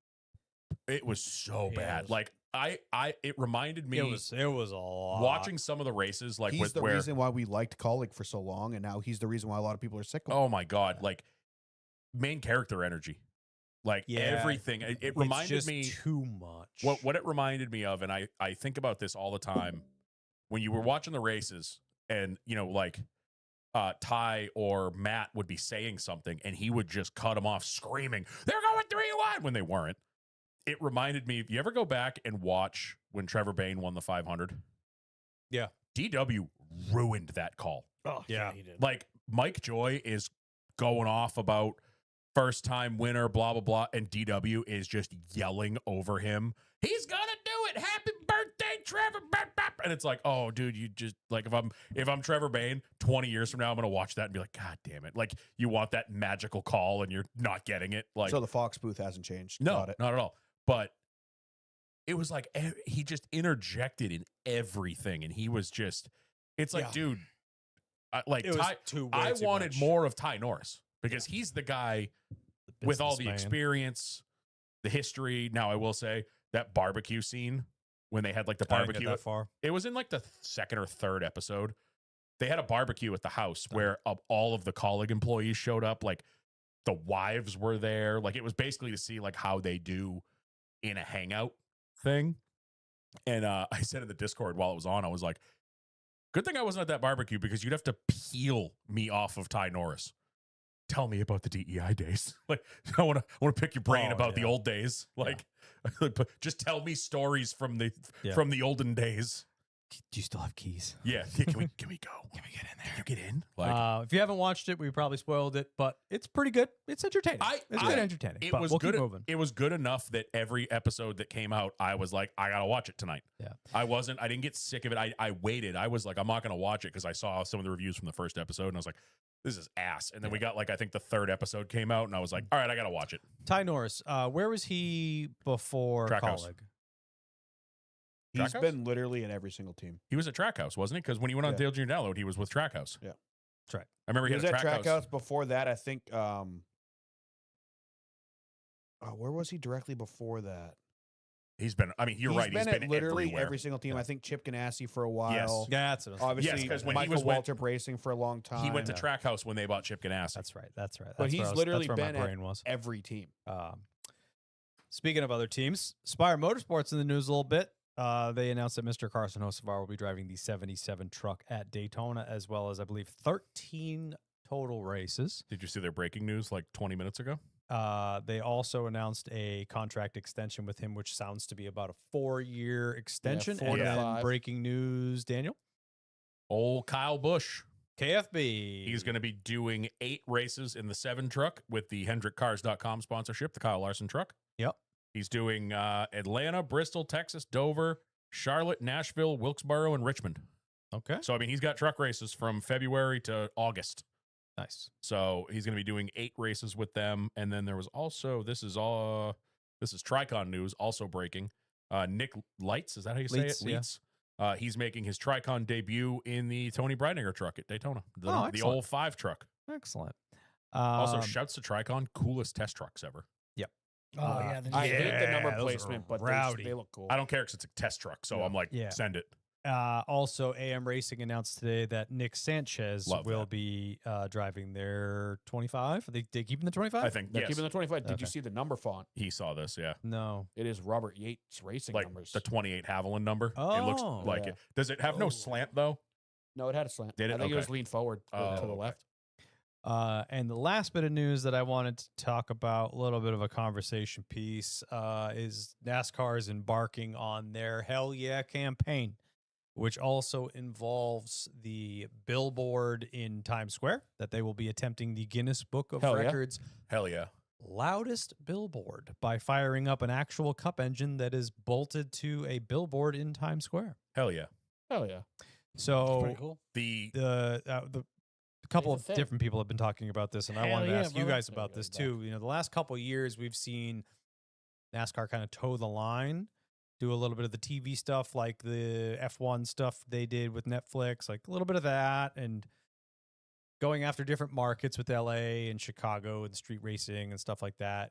It was so Yeah, it bad. was- Like it reminded me It was a lot. watching some of the races, like he's with the where, reason why we liked Colleague for so long, and now he's the reason why a lot of people are sick of him. oh my God, like main character energy, like Yeah, everything. It It's reminded just me too much. what it reminded me of, and I think about this all the time when you were watching the races, and like Ty or Matt would be saying something, and he would just cut them off, screaming, "They're going 3-1" when they weren't. It reminded me. You ever go back and watch when Trevor Bayne won the 500? Yeah. DW ruined that call. Oh, Yeah. he did. Like Mike Joy is going off about first time winner, blah, blah, blah. And DW is just yelling over him. He's going to do it. Happy birthday, Trevor. Bap, bap. And it's like, oh, dude, you just like, if I'm Trevor Bayne 20 years from now, I'm going to watch that and be like, God damn it. Like you want that magical call and you're not getting it. Like, So the Fox booth hasn't changed. no, Got it. not at all. But it was like he just interjected in everything, and he was just. It's like, Yeah. dude, like It was Ty. too. I way too wanted much. more of Ty Norris because he's the guy The with all the businessman. experience, the history. Now, I will say that barbecue scene when they had like the I didn't get barbecue. that far. It was in like the second or third episode. They had a barbecue at the house where all of the colleague employees showed up. Like the wives were there. Like it was basically to see like how they do in a hangout thing. And I said in the Discord while it was on, I was like, good thing I wasn't at that barbecue because you'd have to peel me off of Ty Norris. Tell me about the DEI days. Like I want to pick your brain Oh, about the yeah. old days. Like just tell me stories from the Yeah. from the olden days. Do you still have keys? Yeah, can we go? Can we get in Can you get in? Like, If you haven't watched it, we probably spoiled it, but it's pretty good. It's entertaining. It's good entertaining. it but was we'll good. Keep moving. It was good enough that every episode that came out, I was like, I gotta watch it tonight. Yeah. I didn't get sick of it. I waited. I was like, I'm not gonna watch it because I saw some of the reviews from the first episode, and I was like, this is ass. And then we got like, I think the third episode came out, and I was like, all right, I gotta watch it. Ty Norris, where was he before Trackhouse. Colleague? He's Trackhouse? been literally in every single team. He was at Trackhouse, wasn't he? Because when he went on Yeah. Dale Jr. Download, he was with Trackhouse. Yeah. That's right. I remember He he was had at a Trackhouse. Trackhouse before that. I think. Where was he directly before that? He's been. I mean, you're He's right. He's at been literally everywhere. every single team. Yeah. I think Chip Ganassi for a while. Yeah, that's what I was Obviously, Yes, 'cause when he Michael was with- Waltrip Racing for a long time. He went to Trackhouse when they bought Chip Ganassi. That's right. That's right. But That's he's where I was- literally that's where been my at brain was. every team. Speaking of other teams, Spire Motorsports in the news a little bit. They announced that Mr. Carson Hocevar will be driving the 77 truck at Daytona, as well as, I believe, 13 total races. Did you see their breaking news like 20 minutes ago? They also announced a contract extension with him, which sounds to be about a 4-year extension. 4 and to then 5. breaking news, Daniel. Old Kyle Busch. KFB. He's going to be doing 8 races in the 7 truck with the HendrickCars.com sponsorship, the Kyle Larson truck. Yep. He's doing Atlanta, Bristol, Texas, Dover, Charlotte, Nashville, Wilkes-Barre, and Richmond. Okay. So, I mean, he's got truck races from February to August. Nice. So he's going to be doing 8 races with them. And then there was also, this is Tricon news, also breaking. Nick Leitz, is that how you say Leitz, it? yeah. Leitz. He's making his Tricon debut in the Tony Breidinger truck at Daytona, the excellent. old 5 truck. Excellent. Also, shouts to Tricon, coolest test trucks ever. Oh yeah, the I hate the Yeah, number those are placement, but rowdy. they look cool. I don't care because it's a test truck, so Yeah. I'm like, Yeah. send it. Also, AM Racing announced today that Nick Sanchez Love will that. be driving their 25. Are they keeping the 25? I think They're yes, keeping the 25. Did Okay. you see the number font? he saw this. Yeah, No. It is Robert Yates Racing like numbers. the 28 Haviland number. It Oh. looks like Yeah. it. Does it have no Oh. slant though? No, it had a slant. Did it? I think it was Okay. leaned forward to Oh, the okay. left. And the last bit of news that I wanted to talk about, a little bit of a conversation piece, is NASCAR is embarking on their Hell Yeah campaign, which also involves the billboard in Times Square that they will be attempting the Guinness Book of Hell yeah. Records Hell yeah. loudest billboard by firing up an actual cup engine that is bolted to a billboard in Times Square. Hell yeah. Hell yeah. So pretty cool. The the a couple It's of a thing. different people have been talking about this, and I Hell wanted to yeah, ask you brother. guys about this too. You know, the last couple of years we've seen NASCAR kind of toe the line, do a little bit of the TV stuff, like the F1 stuff they did with Netflix, like a little bit of that, and going after different markets with LA and Chicago and street racing and stuff like that.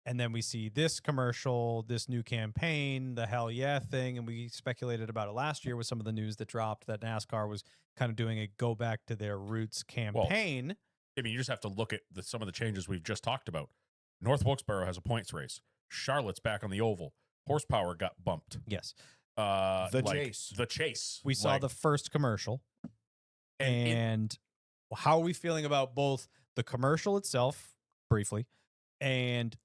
And then we see this commercial, this new campaign, the Hell Yeah thing. And we speculated about it last year with some of the news that dropped that NASCAR was kind of doing a go back to their roots campaign. I mean, you just have to look at some of the changes we've just talked about. North Wilkes-Barre has a points race. Charlotte's back on the oval. Horsepower got bumped. Yes. The Chase. The Chase. We saw Like, the first commercial. and it- And how are we feeling about both the commercial itself, briefly, and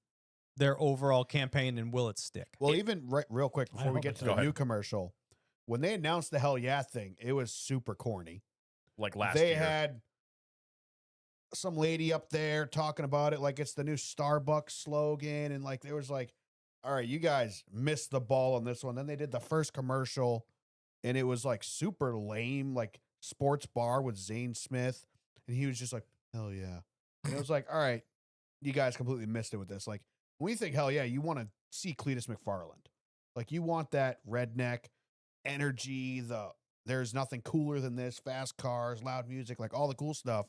their overall campaign, and will it stick? Well, even real quick before we hope get it to does. the Go new ahead. commercial, when they announced the Hell Yeah thing, it was super corny. like last They year. had some lady up there talking about it like it's the new Starbucks slogan, and like there was like, all right, you guys missed the ball on this one. Then they did the first commercial, and it was like super lame, like sports bar with Zane Smith, and he was just like, hell yeah. And it was like, all right, you guys completely missed it with this. Like when you think hell yeah, you want to see Cletus McFarland. Like you want that redneck energy, there's nothing cooler than this, fast cars, loud music, like all the cool stuff.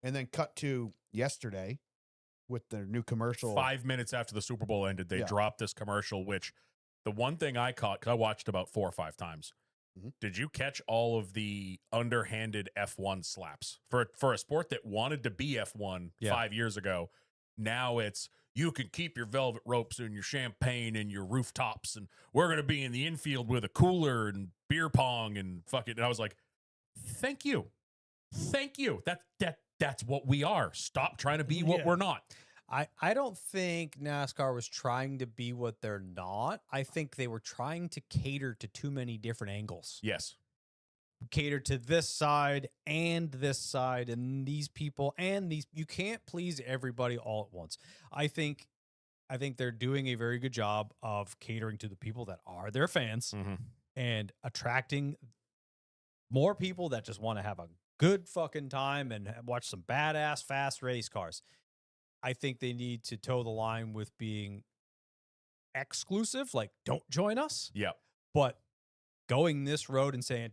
And then cut to yesterday with their new commercial. 5 minutes after the Super Bowl ended, they Yeah. dropped this commercial, which the one thing I caught, because I watched about 4 or 5 times. Mhm. Did you catch all of the underhanded F1 slaps for a sport that wanted to be F1 Yeah. 5 years ago? Now it's you can keep your velvet ropes and your champagne and your rooftops, and we're gonna be in the infield with a cooler and beer pong and fuck it. And I was like, thank you. That's what we are. Stop trying to be what Yeah. we're not. I don't think NASCAR was trying to be what they're not. I think they were trying to cater to too many different angles. Yes. cater to this side and these people and these. You can't please everybody all at once. I think they're doing a very good job of catering to the people that are their fans Mhm. and attracting more people that just want to have a good fucking time and watch some badass fast race cars. I think they need to toe the line with being exclusive, like don't join us, Yeah. but going this road and saying,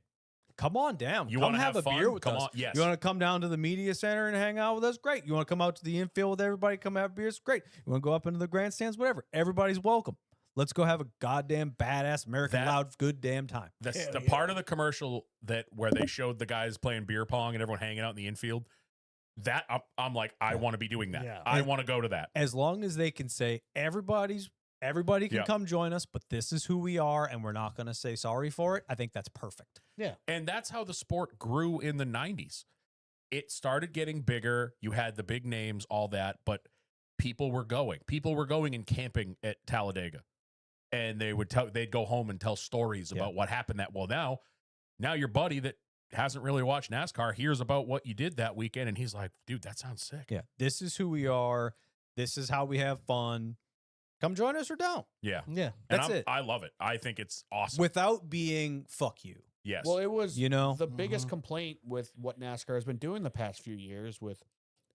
come on down. You come want to have a fun? beer with Come us. on. Yes. You want to come down to the media center and hang out with us? Great. You want to come out to the infield with everybody, come have beers? Great. You want to go up into the grandstands? Whatever. Everybody's welcome. Let's go have a goddamn badass American That- loud good damn time. That's the part of the commercial where they showed the guys playing beer pong and everyone hanging out in the infield. That I'm like, I want to be doing that. Yeah. I want to go to that. As long as they can say everybody can Yep. come join us, but this is who we are and we're not going to say sorry for it. I think that's perfect. And that's how the sport grew in the 90s. It started getting bigger. You had the big names, all that, but people were going. People were going and camping at Talladega. And they'd go home and tell stories Yeah. about what happened now your buddy that hasn't really watched NASCAR hears about what you did that weekend and he's like, dude, that sounds sick. Yeah. This is who we are. This is how we have fun. Come join us or don't. Yeah. Yeah. And That's it. I love it. I think it's awesome. Without being fuck you. yes. Well, it was You know? the biggest Mhm. complaint with what NASCAR has been doing the past few years with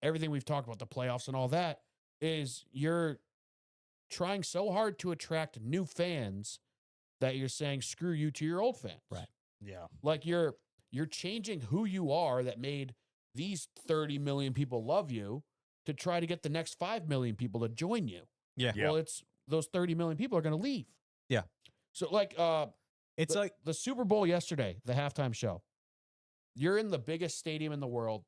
everything we've talked about, the playoffs and all that, is you're trying so hard to attract new fans that you're saying screw you to your old fans. Right. Yeah. Like you're changing who you are that made these 30 million people love you to try to get the next 5 million people to join you. Yeah. Yeah. Well, it's those 30 million people are going to leave. Yeah. So like It's the, like, the Super Bowl yesterday, the halftime show. You're in the biggest stadium in the world,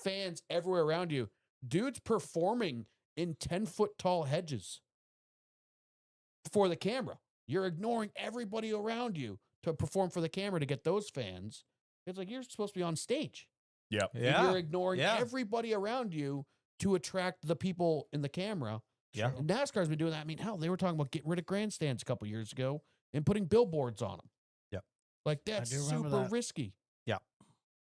fans everywhere around you. Dudes performing in 10-foot tall hedges for the camera. You're ignoring everybody around you to perform for the camera to get those fans. It's like you're supposed to be on stage. Yep. And yeah. You're ignoring Yeah. everybody around you to attract the people in the camera. Yeah. And NASCAR's been doing that. I mean, hell, they were talking about getting rid of grandstands a couple years ago and putting billboards on them. Yep. Like that's do remember super that. risky. Yeah.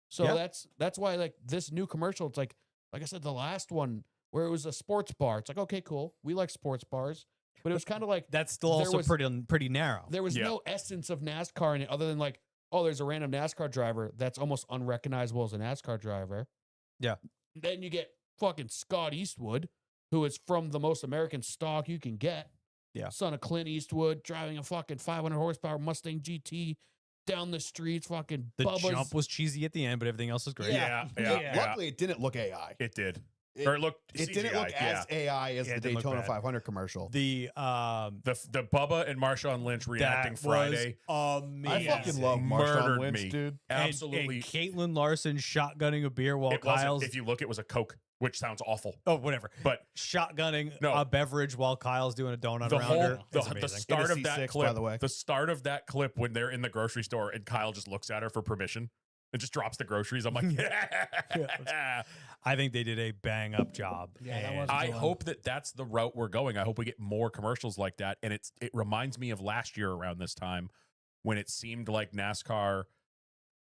So Yeah. that's why like this new commercial, it's like I said, the last one where it was a sports bar. It's like, okay, cool. We like sports bars. But it was kind of like That's still There also was- pretty narrow. there was Yeah. no essence of NASCAR in it other than like, oh, there's a random NASCAR driver that's almost unrecognizable as a NASCAR driver. Yeah. Then you get fucking Scott Eastwood, who is from the most American stock you can get. Yeah. Son of Clint Eastwood, driving a fucking 500 horsepower Mustang GT down the streets, fucking The Bubba's. jump was cheesy at the end, but everything else is great. Yeah. Yeah. Luckily, it didn't look AI. It did. It, Or it looked it didn't CGI, look as AI as Yeah, the it didn't look Daytona bad. 500 commercial. The The Bubba and Marshawn Lynch reacting that Friday. was I amazing. fucking love Murdered Marshawn Lynch, me. dude. Absolutely. And Caitlin Larson shotgunning a beer while It wasn't. Kyle's If you look, it was a Coke, which sounds awful. whatever. But Shotgunning No. a beverage while Kyle's doing a donut the around whole her. the, It's the amazing. start In a of that C6, clip, by the way. the start of that clip when they're in the grocery store and Kyle just looks at her for permission and just drops the groceries. I'm like, yeah. I think they did a bang up job. Yeah, that And was I good one. hope that that's the route we're going. I hope we get more commercials like that. And it reminds me of last year around this time when it seemed like NASCAR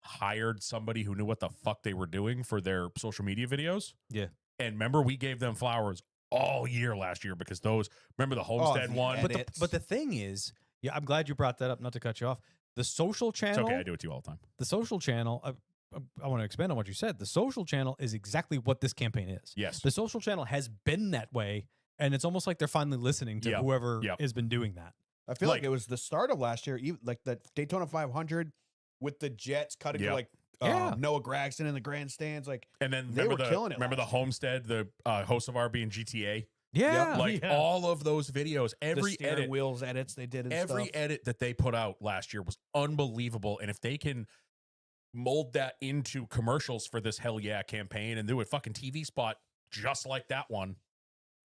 hired somebody who knew what the fuck they were doing for their social media videos. Yeah. And remember, we gave them flowers all year last year because remember the Homestead the one? But edits. the thing is, yeah, I'm glad you brought that up. Not to cut you off. The social It's channel. okay. I do it to you all the time. The social channel. I want to expand on what you said. The social channel is exactly what this campaign is. Yes. The social channel has been that way, and it's almost like they're finally listening to Yep. whoever Yep. has been doing that. I feel like, Like- it was the start of last year, even like the Daytona 500 with the Jets cutting Yep. to like Yeah. Noah Gragson in the grandstands. Like And then They remember were the killing it remember the last year. Homestead, the host of RB and GTA, Yeah. like Yeah. all of those videos, the every steering edit, wheels edits they did and every stuff. edit that they put out last year was unbelievable. And if they can mold that into commercials for this Hell Yeah campaign and do a fucking TV spot just like that one,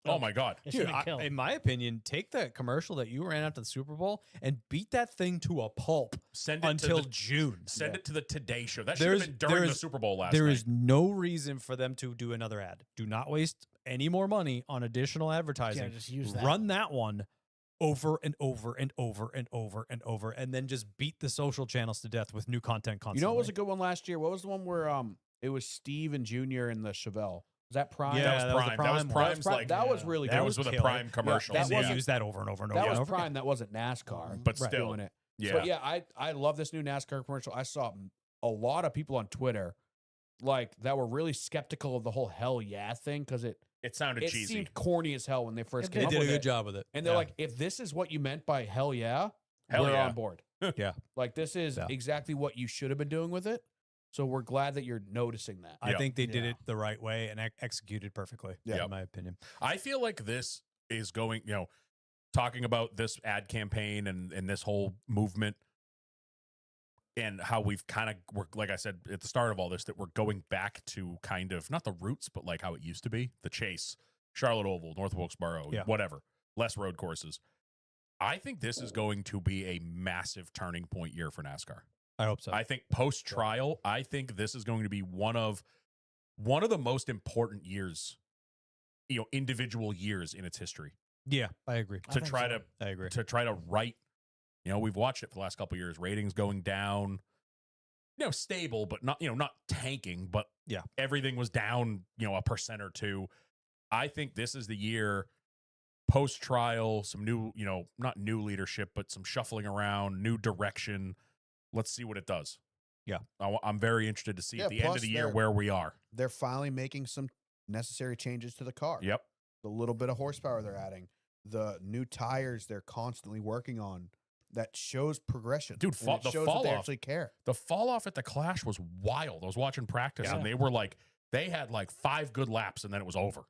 oh my god, It Dude, should have killed. in my opinion, take that commercial that you ran after the Super Bowl and beat that thing to a pulp send it until to the, June. send it to the Today Show. That should have There's- been during the there's- Super Bowl last There night. is no reason for them to do another ad. Do not waste any more money on additional advertising. Yeah, just use that. Run that one over and over and over and over and over, and then just beat the social channels to death with new content constantly. You know what was a good one last year? What was the one where it was Steve and Junior and the Chevelle? Was that Prime? Yeah, that was Prime. That was one. Prime's like that was really that good. was with a killer. Prime commercial. that and they wasn't- used that over and over and over. That and was over. Prime. That wasn't NASCAR. But still, doing it. yeah. But yeah, I love this new NASCAR commercial. I saw a lot of people on Twitter like that were really skeptical of the whole hell yeah thing because it It cheesy. seemed corny as hell when they first came They up did a with good it. job with it. And they're Yeah. like, if this is what you meant by hell yeah, Hell we're yeah. on board. Yeah. Like this is Yeah. exactly what you should have been doing with it. So we're glad that you're noticing that. I Yeah. think they did Yeah. it the right way and executed perfectly. Yeah. In my opinion. I feel like this is going, talking about this ad campaign and this whole movement and how we've kind of, like I said at the start of all this, that we're going back to kind of not the roots, but like how it used to be, the Chase, Charlotte Oval, North Wilkes-Barre, Yeah. whatever, less road courses. I think this is going to be a massive turning point year for NASCAR. I hope so. I think post trial, I think this is going to be one of the most important years, individual years in its history yeah, I agree. I to think try so. I agree. to try to right. We've watched it for the last couple of years. Ratings going down, stable, but not tanking. But Yeah. everything was down, 1% or 2%. I think this is the year post trial, some new, not new leadership, but some shuffling around, new direction. Let's see what it does. Yeah. I'm very interested to see Yeah, at the end plus of the year they're- where we are. They're finally making some necessary changes to the car. Yep. The little bit of horsepower they're adding, the new tires they're constantly working on. That shows progression. Dude, and it the shows fall that they off- actually care. The fall off at the Clash was wild. I was watching practice Yeah. and they had like 5 good laps and then it was over.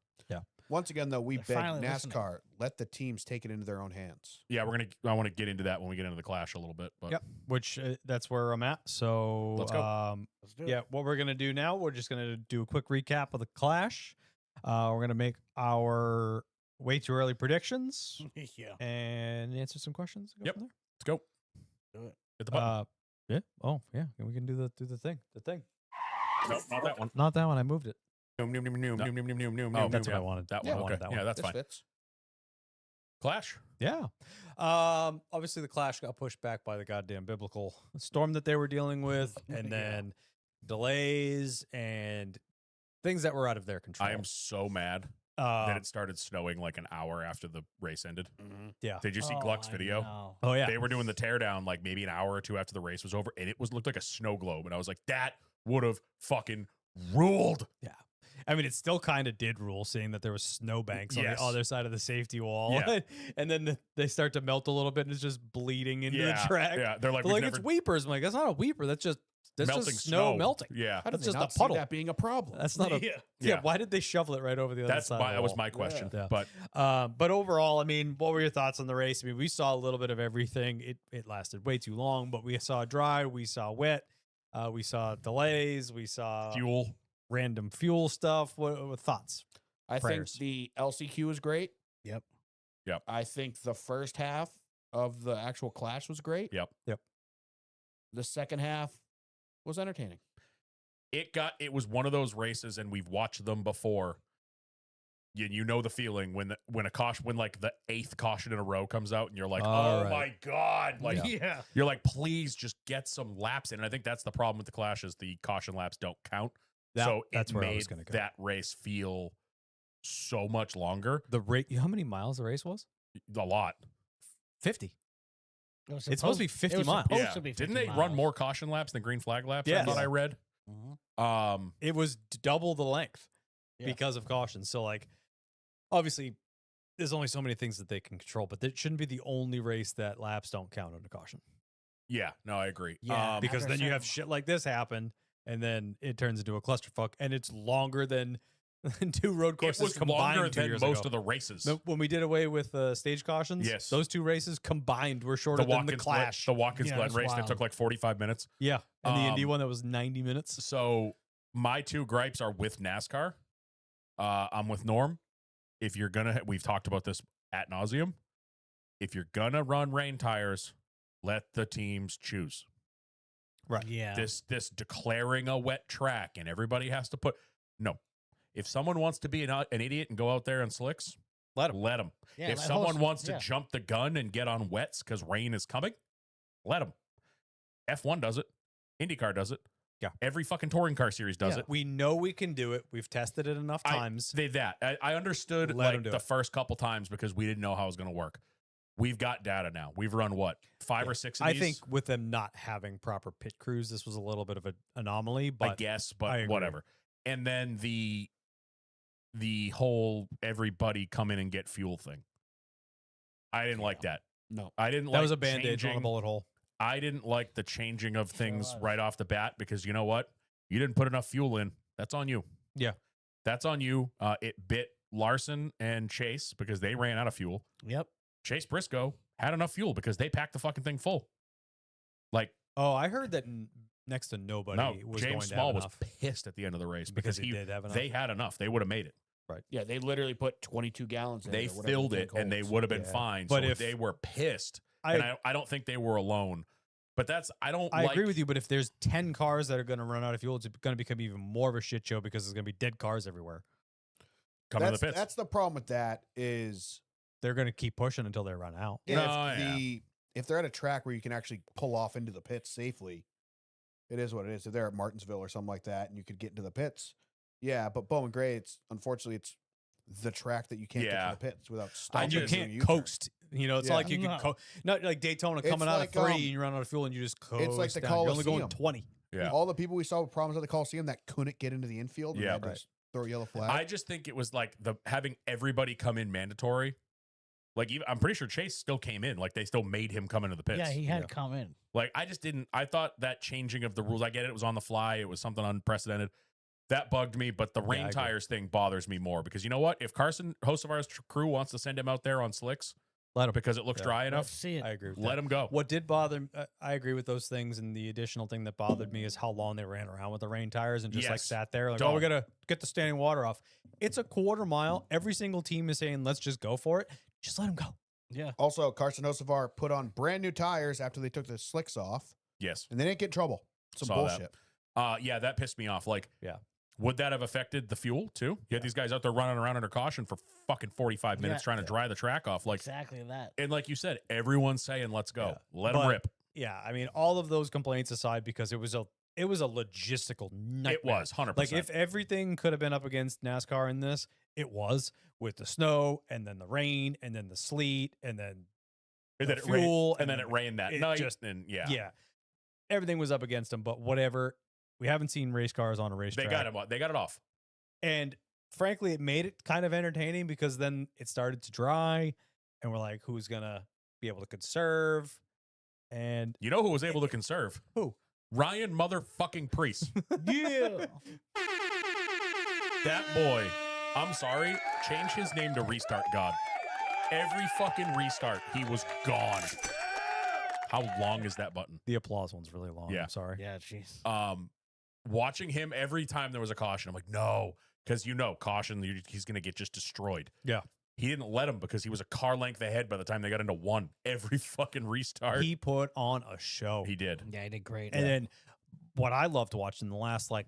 Once again, though, we They're beg finally listening. NASCAR, let the teams take it into their own hands. Yeah, I want to get into that when we get into the Clash a little bit. But Yep. Which that's where I'm at. So Let's go. Let's do it. Yeah, what we're gonna do now, we're just gonna do a quick recap of the Clash. We're gonna make our way too early predictions yeah. and answer some questions. and go Yep. from there. let's go. Do it. Hit the button. Yeah. Oh, yeah. We can do the thing. The thing. Nope, not that one. Not that one. I moved it. Noom, noom, noom, noom, No. noom, noom, noom, noom, Oh, noom, that's noom. what I wanted. That Yeah, one. I wanted Okay. that Yeah, one. that's This fine. fits. Clash. Yeah. Obviously, the Clash got pushed back by the goddamn biblical storm that they were dealing with, and Yeah. then delays and things that were out of their control. I am so mad that Uh, it started snowing like an hour after the race ended. yeah. Did you see Gluck's video? Oh yeah. They were doing the teardown like maybe an hour or 2 after the race was over, and it looked like a snow globe. And I was like, that would have fucking ruled. I mean, it still kind of did rule, seeing that there was snowbanks on Yes. the other side of the safety wall, Yeah. and then they start to melt a little bit, and it's just bleeding into Yeah, the track. yeah. They're like, They're we've like, never it's weepers. I'm like, that's not a weeper. That's just melting snow melting. Yeah, How did That's they just not a puddle. see that being a problem? That's not a Yeah. yeah. Yeah. Why did they shovel it right over the other that's side? my, of the that was wall? my question. Yeah. But But overall, I mean, what were your thoughts on the race? I mean, we saw a little bit of everything. It lasted way too long, but we saw dry, we saw wet, we saw delays, we saw fuel. random fuel stuff. What thoughts? I prayers. think the LCQ was great. Yep. Yep. I think the first half of the actual Clash was great. Yep. The second half was entertaining. It was one of those races, and we've watched them before. You know the feeling when like the 8th caution in a row comes out, and you're like, All oh right. my god, like Yeah. you're like, please just get some laps in. And I think that's the problem with the Clash is the caution laps don't count. So that's it where I made was going to go. that race feel so much longer. The rate, how many miles the race was? A lot. 50. It's It's supposed to be 50 miles. Supposed to be Didn't 50 they run miles. more caution laps than green flag laps? I Yes. thought I read. Mhm. It was double the length Yeah. because of caution. So, like, obviously, there's only so many things that they can control, but that shouldn't be the only race that laps don't count under caution. Yeah, no, I agree. Yeah, Because After a then you have certain- shit like this happen, and then it turns into a clusterfuck, and it's longer than 2 road It courses was combined longer 2 than years most ago. of the races. No, when we did away with stage cautions, Yes. those 2 races combined were shorter the than walk the and Clash. split, the walk and Yeah, split it's race that wild. took like 45 minutes. Yeah, and the Indy Um, one that was 90 minutes. So my 2 gripes are with NASCAR. I'm with Norm. If you're gonna, we've talked about this ad nauseum. If you're gonna run rain tires, let the teams choose. Right. Yeah. This declaring a wet track and everybody has to put no. If someone wants to be an idiot and go out there on slicks, Let 'em. Let them. Yeah, If let someone host- wants to yeah. jump the gun and get on wets because rain is coming, let them. F1 does it. IndyCar does it. Yeah. Every fucking touring car series does Yeah, it. we know we can do it. We've tested it enough times. I understood Let 'em like do the it. first couple times because we didn't know how it was going to work. We've got data now. We've run what, 5 Yeah. or 6 of I these? think with them not having proper pit crews, this was a little bit of an anomaly. But I guess, I but agree. whatever. And then the whole everybody come in and get fuel thing. I didn't like that. No. I didn't that like was a band-aid on a changing- bullet hole. I didn't like the changing of things was. right off the bat because you know what? You didn't put enough fuel in. That's on you. Yeah. That's on you. It bit Larson and Chase because they ran out of fuel. Yep. Chase Briscoe had enough fuel because they packed the fucking thing full. Like, Oh, I heard that next to nobody no, was James going to Small have was enough pissed at the end of the race because because he did have enough. they had enough. They would have made it. Yeah, they literally put 22 gallons in. They or whatever the filled thing it and they holds. would have been Yeah. fine. But so if- they were pissed, I, and I don't think they were alone. But I like, agree with you, but if there's 10 cars that are going to run out of fuel, it's going to become even more of a shit show because there's going to be dead cars everywhere. coming to the pits. That's the problem with that is They're going to keep pushing until they run out. if, No, yeah. if they're at a track where you can actually pull off into the pits safely, it is what it is. If they're at Martinsville or something like that and you could get into the pits, yeah, but Bowman Gray, unfortunately it's the track that you can't get Yeah. to the pits without stopping. And you and doing a can't U-turn. coast. You know, it's Yeah. not like you can No. not like Daytona It's coming out like, of 3 and you run out of fuel and you just coast. like the down. You're only going Coliseum. 20. Yeah. All the people we saw with problems at the Coliseum that couldn't get into the infield, and Yeah. had to Right. just throw a yellow flag. I just think it was like having everybody come in mandatory. Like even, I'm pretty sure Chase still came in. Like they still made him come into the pits. Yeah, he had Yeah. come in. Like I just didn't. I thought that changing of the rules. I get it. It was on the fly. It was something unprecedented. That bugged me. But the I rain agree. tires thing bothers me more because you know what? If Carson Hocevar's crew wants to send him out there on slicks Let 'em. because it looks Yeah. dry Let's enough, see it. I agree with let that. him go. What did bother I agree with those things, and the additional thing that bothered me is how long they ran around with the rain tires and just like Yes. sat there like, Don't. oh, we gotta get the standing water off. It's a quarter mile. Every single team is saying, let's just go for it. Just let them go. Yeah. Also, Carson Hocevar put on brand new tires after they took the slicks off, Yes. and they didn't get in trouble. Some Saw that. bullshit. Yeah, that pissed me off. Like, Yeah. would that have affected the fuel too? You had these guys out there running around under caution for fucking 45 minutes Yeah. trying to dry the track off. Like, Exactly that. and like you said, everyone's saying, let's go. Yeah. Let them But rip. Yeah, I mean, all of those complaints aside, because it was a logistical nightmare. It was 100%. Like if everything could have been up against NASCAR in this, it was with the snow and then the rain and then the sleet and then and the then it rained, fuel and then it rained that it night. just- And yeah, yeah, everything was up against them. But whatever, we haven't seen race cars on a they racetrack. got him. They got it off. And frankly, it made it kind of entertaining because then it started to dry, and we're like, who's gonna be able to conserve? And You know who was able to conserve? Who? Ryan motherfucking Priest. Yeah. That boy. I'm sorry. Change his name to Restart God. Every fucking restart, he was gone. How long is that button? the applause one's really long. Yeah. I'm sorry. Yeah, jeez. Watching him every time there was a caution, I'm like, no, because caution, he's gonna get just destroyed. Yeah. He didn't let him because he was a car length ahead by the time they got into one. Every fucking restart, He put on a show. he did. Yeah, he did great. And then what I loved watching the last like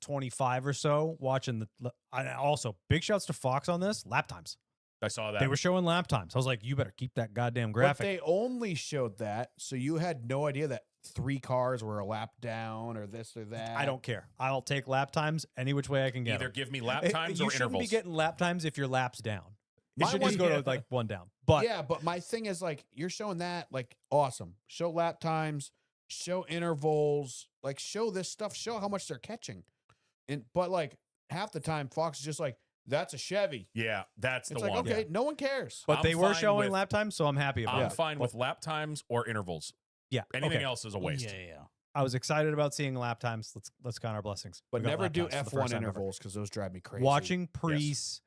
25 or so, watching I also big shouts to Fox on this lap times. I saw that. They were showing lap times. I was like, you better keep that goddamn But graphic. they only showed that, so you had no idea that 3 cars were a lap down or this or that. I don't care. I'll take lap times any which way I can get. Either 'em. give me lap It- times you or shouldn't intervals. be getting lap times if your lap's down. It My should one- just go Yeah. to like one down. But Yeah, but my thing is like you're showing that like awesome. Show lap times, show intervals, like show this stuff, show how much they're catching. But like half the time Fox is just like, that's a Chevy. Yeah, that's It's the like, one. okay, no one cares. but I'm they were fine showing with- lap times, so I'm happy about I'm it. fine with lap times or intervals. Yeah. Anything okay. else is a waste. Yeah. I was excited about seeing lap times. Let's count our blessings. But We got never lap do times for the F1 first time ever. intervals because those drive me crazy. Watching Priest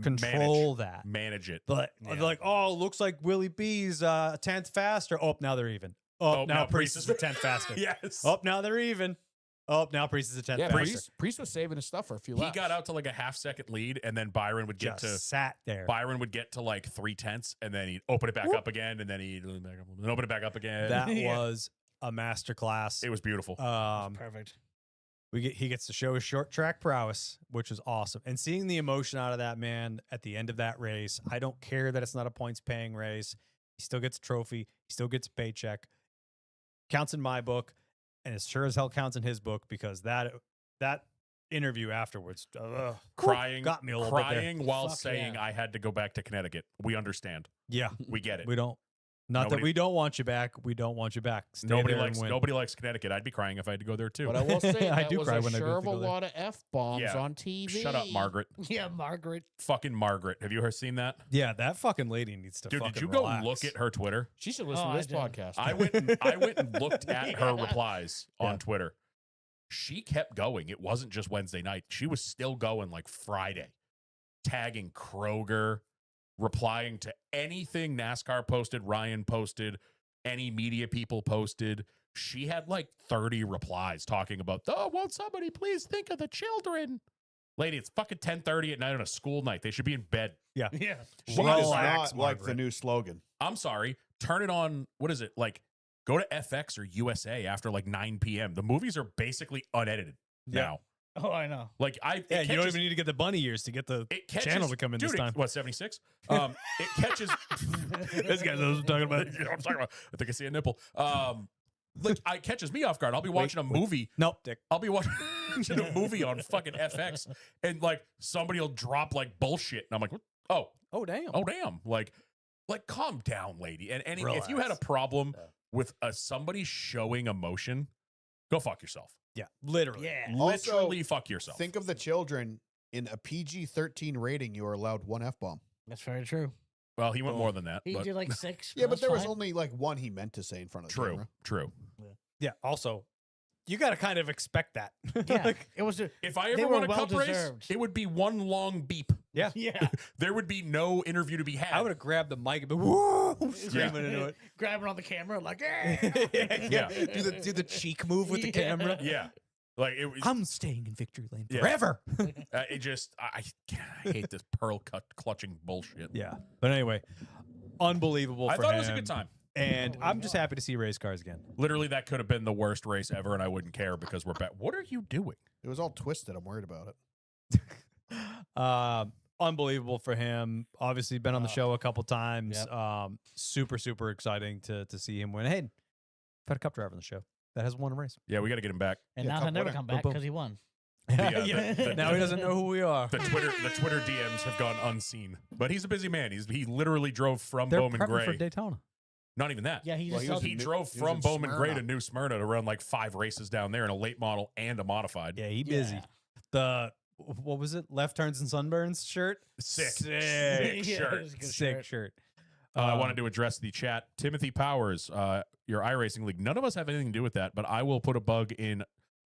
control that. Manage it. But Yeah. they're like, oh, looks like Willie B's 10th faster. Oh, now they're even. Oh, now Priest is the 10th faster. Yes. Oh, now they're even. Oh, now Priest is the 10th Yeah, faster. Priest was saving his stuff for a few He laps. got out to like a half-second lead, and then Byron would get Just sat there. Byron would get to like 3/10, and then he'd open it back up again, and then he'd open it back up again. That Yeah. was a masterclass. It was beautiful. Um, Perfect. he gets to show his short track prowess, which is awesome. And seeing the emotion out of that man at the end of that race, I don't care that it's not a points paying race. He still gets a trophy. He still gets a paycheck. Counts in my book, and it sure as hell counts in his book because that interview afterwards, Crying, got me a little bit there. crying while Fuck saying yeah. I had to go back to Connecticut. We understand. Yeah, We get it. we don't. Not that Nobody- we don't want you back. We don't want you back. Stay Nobody there and likes win. nobody likes Connecticut. I'd be crying if I had to go there too. But I will say I that do was cry a when I go sure of a through there. lot of F-bombs Yeah. on TV. Shut up, Margaret. Yeah, Margaret. Fucking Margaret. Have you ever seen that? Yeah, that fucking lady needs to Dude, fucking did you go relax. look at her Twitter? She should listen Oh, to this I did. podcast. I went and looked at her Yeah. replies on Yeah. Twitter. She kept going. It wasn't just Wednesday night. She was still going like Friday, tagging Kroger, replying to anything NASCAR posted, Ryan posted, any media people posted. She had like 30 replies talking about, oh, won't somebody please think of the children? Lady, it's fucking 10:30 at night on a school night. They should be in bed. Yeah. Yeah. She Relax, does not like Margaret. the new slogan. I'm sorry. Turn it on. What is it? Like, go to FX or USA after like 9 p.m. The movies are basically unedited Yeah. now. Oh, I know. Like, Yeah, you don't even need to get the bunny ears to get the it catches, channel to come in dude, this time. What, 76? It catches. This guy knows what I'm talking about. You know what I'm talking about. I think I see a nipple. Like, it catches me off guard. I'll be watching a movie. Nope, Dick. I'll be watching a movie on fucking FX, and like somebody will drop like bullshit, and I'm like, what? Oh, damn. Oh damn, like calm down, lady. And any if you had a Relax. problem with somebody showing emotion, go fuck yourself. Yeah, literally. Yeah. Literally fuck yourself. Think of the children in a PG-13 rating. You are allowed one F-bomb. That's very true. Well, he went more than that. He But did like 6. Yeah, but that's there was fine. only like one he meant to say in front of the true, camera. true. Yeah, also, you got to kind of expect that. Yeah, Like, it was. If I They ever were won a cup race, well-deserved. it would be one long beep. yeah. Yeah. There would be no interview to be had. I would have grabbed the mic and been whoa, screaming into it. Grabbing on the camera like, Yeah. Do the cheek move with the Yeah. camera. Yeah. Like it was. I'm staying in victory lane Yeah. forever. It just. I hate this pearl clutching bullshit. Yeah. But anyway, unbelievable I for thought him. it was a good time. And I'm just happy to see race cars again. Literally, that could have been the worst race ever, and I wouldn't care because we're back. What are you doing? It was all twisted. I'm worried about it. Unbelievable for him. Obviously, been on the show a couple times. Yep. Super, super exciting to see him win. Hey, I've had a cup driver on the show that has won a race. Yeah, we got to get him back. and Yeah, now cup he'll never winner. come Boom, back boom. because he won. Now he doesn't know who we are. The Twitter DMs have gone unseen, but he's a busy man. He literally drove from They're Bowman prepping Gray. for Daytona. Not even that. Yeah, he Well, just he was tells He in New- drove he was from in Bowman Gray to Smyrna. New Smyrna to run like 5 races down there in a late model and a modified. Yeah, he busy. Yeah. The what was it? Left turns and sunburns shirt. Sick. Sick Yeah, shirt. it was a good Sick shirt. shirt. I wanted to address the chat. Timothy Powers, your iRacing League. None of us have anything to do with that, but I will put a bug in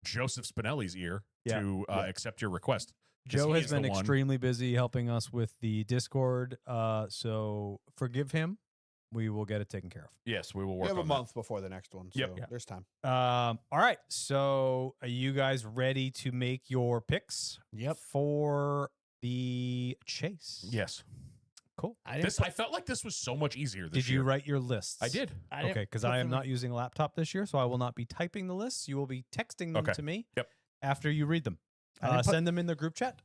Joseph Spinelli's ear Yeah. to accept your request. 'Cause Joe he has is the been one- extremely busy helping us with the Discord. So forgive him. We will get it taken care Yes, we will We work have a on month before the next one, so Yep. Yeah. there's time. of. All right. So are you guys ready to make your picks? Yep. For the chase. that. Yes. Cool. I didn't. This I felt like this was so much easier this Did you year. write your lists? I did. I didn't Okay, because put I am them- not using a laptop this year, so I will not be typing the lists. You will be texting them Okay. to me Yep. after you read them. I didn't put- Send them in the group chat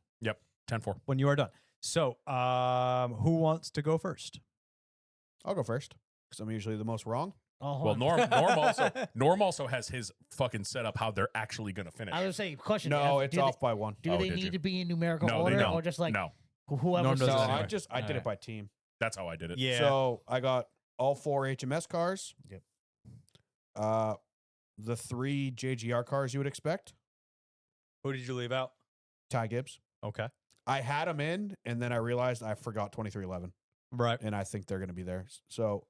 10-4. when you are done. So, who wants to go first? I'll go first because I'm usually the most wrong. Oh, hold Well, on. Norm also has his fucking setup how they're actually going to finish. I would say question. No, F, it's do off by one. They, do Oh, they did need you? to be in numerical No, they order don't. or just like no, whoever? Norm does No, it says- anyway. I did it Alright. by team. that's how I did it. Yeah. So I got all 4 HMS cars. Yep. The 3 JGR cars you would expect. Who did you leave out? Ty Gibbs. Okay. I had them in, and then I realized I forgot 2311, Right. and I think they're going to be there. So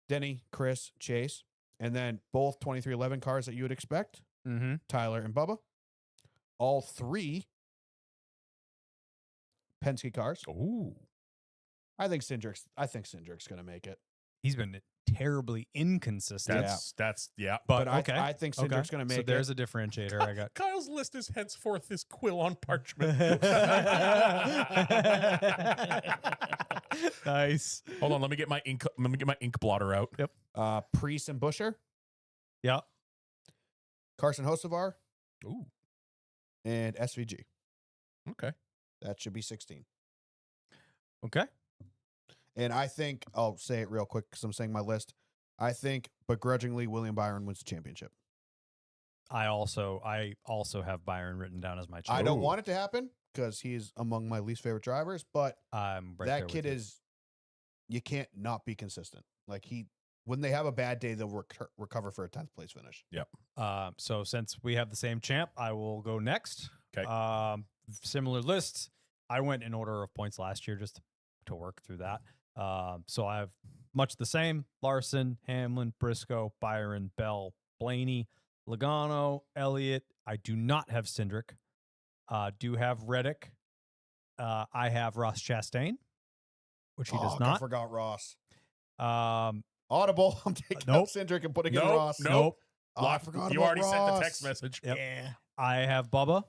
Denny, Chris, Chase, and then both 2311 cars that you would expect, Mm-hmm. Tyler and Bubba. All 3 Penske cars. Ooh. I think Cindric's going to make it. He's been terribly inconsistent. That's yeah. But, But okay. I think Okay. Cindric's going to So make there's it. a differentiator I got. Kyle's list is henceforth his quill on parchment. Nice. Hold on, let me get my ink blotter out. Yep. Priest and Busher, Yeah. Carson Hocevar, Ooh, and SVG. okay. That should be 16. Okay. And I think I'll say it real quick because I'm saying my list. I think begrudgingly William Byron wins the championship. I also have Byron written down as my I choice. don't want it to happen because he's among my least favorite drivers, but I'm right there that kid with you. is, you can't not be consistent. Like when they have a bad day, they'll recover for a 10th place finish. So since we have the same champ, I will go next. 'Kay. Similar list. I went in order of points last year just to work through that. So I have much the same: Larson, Hamlin, Briscoe, Byron, Bell, Blaney, Logano, Elliott. I do not have Cindric. Do have Reddick. I have Ross Chastain, which he does I not. forgot Ross. Um, Audible. I'm taking Nope. out Cindric and putting in Nope, Ross. nope. Oh, I forgot You about already sent the Ross. text message. Yep. Yeah. I have Bubba.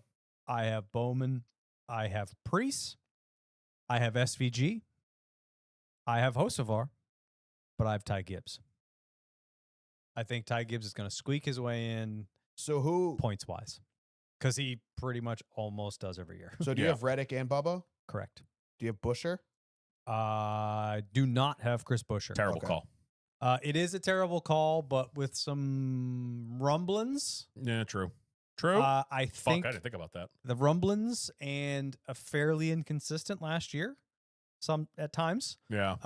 I have Bowman. I have Priest. I have SVG. I have Hocevar, but I have Ty Gibbs. I think Ty Gibbs is going to squeak his way in So who? points wise because he pretty much almost does every year. So do you Yeah. have Reddick and Bubba? Correct. Do you have Busher? I do not have Chris Buescher. Terrible Okay. call. It is a terrible call, but with some rumblings. Yeah, true. True. I Fuck, think I didn't think about that. the rumblings and a fairly inconsistent last year, some at times. Yeah.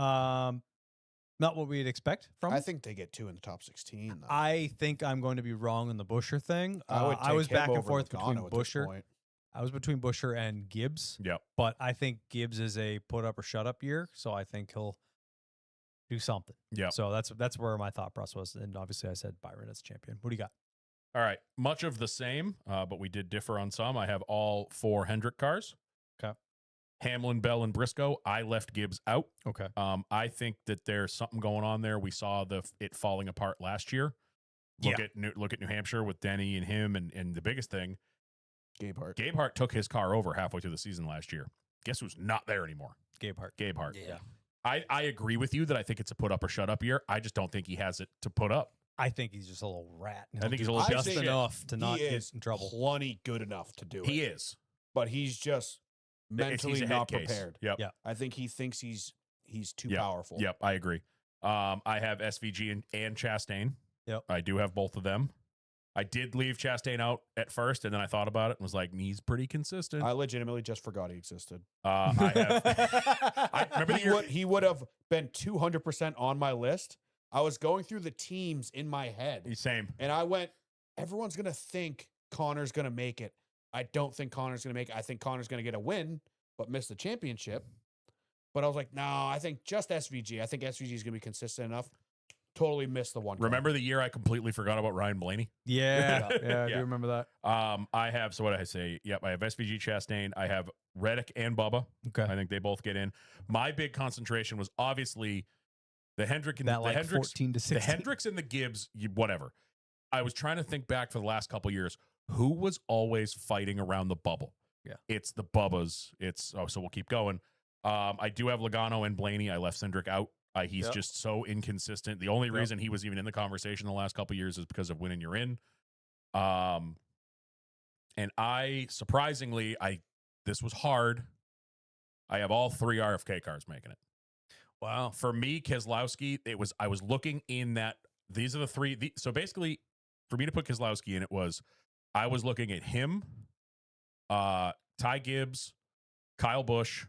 Not what we'd expect from. I him. think they get 2 in the top 16. Though. I think I'm going to be wrong on the Busher thing. would I was take him back and over forth Logano between at this Busher. point. I was between Busher and Gibbs, Yep. but I think Gibbs is a put up or shut up year, so I think he'll do something. Yep. So that's where my thought process was, and obviously I said Byron as champion. What do you got? All right. Much of the same, but we did differ on some. I have all 4 Hendrick cars. Okay. Hamlin, Bell, and Briscoe. I left Gibbs out. Okay. I think that there's something going on there. We saw it falling apart last year. Look at New Hampshire with Denny and him, and the biggest thing, Gabe Hart. Gabe Hart took his car over halfway through the season last year. Guess who's not there anymore? Gabe Hart. Gabe Hart. Yeah. I agree with you that I think it's a put up or shut up year. I just don't think he has it to put up. I think he's just a little rat. I think he's a little just piece of shit. enough to not He get is in trouble. plenty good enough to do it. He is. But he's just mentally He's a head not case. prepared. Yep. Yeah. I think he thinks he's too Yep. powerful. Yep, I agree. I have SVG and Chastain. Yep. I do have both of them. I did leave Chastain out at first, and then I thought about it and was like, he's pretty consistent. I legitimately just forgot he existed. I have. I remember the year. He would have been 200% on my list. I was going through the teams in my head, Same. and I went, everyone's going to think Connor's going to make it. I don't think Connor's going to make it. I think Connor's going to get a win, but miss the championship. But I was like, no, I think just SVG. I think SVG is going to be consistent enough. Totally missed the one. car. Remember the year I completely forgot about Ryan Blaney? Yeah, I Yeah. do remember that. I have, so what did I say? Yep, I have SVG, Chastain. I have Reddick and Bubba. Okay. I think they both get in. My big concentration was obviously the Hendrick and That the like Hendricks. 14 to 16. The Hendricks and the Gibbs, whatever. I was trying to think back for the last couple years. Who was always fighting around the bubble? Yeah. It's the Bubbas. So we'll keep going. I do have Logano and Blaney. I left Cindric out. He's just so inconsistent. The only reason he was even in the conversation the last couple years is because of winning you're in. And I surprisingly, this was hard. I have all 3 RFK cars making it. Wow. For me, Keselowski, I was looking in that these are the 3. So basically, for me to put Keselowski in, I was looking at him, Ty Gibbs, Kyle Busch, and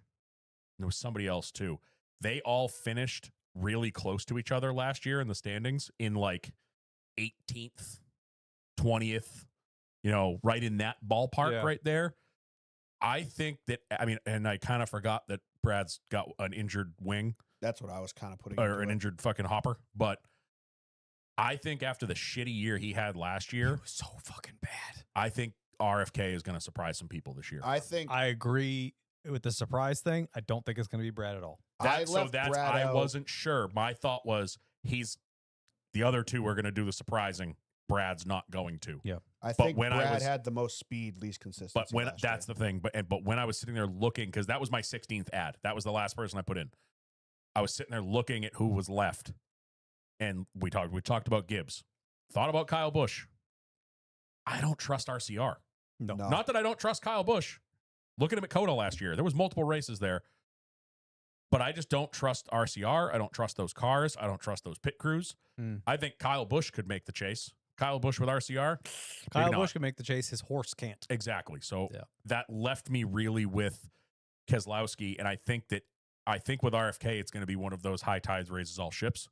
there was somebody else too. They all finished really close to each other last year in the standings in like 18th, 20th, right in that ballpark right there. I think that, and I kind of forgot that Brad's got an injured wing. That's what I was kind of putting. Or into an it. injured fucking hopper. But I think after the shitty year he had last year, It was so fucking bad. I think RFK is going to surprise some people this year. I think I agree with the surprise thing. I don't think it's going to be Brad at all. I left Brad I out. wasn't sure. My thought was the other 2 are going to do the surprising. Brad's not going to. Yeah. I think when I Brad was- had the most speed, least consistency. But when last that's year. the thing. But when I was sitting there looking, because that was my 16th ad. That was the last person I put in. I was sitting there looking at who was left. And we talked about Gibbs. Thought about Kyle Busch. I don't trust RCR. No. No. Not that I don't trust Kyle Busch. Look at him at Kona last year. There was multiple races there. But I just don't trust RCR. I don't trust those cars. I don't trust those pit crews. Hmm. I think Kyle Busch could make the chase. Kyle Busch with RCR. Kyle not. Busch can make the chase. His horse can't. Exactly. So Yeah. that left me really with Keselowski. And I think with RFK, it's going to be one of those high tides raises all ships.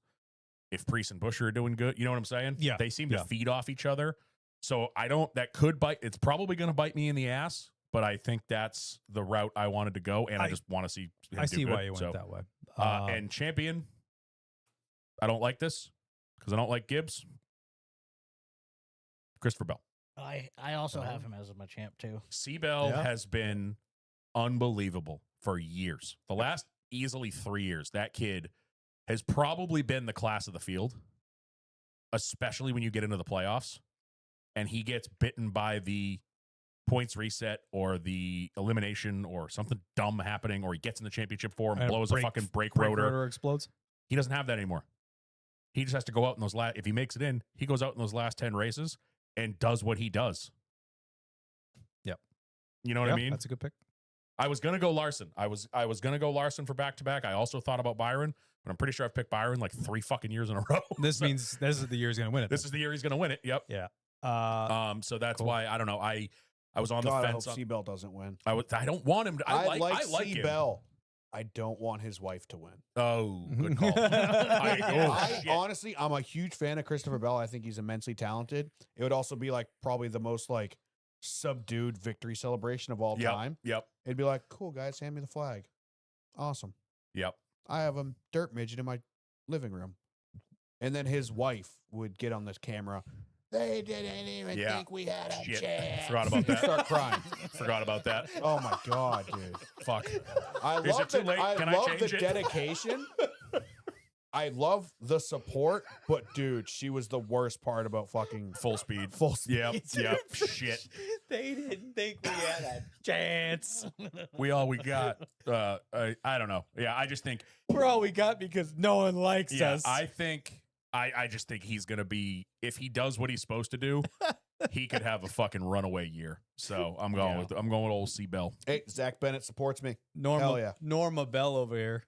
If Priest and Buescher are doing good, you know what I'm saying? Yeah. They seem to Yeah. feed off each other. So that could bite. It's probably going to bite me in the ass, but I think that's the route I wanted to go. And I just want to see him I do see good. why you went So, that way. and champion, I don't like this because I don't like Gibbs. Christopher Bell. I also have him as my champ too. Seabell Yeah. has been unbelievable for years. The last easily 3 years, that kid has probably been the class of the field, especially when you get into the playoffs and he gets bitten by the points reset or the elimination or something dumb happening, or he gets in the championship four and And blows a fucking brake rotor. explodes. He doesn't have that anymore. He just has to go out in those if he makes it in, he goes out in those last 10 races and does what he does. Yep. You know what I mean? That's a good pick. I was gonna go Larson. I was gonna go Larson for back to back. I also thought about Byron, but I'm pretty sure I've picked Byron like 3 fucking years in a row. This So means this is the year he's going to win it. this is the year he's gonna win it. Yep. So that's Cool. why I don't know. I was on God, the I hope fence. Seabell doesn't win. I don't want him to. I like him. Seabell. I don't want his wife to win. Oh, good call. Shit. Honestly, I'm a huge fan of Christopher Bell. I think he's immensely talented. It would also be like probably the most like subdued victory celebration of all time. Yep. It'd be like, cool guys, hand me the flag. Awesome. Yep. I have a dirt midget in my living room. And then his wife would get on this camera. They didn't even Yeah. think we had a Shit. chance. Forgot about that. Start crying. Forgot about that. Oh my god, dude. Fuck. I Is love it too the, late? Can I love change the it? dedication. I love the support, but dude, she was the worst part about fucking Full speed. full speed. Yep. Yep. Shit. They didn't think we had a chance. We all we got. I don't know. Yeah. I just think. We're all we got because no one likes Yeah. us. I think. I just think he's gonna be, if he does what he's supposed to do, he could have a fucking runaway year. So I'm going with old Seabell. Hey, Zach Bennett supports me. Norma, Hell yeah. Norma Bell over here.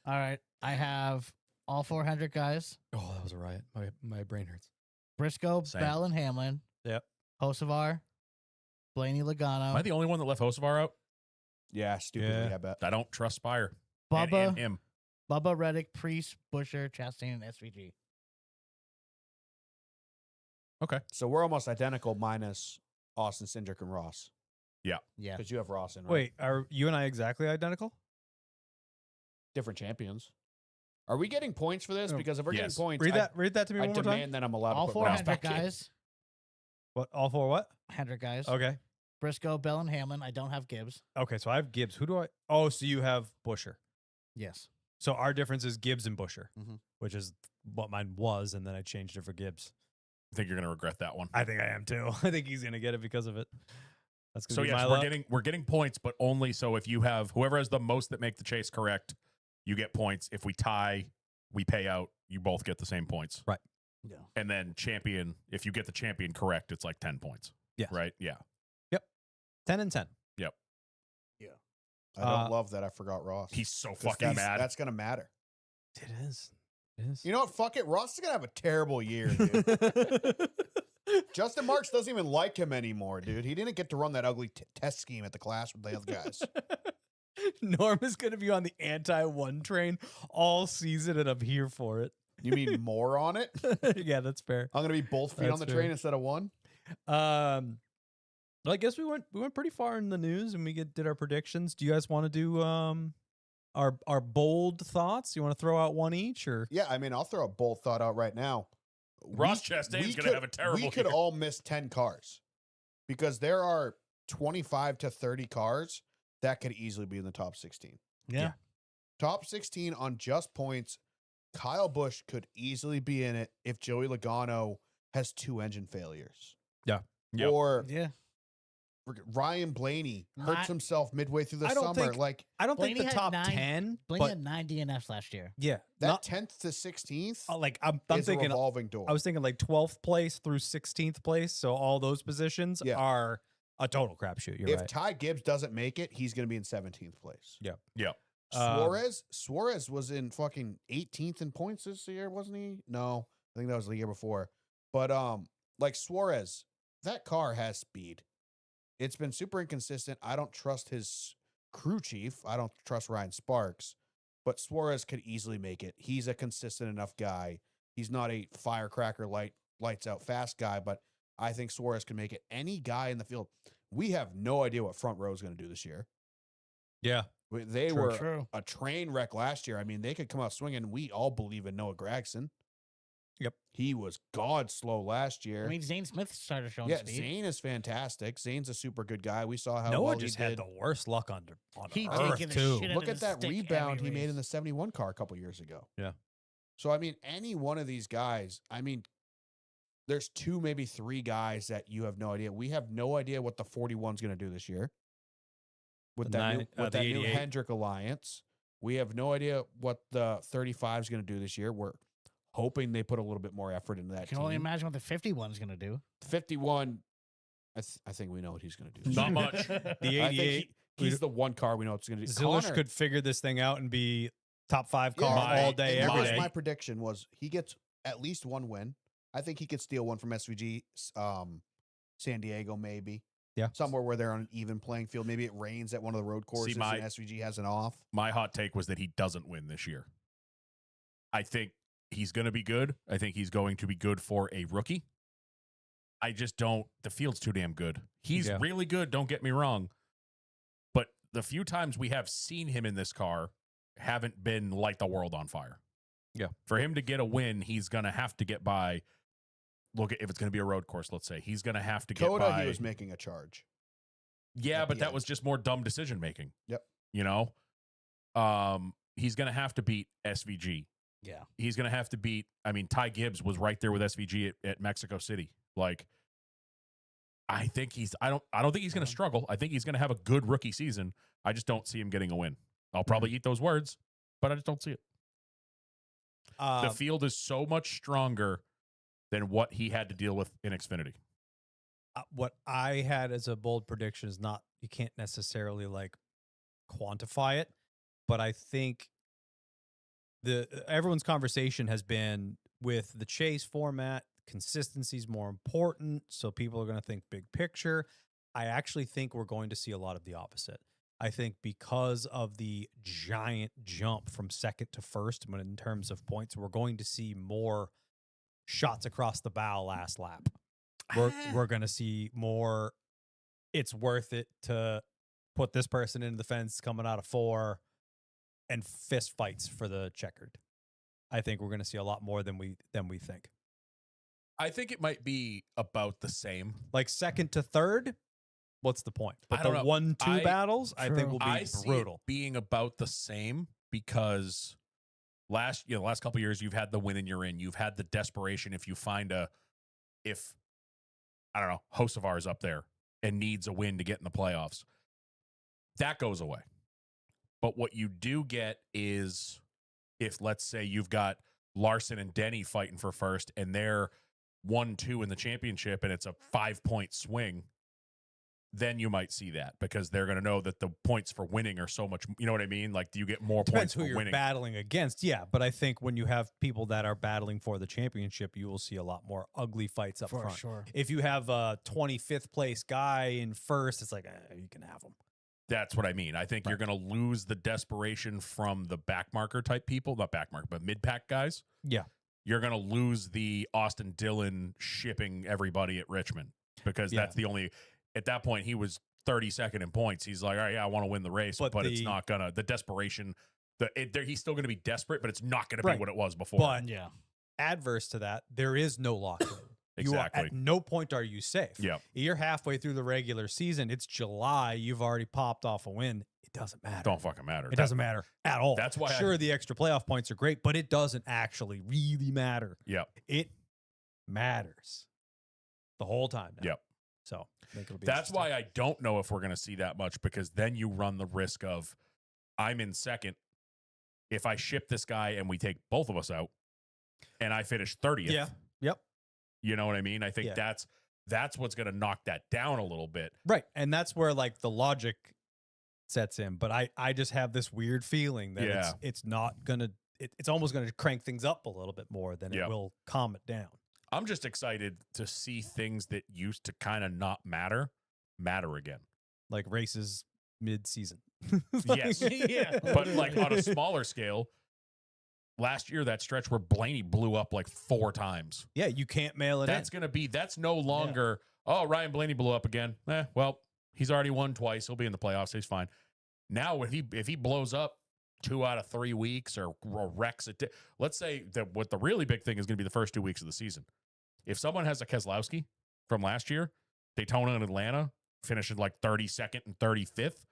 All right, I have all 400 guys: Oh, that was a riot. My brain hurts. Briscoe, Same. Bell, and Hamlin. Yep. Hocevar, Blaney, Logano, Am I the only one that left Hocevar out? Yeah, stupidly, Yeah. I bet. I don't trust Spire. Bubba, And him. Bubba, Reddick, Priest, Buescher, Chastain, and SVG. Okay. So we're almost identical minus Austin, Cindric, and Ross. Yeah, Because you have Ross in, right? Wait, are you and I exactly identical? Different champions. Are we getting points for this? No. Because if we're Yes. getting points, Read that to me I one more time. demand that I'm allowed all to put Ross 400 back in. guys. What? All four what? 100 guys. Okay. Briscoe, Bell, and Hamlin. I don't have Gibbs. Okay, so I have Gibbs. Who do I? Oh, so you have Buescher. Yes. So our difference is Gibbs and Buescher, Mhm. which is what mine was, and then I changed it for Gibbs. I think you're gonna regret that one. I think I am too. I think he's gonna get it because of it. That's gonna So be yes, my we're luck. getting points, but only so if you have whoever has the most that make the chase correct, you get points. If we tie, we pay out. You both get the same points. Right. Yeah. And then champion, if you get the champion correct, it's like 10 points. Yes. Right? Yeah. 10 and 10. I don't love that I forgot Ross. He's so 'Cause fucking that's, mad. That's going to matter. It is. It is. You know what? Fuck it. Ross is going to have a terrible year, dude. Justin Marks doesn't even like him anymore, dude. He didn't get to run that ugly test scheme at the class with the other guys. Norm is going to be on the anti-one train all season, and I'm here for it. You mean more on it? Yeah, that's fair. I'm going to be both feet on That's the fair. train instead of one. Well, I guess we went pretty far in the news, and we did our predictions. Do you guys want to do our bold thoughts? You want to throw out one each, or Yeah, I mean, I'll throw a bold thought out right now. Ross Chastain's gonna have a terrible We could year. all miss 10 cars because there are 25 to 30 cars that could easily be in the top 16. Yeah. Top 16 on just points. Kyle Busch could easily be in it if Joey Logano has 2 engine failures. Yep. Or Yeah. Ryan Blaney hurts Not- himself midway through the I don't summer. think- Like I don't Blaney think the had top 9 10, Blaney but had 9 DNFs last year. yeah, that not 10th to 16th like I'm is a thinking. revolving door. I was thinking like 12th place through 16th place. So all those positions Yeah. are a total crapshoot. You're if right. Ty Gibbs doesn't make it, he's going to be in 17th place. Yeah. Yep. Suarez was in fucking 18th in points this year, wasn't he? No, I think that was the year before. But like Suarez, that car has speed. It's been super inconsistent. I don't trust his crew chief. I don't trust Ryan Sparks, but Suarez could easily make it. He's a consistent enough guy. He's not a firecracker lights out fast guy, but I think Suarez can make it. Any guy in the field. We have no idea what front row is going to do this year. Yeah. They True, were True. a train wreck last year. I mean, they could come out swinging. We all believe in Noah Gragson. Yep. He was god slow last year. I mean, Zane Smith started showing yeah, speed. Zane is fantastic. Zane's a super good guy. We saw how Noah well just he had did. the worst luck on He earth did get the too. shit out Look of at his that stick rebound he every made in the race. 71 car a couple years ago. Yeah. So, I mean, any one of these guys, I mean, there's 2, maybe 3 guys that you have no idea. We have no idea what the 41's going to do this year with The that, nine- new, with the that new 88. Hendrick alliance. We have no idea what the 35 is going to do this year. We're hoping they put a little bit more effort into I that can only team. imagine what the 51's going to do. 51, I think we know what he's going to do. Not much. The I think 88. he's the one car we know what's going to do. Zilish Connor- could figure this thing out and be top 5 car Yeah, all day, and every that day. was my prediction was he gets at least 1 win. I think he could steal one from SVG, San Diego, maybe. Yeah. Somewhere where they're on an even playing field. Maybe it rains at one of the road courses my- and SVG has an off. My hot take was that he doesn't win this year. I think he's going to be good. I think he's going to be good for a rookie. I just don't. The field's too damn good. He's Yeah. really good. Don't get me wrong. But the few times we have seen him in this car haven't been light the world on fire. Yeah. For him to get a win, he's going to have to get by. Look, if it's going to be a road course, let's say he's going to have to get Coda, by. he was making a charge. Yeah, at but the that end. was just more dumb decision making. Yep. You know, he's going to have to beat SVG. Yeah. He's going to have to beat. I mean, Ty Gibbs was right there with SVG at Mexico City. Like, I think he's. I don't think he's going to struggle. I think he's going to have a good rookie season. I just don't see him getting a win. I'll probably eat those words, but I just don't see it. The field is so much stronger than what he had to deal with in Xfinity. What I had as a bold prediction is not, you can't necessarily like quantify it, but I think everyone's conversation has been with the chase format, consistency is more important. So people are going to think big picture. I actually think we're going to see a lot of the opposite. I think because of the giant jump from second to first, but in terms of points, we're going to see more shots across the bow last lap. We're going to see more. It's worth it to put this person into the fence coming out of 4 and fist fights for the checkered. I think we're going to see a lot more than we think. I think it might be about the same. Like second to third, what's the point? But I don't the know. 1-2 battles, I think True. will be I see brutal. it being about the same because last couple of years you've had the win and you're in. You've had the desperation if you find if I don't know, Hocevar's up there and needs a win to get in the playoffs. That goes away. But what you do get is if, let's say, you've got Larson and Denny fighting for first and they're 1-2 in the championship and it's a 5-point swing, then you might see that because they're going to know that the points for winning are so much, you know what I mean? Like, do you get more Depends points who for you're winning? battling against. Yeah, but I think when you have people that are battling for the championship, you will see a lot more ugly fights up For front. sure. If you have a 25th place guy in first, it's like, you can have him. That's what I mean. I think you're going to lose the desperation from the backmarker type people, not backmarker, but mid-pack guys. Yeah. You're going to lose the Austin Dillon shipping everybody at Richmond because Yeah. that's the only, at that point, he was 32nd in points. He's like, all right, yeah, I want to win the race, But but it's the- not going to, the desperation, he's still going to be desperate, but it's not going to Right. be what it was before. But Yeah. adverse to that, there is no lock-in. Exactly. At no point are you safe. Yep. You're halfway through the regular season. It's July. You've already popped off a win. It doesn't matter. Don't fucking matter. It doesn't matter at all. That's why Sure, the extra playoff points are great, but it doesn't actually really matter. Yep. It matters the whole time now. Yep. So I think it'll be That's interesting. why I don't know if we're going to see that much, because then you run the risk of I'm in second. If I ship this guy and we take both of us out and I finish 30th, Yeah. Yep. you know what I mean? I think Yeah. that's what's going to knock that down a little bit. Right. And that's where like the logic sets in. But I just have this weird feeling that Yeah. it's not gonna it's almost gonna crank things up a little bit more than Yeah. it will calm it down. I'm just excited to see things that used to kind of not matter again. Like races mid season. Yes. Yeah. But like on a smaller scale, last year that stretch where Blaney blew up like 4 times. Yeah, you can't mail it That's in. going to be, that's no longer, oh, Ryan Blaney blew up again. Well, he's already won twice. He'll be in the playoffs. He's fine. Now, if he blows up 2 out of 3 weeks or wrecks it, let's say that what the really big thing is going to be the first 2 weeks of the season. If someone has a Keselowski from last year, Daytona and Atlanta, finishing like 32nd and 35th,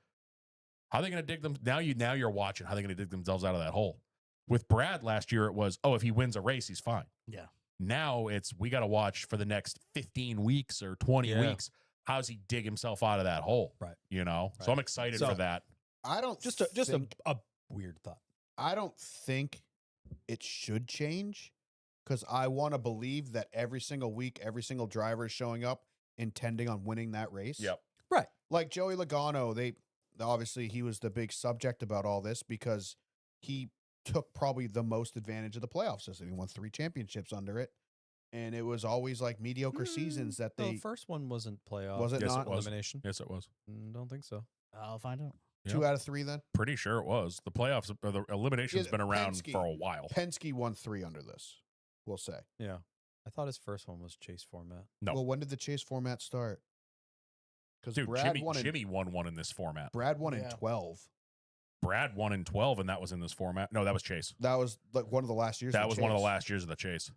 how are they going to dig them? Now you're watching how they're going to dig themselves out of that hole. With Brad last year, it was, oh, if he wins a race, he's fine. Yeah. Now it's, we got to watch for the next 15 weeks or 20 Yeah. weeks. How's he dig himself out of that hole? Right. You know? So Right. I'm excited So- for that. I don't Just think, a weird thought. I don't think it should change, because I want to believe that every single week, every single driver is showing up intending on winning that race. Yep. Right. Like Joey Logano, obviously he was the big subject about all this because he took probably the most advantage of the playoff system. He won 3 championships under it, and it was always like mediocre seasons that No, they the first one wasn't playoff. Was it Yes, it not? was. Elimination. Yes, it was. Don't think so. I'll find out. 2 out of 3 then. Pretty sure it was. The playoffs, or the elimination's Yeah, been around Penske. for a while. Penske won 3 under this, we'll say. Yeah. I thought his first one was chase format. No. Well, when did the chase format start? Because Dude, Brad won in Jimmy won one in this format. Brad won in Yeah. 12. Brad won in 12, and that was in this format. No, that was Chase. That was like one of the last years. That of was one of the Chase. last years of the Chase.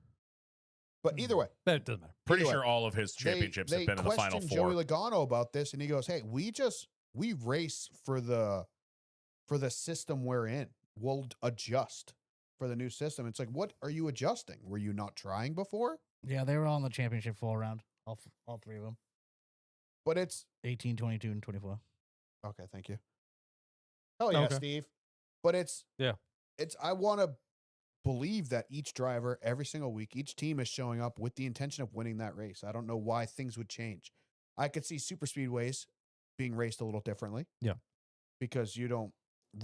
But either way, But it doesn't matter. Pretty Either way, sure all of his championships they have been in the final questioned 4. Joey Logano about this, and he goes, "Hey, we race for the system we're in. We'll adjust for the new system." It's like, what are you adjusting? Were you not trying before? Yeah, they were all in the championship full round. All 3 of them. But it's 18, 22, and 24. okay. Thank you. Hell yeah, Okay. Steve. But it's Yeah. I want to believe that each driver, every single week, each team is showing up with the intention of winning that race. I don't know why things would change. I could see super speedways being raced a little differently. Yeah. Because you don't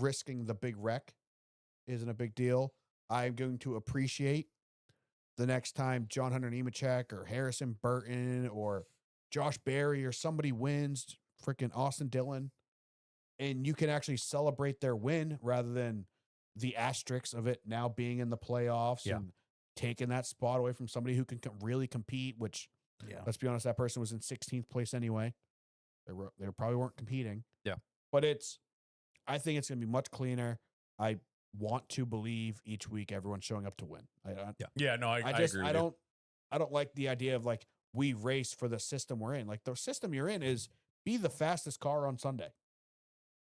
risking the big wreck isn't a big deal. I'm going to appreciate the next time John Hunter Nemechek or Harrison Burton or Josh Berry or somebody wins, freaking Austin Dillon, and you can actually celebrate their win rather than the asterisks of it now being in the playoffs Yeah. and taking that spot away from somebody who can really compete, which, Yeah. let's be honest, that person was in 16th place anyway. They probably weren't competing. Yeah. But I think it's going to be much cleaner. I want to believe each week everyone's showing up to win. Yeah, no, I I agree with you. I don't like the idea of like we race for the system we're in. Like the system you're in is be the fastest car on Sunday.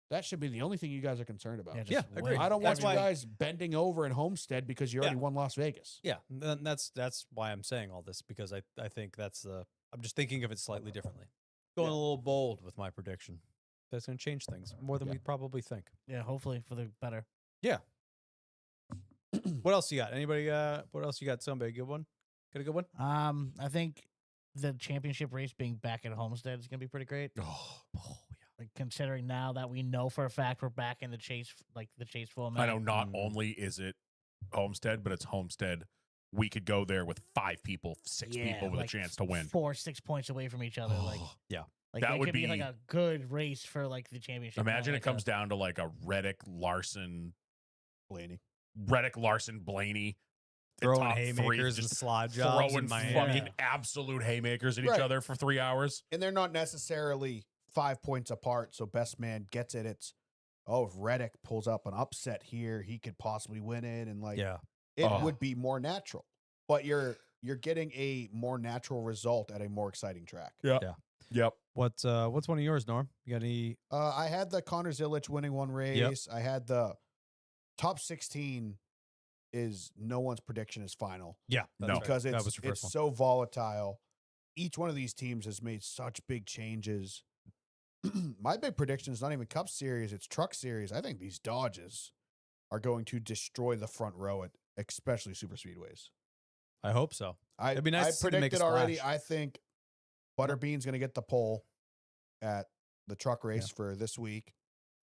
That should be the only thing you guys are concerned about. Yeah, just agreed. win. I don't That's want you why- guys bending over in Homestead because you already won Las Vegas. Yeah, and that's why I'm saying all this, because I think I'm just thinking of it slightly differently. Going a little bold with my prediction. That's going to change things more than we probably think. Yeah, hopefully for the better. Yeah. What else you got? Anybody? What else you got? Somebody good one? Got a good one? I think the championship race being back at Homestead is gonna be pretty great. Oh yeah. Like considering now that we know for a fact we're back in the chase format. I know not only is it Homestead, but it's Homestead. We could go there with 5 people, 6 people with like a chance to win. 4-6 points away from each other. Like Yeah. like That it would could be like be- a good race for like the championship. not Imagine it like comes down to like a Reddick Larson, Blaney. Blaney. the Throwing top 3, haymakers and just slide jobs throwing in Miami. fucking absolute haymakers at Right. each other for 3 hours. And they're not necessarily 5 points apart, so best man gets it. It's if Reddick pulls up an upset here, he could possibly win it, and like Yeah. it Oh. would be more natural. But you're getting a more natural result at a more exciting track. Yep. What's one of yours, Norm? You got any? I had the Connor Zilic winning one race. I had the top 16 is no one's prediction is final Yeah. No. because That it's was your first one. so volatile. each one of these teams has made such big changes. My big prediction is not even Cup Series, it's Truck Series. I think these Dodges are going to destroy the front row at especially super speedways. I hope so. It'd be nice to see them make a predicted already. splash. I think Butterbean's going to get the pole at the truck race for this week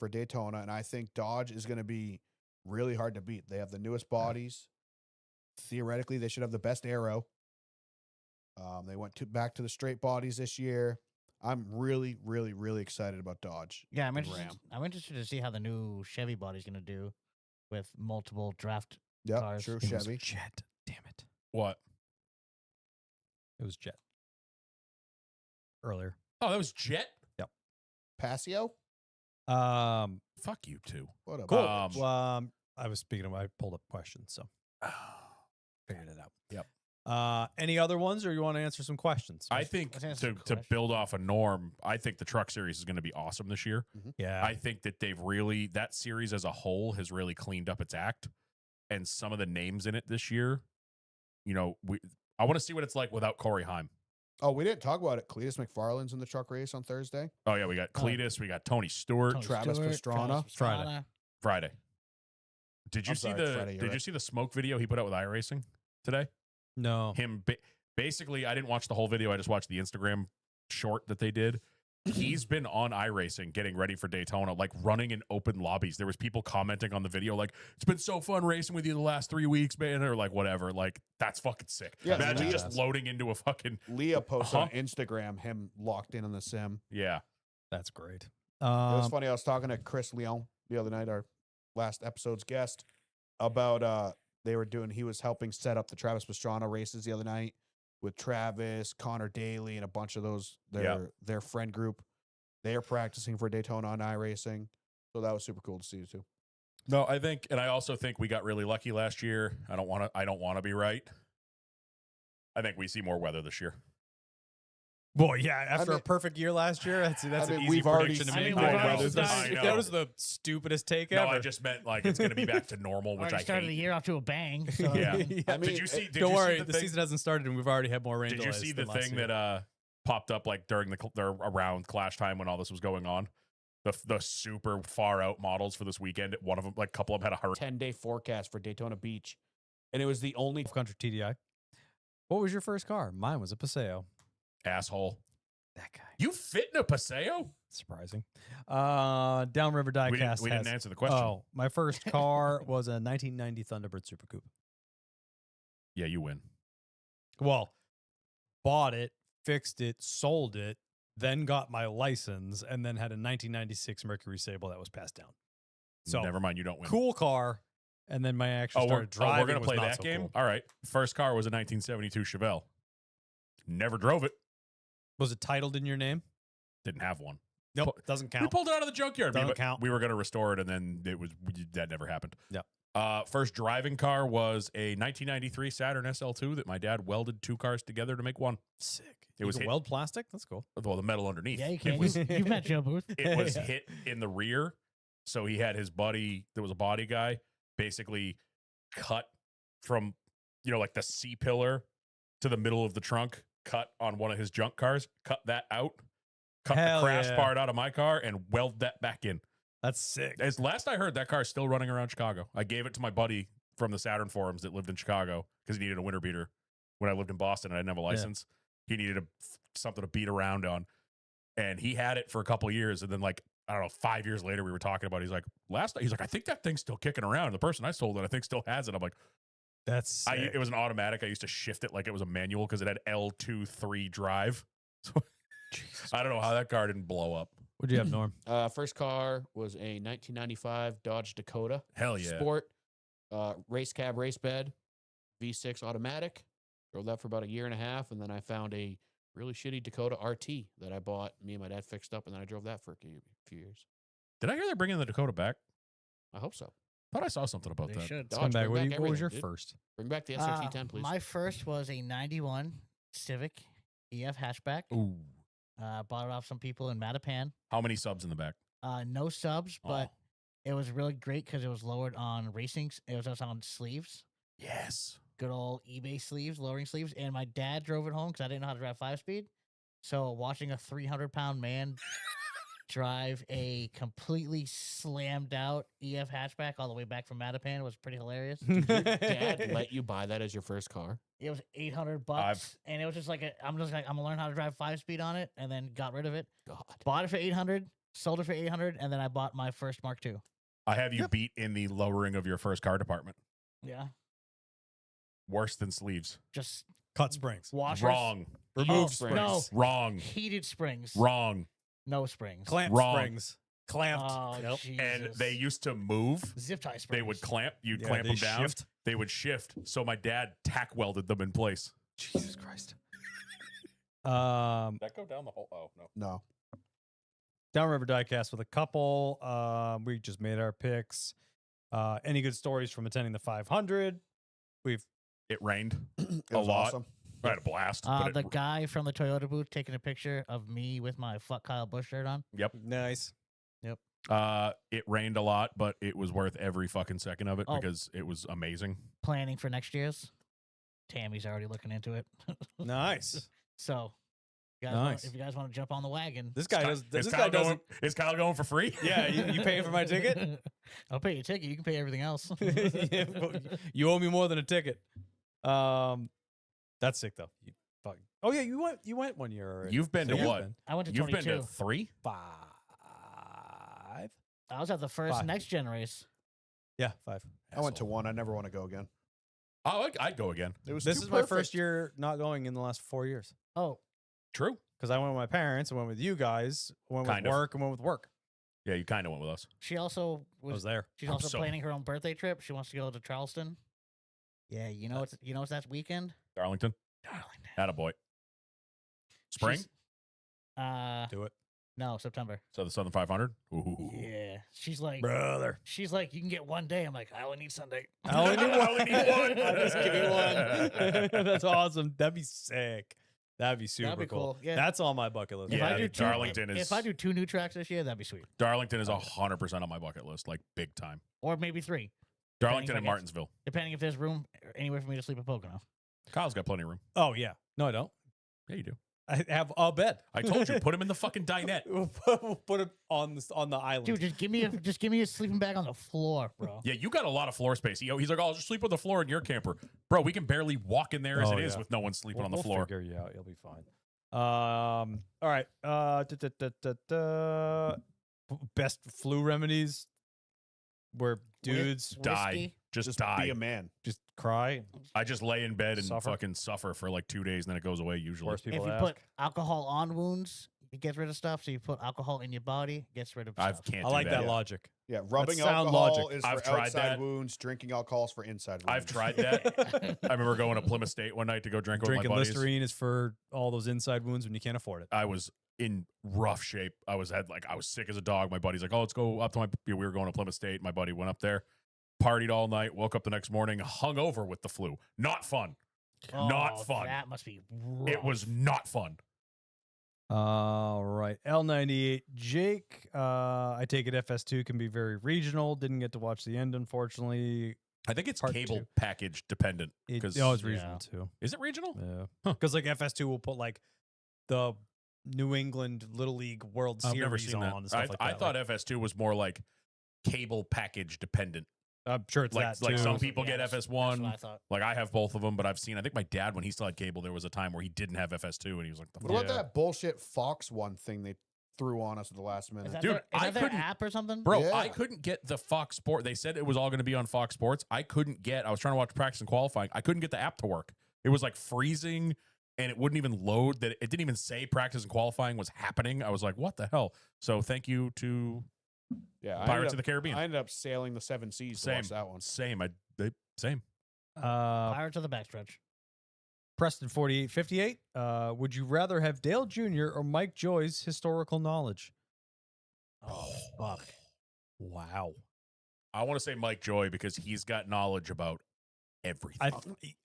for Daytona, and I think Dodge is going to be really hard to beat. They have the newest bodies. Theoretically, they should have the best aero. They went back to the straight bodies this year. I'm really, really, really excited about Dodge. Yeah, I'm and interested. Ram. I'm interested to see how the new Chevy body's going to do with multiple draft. Yep, Cars. true It was Chevy. Jet. Damn it. What? It was Jet. Earlier. Oh, that was Jet. Passio? Fuck you too. What a Cool. bitch. Well, I was speaking of, I pulled up questions, so figured it out. Yep. Any other ones, or you want to answer some questions? I think Let's answer to some questions. build off a norm, I think the Truck Series is going to be awesome this year. yeah. I think that that series as a whole has really cleaned up its act, and some of the names in it this year. I want to see what it's like without Corey Heim. Oh, we didn't talk about it. Cletus McFarland's in the truck race on Thursday. Oh yeah, we got Cletus, we got Tony Stewart. Tony Travis Stewart, Pastrana. Travis Friday. Pastrana. Friday. Did you I'm see sorry, the Friday, you're Did you right. see the smoke video he put out with iRacing today? no. Him basically, I didn't watch the whole video. I just watched the Instagram short that they did. He's been on iRacing getting ready for Daytona, like running in open lobbies. There was people commenting on the video like, it's been so fun racing with you the last 3 weeks, man, or like whatever. Like, that's fucking sick. Yeah, Imagine Leah- just loading into a fucking Leah posted on Uh-huh. Instagram him locked in on the sim. yeah. That's great. It was funny. I was talking to Chris Leon the other night, our last episode's guest, about he was helping set up the Travis Pastrana races the other night with Travis, Connor Daly, and a bunch of those their friend group. They are practicing for Daytona on iRacing. So that was super cool to see too. No, I also think we got really lucky last year. I don't want to be right. I think we see more weather this year. Boy, yeah. After mean- a perfect year last year, that's I an mean, easy we've already prediction to seen make. more That weather was this the- year. that was the stupidest take No, ever. I just meant like it's going to be back to normal, which Already I started the hate. year off to a bang. So Yeah. I mean, Did you see? Did Don't you worry, see the thing- season hasn't started, and we've already had more rain Did you delays see the than last thing year. that popped up like during around Clash time when all this was going on? The super far out models for this weekend. One of them, like a couple of them, had a hurricane. 10-day forecast for Daytona Beach. And it was the only Country TDI. What was your first car? Mine was a Paseo. Asshole. That guy. You fit in a Paseo? Surprising. Downriver Diecast. We didn't has- answer the question. Oh, my first car was a 1990 Thunderbird Super Coupe. Yeah, you win. Well, bought it, fixed it, sold it, then got my license, and then had a 1996 Mercury Sable that was passed down. So Never mind, you don't win. cool car, and then my actual started driving. we're gonna was play not that so game. cool. All right. First car was a 1972 Chevelle. Never drove it. Was it titled in your name? Didn't have one. Nope, doesn't We count. pulled it out of the junkyard. Doesn't but count. We were going to restore it, and then that never happened. Yep. First driving car was a 1993 Saturn SL2 that my dad welded 2 cars together to make one. Sick. It You was can hit- weld plastic. That's cool. Well, the metal underneath. yeah, you It can. was, You've met Joe Booth. it was Yeah. hit in the rear. So he had his buddy, there was a body guy, basically cut from, like the C pillar to the middle of the trunk, cut on one of his junk cars, cut that out, cut Hell the crash yeah. part out of my car, and weld that back in. That's sick. As last I heard, that car's still running around Chicago. I gave it to my buddy from the Saturn forums that lived in Chicago because he needed a winter beater. When I lived in Boston and I didn't have a license, he needed something to beat around on. And he had it for a couple of years. And then, like, I don't know, 5 years later, we were talking about it. He's like, I think that thing's still kicking around. The person I sold it, I think, still has it. I'm like, That's sick. it was an automatic. I used to shift it like it was a manual because it had L2-3 drive. So I don't know how that car didn't blow up. What'd you have, Norm? first car was a 1995 Dodge Dakota Hell yeah. Sport, race cab, race bed, V6 automatic. Drove that for about a year and a half, and then I found a really shitty Dakota RT that I bought. Me and my dad fixed up, and then I drove that for a few years. Did I hear they're bringing the Dakota back? I hope so. Thought I saw something about They that. should. Dodge, Come back. bring What was your everything, dude. first? Bring back the SRT10, please. My first was a 91 Civic EF hatchback. Ooh. Bought it off some people in Mattapan. How many subs in the back? No subs, but Oh. it was really great because it was lowered on racings. It was just on sleeves. Yes. good old eBay sleeves, lowering sleeves, and my dad drove it home because I didn't know how to drive 5-speed. So watching a 300-pound man drive a completely slammed out EF hatchback all the way back from Mattapan was pretty hilarious. Dad let you buy that as your first car? It was $800, and it was just like I'm gonna learn how to drive 5-speed on it, and then got rid of it. God. Bought it for $800, sold it for $800, and then I bought my first Mark II. I have you beat in the lowering of your first car department. Yeah, Worse than sleeves. just Cut springs. washers. Wrong. Remove springs. springs. No. Wrong. Heated springs. Wrong. No springs. Clamp Wrong. springs. Clamped. Oh, Yep. And Jesus. they used to move. zip tie springs. They would clamp. You'd Yeah, clamp they them down. shift. They would shift. So my dad tack welded them in place. Jesus Christ. That go down the whole. Oh no. No. Downriver Diecast with a couple. We just made our picks. Any good stories from attending the 500? We've It rained. It A was lot. awesome. I had a blast. but the it- guy from the Toyota booth taking a picture of me with my fuck Kyle Busch shirt on. Yep. nice. It rained a lot, but it was worth every fucking second of it Oh. because it was amazing. Planning for next year's. Tammy's already looking into it. Nice. So, you guys Nice. if you guys want to jump on the wagon, This guy does. Is This Kyle guy doesn't. Is Kyle going for free? Yeah, you paying for my ticket? I'll pay your ticket. You can pay everything else. Yeah, you owe me more than a ticket. That's sick though. You fucking. Oh yeah, you went 1 year already. You've been So to you've what? been I went to You've 22. been to 3? 5. I was at the first 5. next gen race. Yeah, 5. I went to one. I never want to go again. Oh, I'd go again. It was This too is my first perfect. year not going in the last 4 years Oh, True. because I went with my parents, I went with you guys, I went Kind with of. work, and went with work. Yeah, you kind of went with us. she also I was was. there. She's I'm also so- planning her own birthday trip. She wants to go to Charleston. Yeah, you know it's that weekend. Darlington. Darlington. Attaboy. Spring? She's- Do it, no, September. So the Southern 500? Ooh. Yeah, she's like, brother. she's like, you can get one day. I'm like, I only need Sunday. I only need one. I only need one. I'll just give you one. That's awesome. That'd be sick. That'd be super That'd be cool. Yeah. That's on my bucket list. If I Yeah, do two- Darlington is If I do 2 new tracks this year, that'd be sweet. Darlington is 100% on my bucket list, like big time. Or maybe 3, Darlington if I and get- Martinsville. depending if there's room anywhere for me to sleep at Pocono. Kyle's got plenty of room. Oh yeah. No, I don't. Yeah, you do. I have a bed. I told you, put him in the fucking dinette. we'll put it on the island. Dude, just give me a sleeping bag on the floor, bro. Yeah, you got a lot of floor space. He's like, oh, I'll just sleep on the floor in your camper. Bro, we can barely walk in there as Oh, it is yeah. with no one sleeping on the We'll floor. figure you out. You'll be fine. All right. Best flu remedies where dudes Die. Whiskey. Just Be die. a man. just cry. I just lay in bed and Suffer. fucking suffer for like 2 days and then it goes away usually. Worst people If you ask. put alcohol on wounds, it gets rid of stuff. So you put alcohol in your body, it gets rid of I stuff. can't I do like that Yeah. logic. Yeah, rubbing sound alcohol logic. is I've for tried outside that. wounds. Drinking alcohol is for inside wounds. I've tried that. I remember going to Plymouth State one night to go drink with Drinking my buddies. Listerine is for all those inside wounds when you can't afford it. I was in rough shape. I was sick as a dog. My buddy's like, oh, let's go up to we were going to Plymouth State. My buddy went up there, partied all night, woke up the next morning, hung over with the flu. Not fun. Not Oh, fun. That must be. It was not fun. All right. L98 Jake. I take it FS2 can be very regional. Didn't get to watch the end, unfortunately. I think it's Part cable 2. package dependent. It, 'Cause- oh, it's Yeah. regional too. Is it regional? Yeah. Huh. Because like FS2 will put like the New England Little League World I've Series never seen that. on and stuff like I that. thought FS2 was more like cable package dependent. I'm sure it's Like that too. some people Yeah, get that's FS1. what I thought. Like I have both of them, but I've seen. I think my dad, when he still had cable, there was a time where he didn't have FS2, and he was like, "The What fuck?" about Yeah. that bullshit Fox One thing they threw on us at the last minute? Is that Dude, their, is I that their couldn't- app or something? Bro, Yeah. I couldn't get the Fox Sport. They said it was all going to be on Fox Sports. I couldn't get. I was trying to watch practice and qualifying. I couldn't get the app to work. It was like freezing, and it wouldn't even load. That it didn't even say practice and qualifying was happening. I was like, "What the hell?" So thank you to Yeah, Pirates of the Caribbean. I ended up sailing the 7 seas to watch Same. that one. Same. Same. Pirates of the backstretch. Preston 4858. Would you rather have Dale Jr. or Mike Joy's historical knowledge? Oh, fuck. Wow. I want to say Mike Joy because he's got knowledge about everything,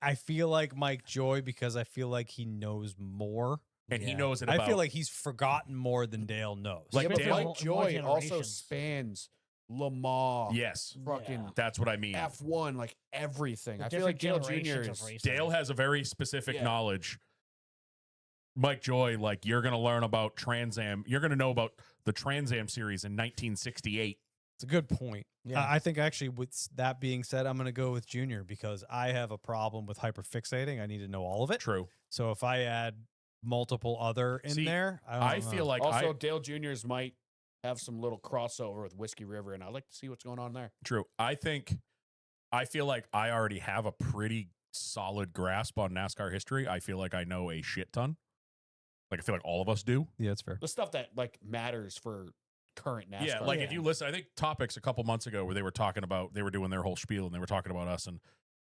I feel like Mike Joy because I feel like he knows more. and he Yeah. knows it. I About, feel like he's forgotten more than Dale knows. Like yeah, but Dale- Mike More Joy also generations. spans Lamar, Yes, fucking Yeah. that's what I mean. F1, like everything. The I feel like Dale different Jr. generations is. of racing. Dale has a very specific Yeah. knowledge. Mike Joy, like you're going to learn about Trans Am. You're going to know about the Trans Am series in 1968. It's a good point. Yeah. I think actually, with that being said, I'm going to go with Junior because I have a problem with hyperfixating. I need to know all of it. True. So if I add multiple other in See, there, I don't feel know. like Also, Dale Jr.'s might have some little crossover with Whiskey River, and I'd like to see what's going on there. True. I feel like I already have a pretty solid grasp on NASCAR history. I feel like I know a shit ton. Like I feel like all of us do. Yeah, it's fair. The stuff that like matters for current NASCAR. Yeah, like if you listen, I think Topics a couple months ago where they were talking about, they were doing their whole spiel and they were talking about us, and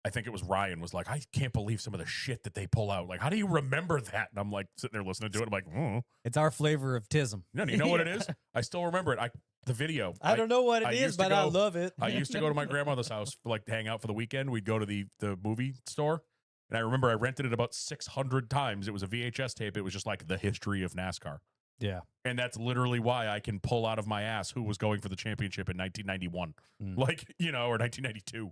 I think it was Ryan was like, I can't believe some of the shit that they pull out. Like, how do you remember that? And I'm like sitting there listening to it. I'm like, It's our flavor of tism. no, you know what it is? I still remember it. The video. I don't know what it I is, used to but I go- love it. I used to go to my grandmother's house for like to hang out for the weekend. We'd go to the movie store. And I remember I rented it about 600 times. It was a VHS tape. It was just like the history of NASCAR. Yeah. And that's literally why I can pull out of my ass who was going for the championship in 1991. Mm. Like, or 1992.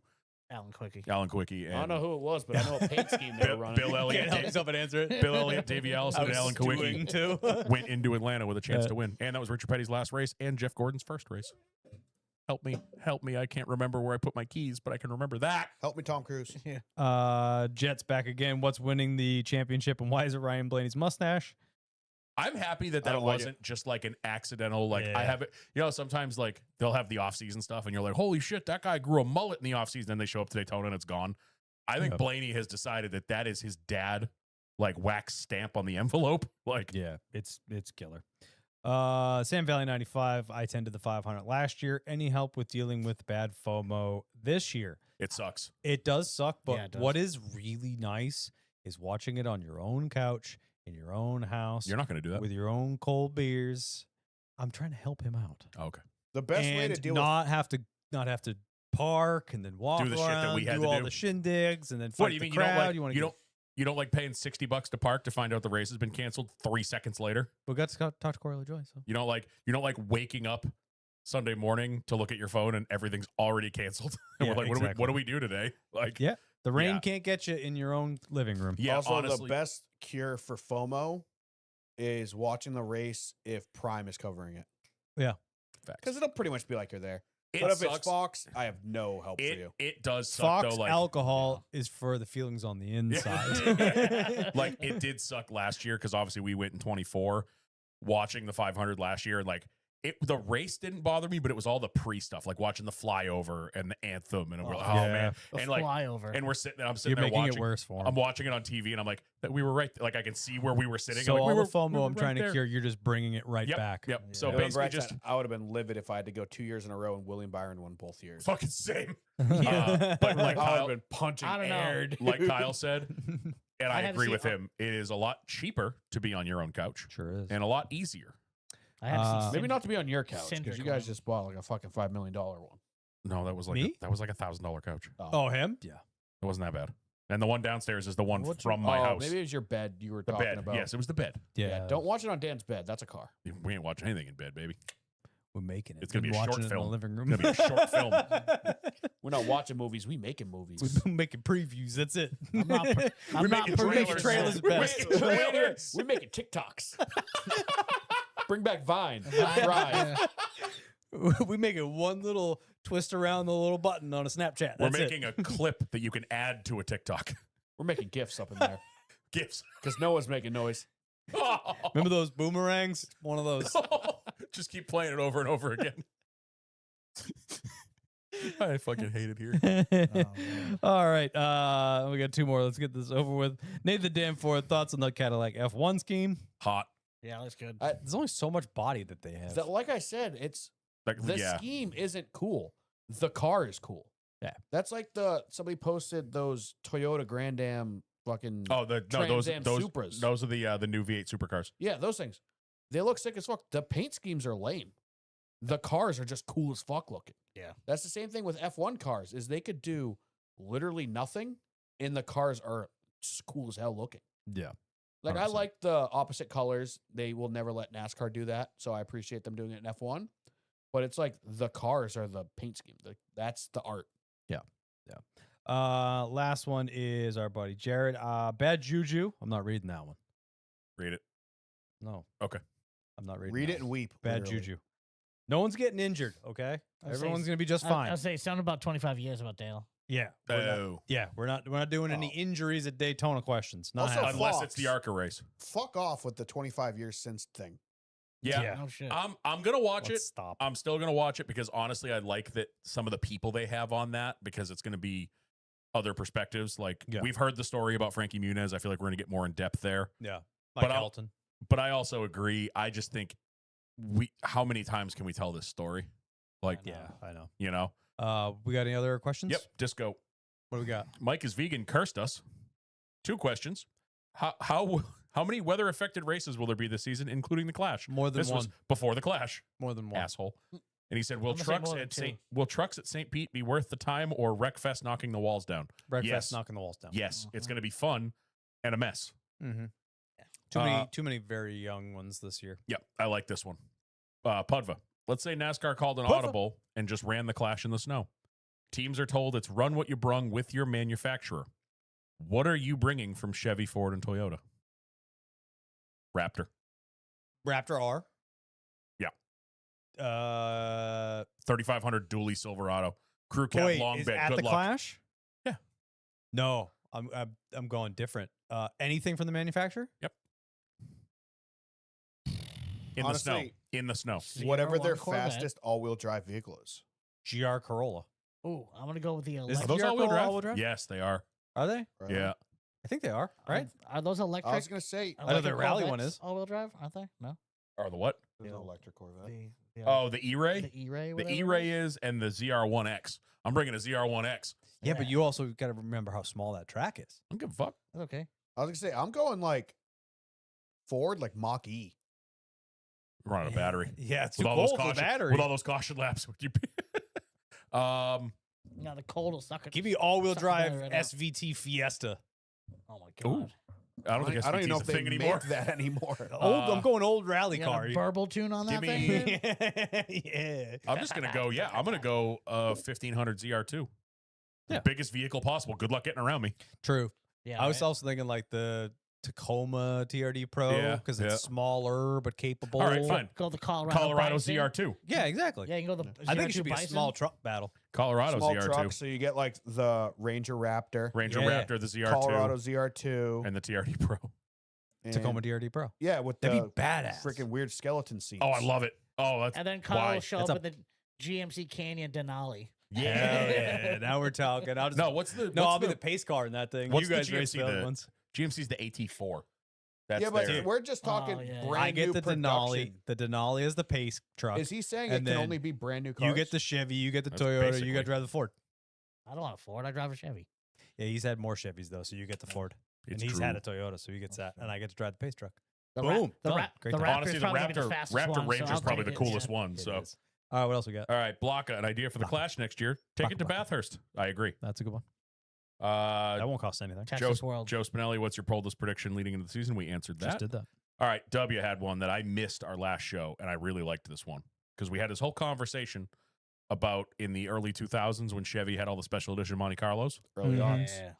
Alan Quickie. Alan Quickie. And I don't know who it was, but I know a paint scheme they were running. Bill Elliott. Can't help yourself and answer it. Bill Elliott, Davey Allison, and Alan Kawicki too. went into Atlanta with a chance to win. And that was Richard Petty's last race and Jeff Gordon's first race. Help me. I can't remember where I put my keys, but I can remember that. Help me, Tom Cruise. Jets back again. What's winning the championship and why is it Ryan Blaney's mustache? I'm happy that I that don't like wasn't just like an accidental, like I Yeah. have it, sometimes like they'll have the off-season stuff and you're like, holy shit, that guy grew a mullet in the off-season. Then they show up to Daytona and it's gone. I think Yep. Blaney has decided that is his dad, like wax stamp on the envelope. Like, Yeah, it's killer. Sam Valley 95, I 10 to the 500 last year. Any help with dealing with bad FOMO this year? it sucks. It does suck, but Yeah, it does. what is really nice is watching it on your own couch in your own house You're not going to do that. with your own cold beers. I'm trying to help him out. Oh, okay. The best and way to deal not have to park and then walk Do the shit that around, we had do to all do. the shindigs and then fight What do you the mean? crowd. You don't like paying $60 to park to find out the race has been canceled 3 seconds later? We got to talk to Corey LaJoy. So You don't like waking up Sunday morning to look at your phone and everything's already canceled. And Yeah, we're like, exactly. what do we do today? Like, Yeah. the rain Yeah. can't get you in your own living room. yeah, also, honestly, the best cure for FOMO is watching the race if Prime is covering it. facts. Because it'll pretty much be like you're there. It but if sucks. it's Fox, I have no help for you. It does suck Fox though. Like alcohol is for the feelings on the inside. like it did suck last year because obviously we went in 24 watching the 500 last year and like the race didn't bother me, but it was all the pre stuff, like watching the flyover and the anthem, and we're like, oh Yeah. man, The and like, flyover. and we're sitting, I'm sitting You're there making watching it worse for him. I'm watching it on TV, and I'm like, we were right, like I can see where we were sitting. So I'm like, all we the FOMO we were I'm trying right to there. cure, you're just bringing it right Yep, back. Yep. So Yeah. basically, Brett just said, I would have been livid if I had to go 2 years in a row and William Byron won both years. fucking same. Yeah. But like I would Kyle, have been punching I don't know. air, dude. like Kyle said, and I I had to agree see- with him. It is a lot cheaper to be on your own couch Sure is. and a lot easier. I had to see Maybe Sid- not to be on your couch because Cindric you guys won. just bought like a fucking $5 million one. No, that was like Me? that was like $1,000 couch. Oh, him? Yeah. It wasn't that bad. And the one downstairs is the one What's from your- my oh, house. Maybe it was your bed you were The talking bed. about. Yes, it was the bed. Yeah. Don't watch it on Dan's bed. That's a car. We ain't watching anything in bed, baby. We're making it. It's gonna Been be a short watching it in film. the living room. It's gonna be a short film. We're not watching movies. We making movies. We've been making previews. That's it. I'm not. I'm not making We're making trailers. trailers We're best. making trailers. We're making TikToks. Bring back Vine. Vine, Thrive. We make it one little twist around the little button on a Snapchat. We're That's making it. a clip that you can add to a TikTok. We're making gifts up in there GIFs. because Noah's making noise. Remember those boomerangs? One of those. Just keep playing it over and over again. I fucking hate it here. man. All right. We got 2 more. Let's get this over with. Nathan Danforth, thoughts on the Cadillac F1 scheme? Hot. Yeah, that's good. There's only so much body that they have. Like I said, it's Like, the yeah. scheme isn't cool. The car is cool. Yeah. That's like somebody posted those Toyota Grand Am fucking Oh, those Trans Am those Supras. those are the new V8 supercars. Yeah, those things. They look sick as fuck. The paint schemes are lame. The cars are just cool as fuck looking. Yeah. That's the same thing with F1 cars, is they could do literally nothing and the cars are just cool as hell looking. Yeah. Like I 100%. like the opposite colors. They will never let NASCAR do that. So I appreciate them doing it in F1. But it's like the cars are the paint scheme. That's the art. Last one is our buddy Jared. Bad Juju. I'm not reading that one. Read it. No. Okay. I'm not reading Read that it and one. weep. Bad literally. Juju. No one's getting injured, okay? I'd say Everyone's s- going to be just fine. I'll say something about 25 years about Dale. Yeah. We're not doing any Oh. injuries at Daytona questions. Not Also, happening. Unless it's the Fox. ARCA race. Fuck off with the 25 years since thing. Yeah. No shit. I'm gonna watch Let's it. stop. I'm still gonna watch it because honestly, I like that some of the people they have on that because it's gonna be other perspectives. Like Yeah. we've heard the story about Frankie Muniz. I feel like we're gonna get more in depth there. Yeah. But Mike I'll- Elton. But I also agree. I just think how many times can we tell this story? Like, Yeah, I know. you know. We got any other questions? Yep. Disco. What do we got? Mike is vegan. Cursed us. 2 questions. How many weather affected races will there be this season, including the Clash? More than This was one. before the Clash. More than one. Asshole. And he said, "Will I'm gonna say trucks more than at 2. St. Pete be worth the time, or Wreckfest knocking the walls down?" Breakfast Yes. knocking the walls down. Yes, it's Mhm. going to be fun and a mess. Mm-hmm. Uh, Too many very young ones this year. Yep, I like this one. Pudva. Let's say NASCAR called an Pudva. audible and just ran the Clash in the snow. Teams are told it's run what you brung with your manufacturer. What are you bringing from Chevy, Ford, and Toyota? Raptor. Raptor R. Yeah. 3500 3500 dually Silverado. Crew cab, Wait, long is bed. at Good the luck. Clash? Yeah. No, I'm going different. Anything from the manufacturer? In the snow. Honestly, In the snow. Whatever their ZR1 Corvette. fastest all-wheel drive vehicle is. GR Corolla. Ooh, I'm gonna go with the Is electric. Are those GR all-wheel Corolla drive? all-wheel drive? Yes, they are. Are they? Right? Yeah. I think they are. Right? Are those electric? I was gonna say I know the electric rally one Corvettes is. all-wheel drive, aren't they? No. Or the what? there's Yeah. an electric Corvette. Oh, the E-Ray? the E-Ray. The whatever it E-Ray is and the ZR1X. I'm bringing a ZR1X. Yeah, but you also got to remember how small that track is. I don't give a fuck. That's okay. I was gonna say I'm going like Ford, like Mach E. We're on a battery. Yeah, it's With too all those cold for caution, battery. with all those caution laps, would you be? No, the cold will suck it. Give me all-wheel Suck the drive battery right out. SVT Fiesta. Oh my god. Ooh. I don't think I don't even know SVT if is a they thing anymore. make that anymore. I'm going old rally You got car. a burble tune on that Give thing? me- dude? Yeah. I'm just gonna go. Yeah, I'm gonna go 1500 ZR2. Yeah. The biggest vehicle possible. Good luck getting around me. True. Yeah. I was right? also thinking like the Tacoma TRD Pro Yeah, because yeah. it's smaller but capable. All right, fine. Go the Colorado. Colorado Bison. ZR2. Yeah, exactly. Yeah, you can go the. I think it ZR2 should be a Bison. small truck battle. Colorado Small ZR2. truck, so you get like the Ranger Raptor, Ranger Yeah. Raptor, the ZR2, Colorado ZR2, and the TRD Pro. and- Tacoma TRD Pro. Yeah, with That'd the be badass. freaking weird skeleton seats. Oh, I love it. Oh, that's And then Kyle why. will show It's up a- with the GMC Canyon Denali. Hell yeah. Now we're talking. I'll just, No, what's the? no, what's I'll be the pace car in that thing. what's You the guys race GMC the other that- ones. GMC's the AT4. That's Yeah, but their- we're just talking Oh, yeah. brand I get new the production. Denali. The Denali is the pace truck. Is he saying And it can then only be brand new cars? You get the Chevy, you get the That's Toyota, you basically- got to drive the Ford. I don't want a Ford. I drive a Chevy. Yeah, he's had more Chevys though, so you get the Ford. It's and he's had a true. Toyota, so he gets that, and I get to drive the pace truck. The Boom. the, Done. Ra- Great the time. Raptor's Honestly, the probably gonna be Raptor, the fastest Raptor one, so Ranger's I'll probably the take it, coolest yeah. one. It So, is. All right, what else we got? all right, Blocka, an idea for the Blocka. Clash next year. Take it to Blocka. Bathurst. I agree. That's a good one. That Joe, won't cost anything. Texas World. Joe Spinelli, what's your poll list prediction leading into the season? We answered Just that. did that. All right, W had one that I missed our last show, and I really liked this one because we had this whole conversation about in the early 2000s when Chevy had all the special edition Monte Carlos. early Mhm. on. Yeah.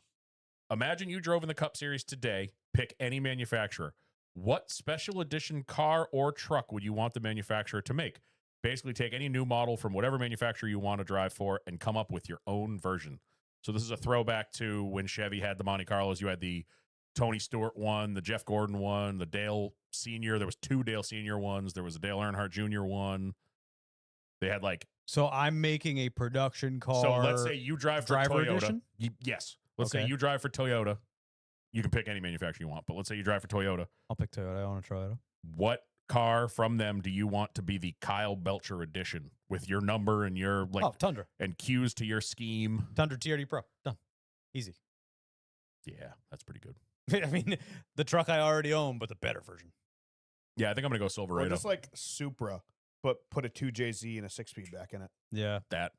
Imagine you drove in the Cup Series today, pick any manufacturer. What special edition car or truck would you want the manufacturer to make? Basically, take any new model from whatever manufacturer you want to drive for and come up with your own version. So this is a throwback to when Chevy had the Monte Carlos. You had the Tony Stewart one, the Jeff Gordon one, the Dale Senior. There was 2 Dale Senior ones. There was a Dale Earnhardt Jr. one. They had like So I'm making a production car. so. Let's say you drive for driver Toyota. edition? Yes. Let's say Okay. you drive for Toyota. You can pick any manufacturer you want, but let's say you drive for Toyota. I'll pick Toyota. I own a Toyota. What car from them do you want to be the Kyle Belcher edition with your number and your like Oh, Tundra. and cues to your scheme? Tundra TRD Pro. Done. Easy. Yeah, that's pretty good. I mean, the truck I already own, but the better version. Yeah, I think I'm gonna go Or Silverado. just like Supra, but put a 2JZ and a 6-speed back in it. Yeah. that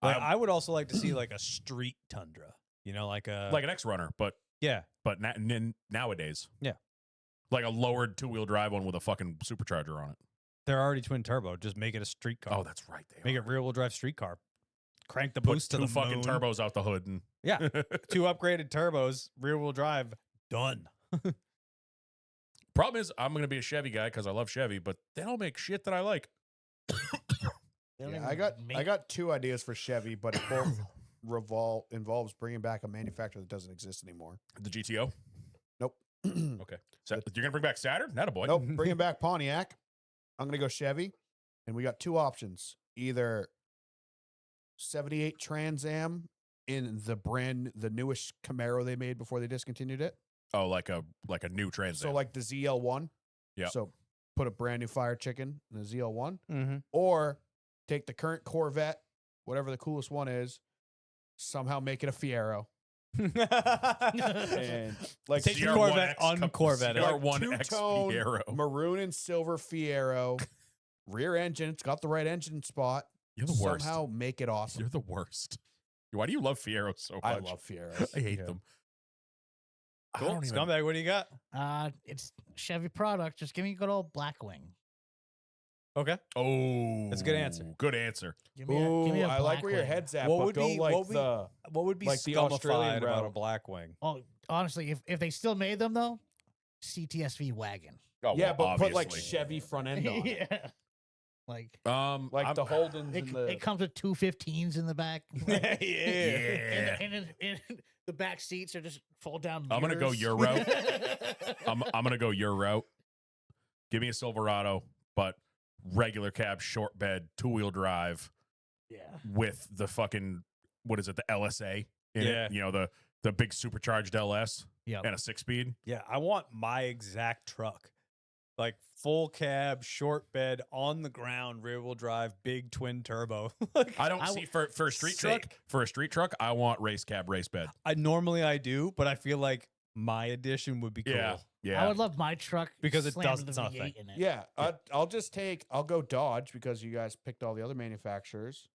But I would also like to see like a street Tundra. You know, like a like an X Runner, but yeah. nowadays, Yeah. like a lowered 2-wheel drive one with a fucking supercharger on it. They're already twin turbo. Just make it a street car. Oh, that's right. They Make are. it rear wheel drive street car. Crank the Put boost to two the fucking moon. turbos out the hood. And Yeah, 2 upgraded turbos, rear wheel drive, done. problem is, I'm going to be a Chevy guy because I love Chevy, but they don't make shit that I like. They don't Yeah, even I got 2 ideas for Chevy, but it both involves bringing back a manufacturer that doesn't exist anymore. The GTO. Nope. Okay. So you're going to bring back Saturn? Not a boy. Nope. Bringing back Pontiac. I'm gonna go Chevy, and we got 2 options: either 78 Trans Am in the newest Camaro they made before they discontinued it. Oh, like a new Trans So Am. like the ZL1. Yep. So put a brand new fire chicken in the ZL1, Mm-hmm. or take the current Corvette, whatever the coolest one is, somehow make it a Fiero. And like Take the CR1X Corvette, comes- un-Corvette it. CR1X two-tone Fiero. maroon and silver Fiero, rear engine. It's got the right engine spot. You're the worst. Somehow make it awesome. You're the worst. Why do you love Fiero so much? I love Fieros. I hate Yeah. them. I Cool. don't even- Scumbag, what do you got? It's Chevy product. Just give me a good old Blackwing. Okay. Oh, That's a good answer. Good answer. Give me a I like where your Blackwing. head's at. What but would go be- like what would be- the What would be Like the scummified Australian about a route. Blackwing? Oh, honestly, if they still made them though, CTSV wagon. Oh, yeah, well, but put like obviously. Chevy front end on it. Yeah. Like Like I'm- the Holdens it, and the it comes with 215s in the back. Yeah. Yeah. And the back seats are just fold down. I'm gonna go mirrors. your route. I'm gonna go your route. Give me a Silverado, but regular cab, short bed, 2-wheel drive Yeah. with the fucking what is it? The LSA in Yeah. it. You know the big supercharged LS Yep. and a 6-speed. Yeah, I want my exact truck. Like full cab, short bed, on the ground, rear wheel drive, big twin turbo. Like, I don't I see for a street truck. Sick. For a street truck, I want race cab, race bed. I do, but I feel like my addition would be cool. Yeah. I would love my truck Because it slammed does- with it's a not a V8 thing. in it. Yeah, I'll go Dodge because you guys picked all the other manufacturers.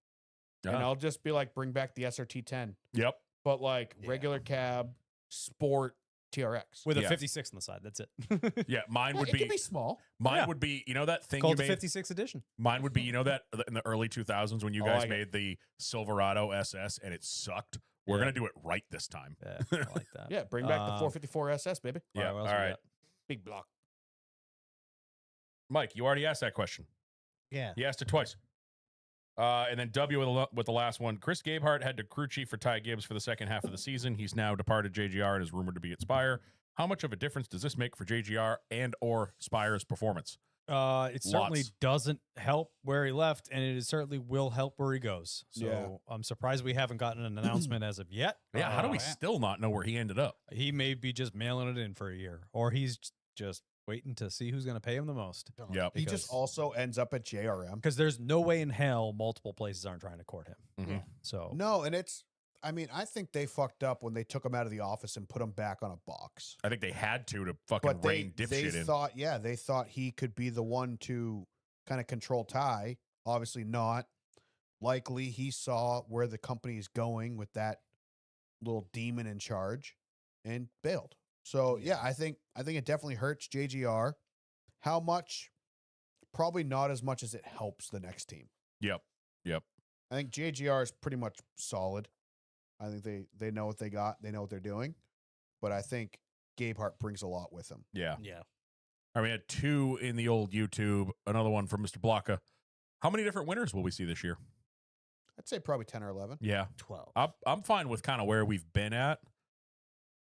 And Uh-huh. I'll just be like, bring back the SRT10, Yep. but like Yeah. regular cab, sport TRX. With a Yeah. 56 on the side. That's it. Yeah. Mine Yeah, would it could be small. mine Yeah. would be, you know, that thing Called you the made. 56 edition. Mine would be, you know, that in the early 2000s when you Oh, guys I get- made the Silverado SS and it sucked. We're Yeah. gonna do it right this time. Yeah, I like that. Yeah, bring back the Um, 454 SS, baby. Yeah. what All else we right, got? Big block. Mike, you already asked that question. Yeah. He asked it twice. And then W with the last one. Chris Gabehart had to crew chief for Ty Gibbs for the second half of the season. He's now departed JGR and is rumored to be at Spire. How much of a difference does this make for JGR and or Spire's performance? It certainly Lots. doesn't help where he left, and it certainly will help where he goes. So Yeah. I'm surprised we haven't gotten an announcement as of yet. Yeah, how do we Uh, still not know where he ended up? He may be just mailing it in for a year, or he's just waiting to see who's going to pay him the most. Yep. He just also ends up at JRM. Because there's no way in hell multiple places aren't trying to court him. Mhm. So No, and I think they fucked up when they took him out of the office and put him back on a box. I think they had to fucking But they rein dipshit in. thought he could be the one to kind of control Ty. Obviously not. Likely he saw where the company is going with that little demon in charge and bailed. So yeah, I think it definitely hurts JGR. How much? Probably not as much as it helps the next team. Yep. I think JGR is pretty much solid. I think they know what they got. They know what they're doing. But I think Gabehart brings a lot with him. Yeah. Yeah. All right, we had 2 in the old YouTube. Another one from Mr. Blocka. How many different winners will we see this year? I'd say probably 10 or 11. Yeah. 12. I'm fine with kind of where we've been at.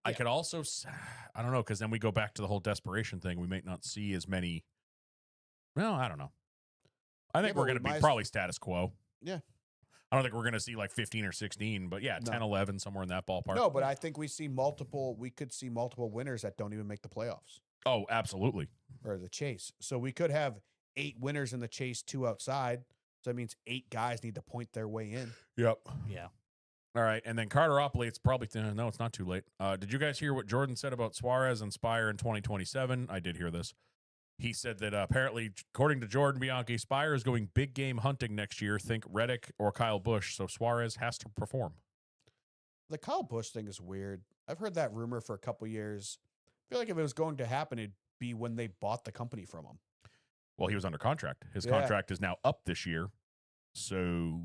I Yeah. could also, I don't know, because then we go back to the whole desperation thing. We may not see as many. Well, I don't know. I think but we're going we to be might as- probably status quo. Yeah. I don't think we're going to see like 15 or 16, but yeah, 10, No. 11, somewhere in that ballpark. No, but I think we could see multiple winners that don't even make the playoffs Oh, absolutely. or the chase. So we could have 8 winners in the chase, 2 outside. So that means 8 guys need to point their way in. Yep. Yeah. All right. And then Carteropoli, it's probably, no, it's not too late. Did you guys hear what Jordan said about Suarez and Spire in 2027? I did hear this. He said that apparently, according to Jordan Bianchi, Spire is going big game hunting next year. Think Reddick or Kyle Busch. So Suarez has to perform. The Kyle Busch thing is weird. I've heard that rumor for a couple years. I feel like if it was going to happen, it'd be when they bought the company from him. Well, he was under contract. His Yeah. contract is now up this year. So,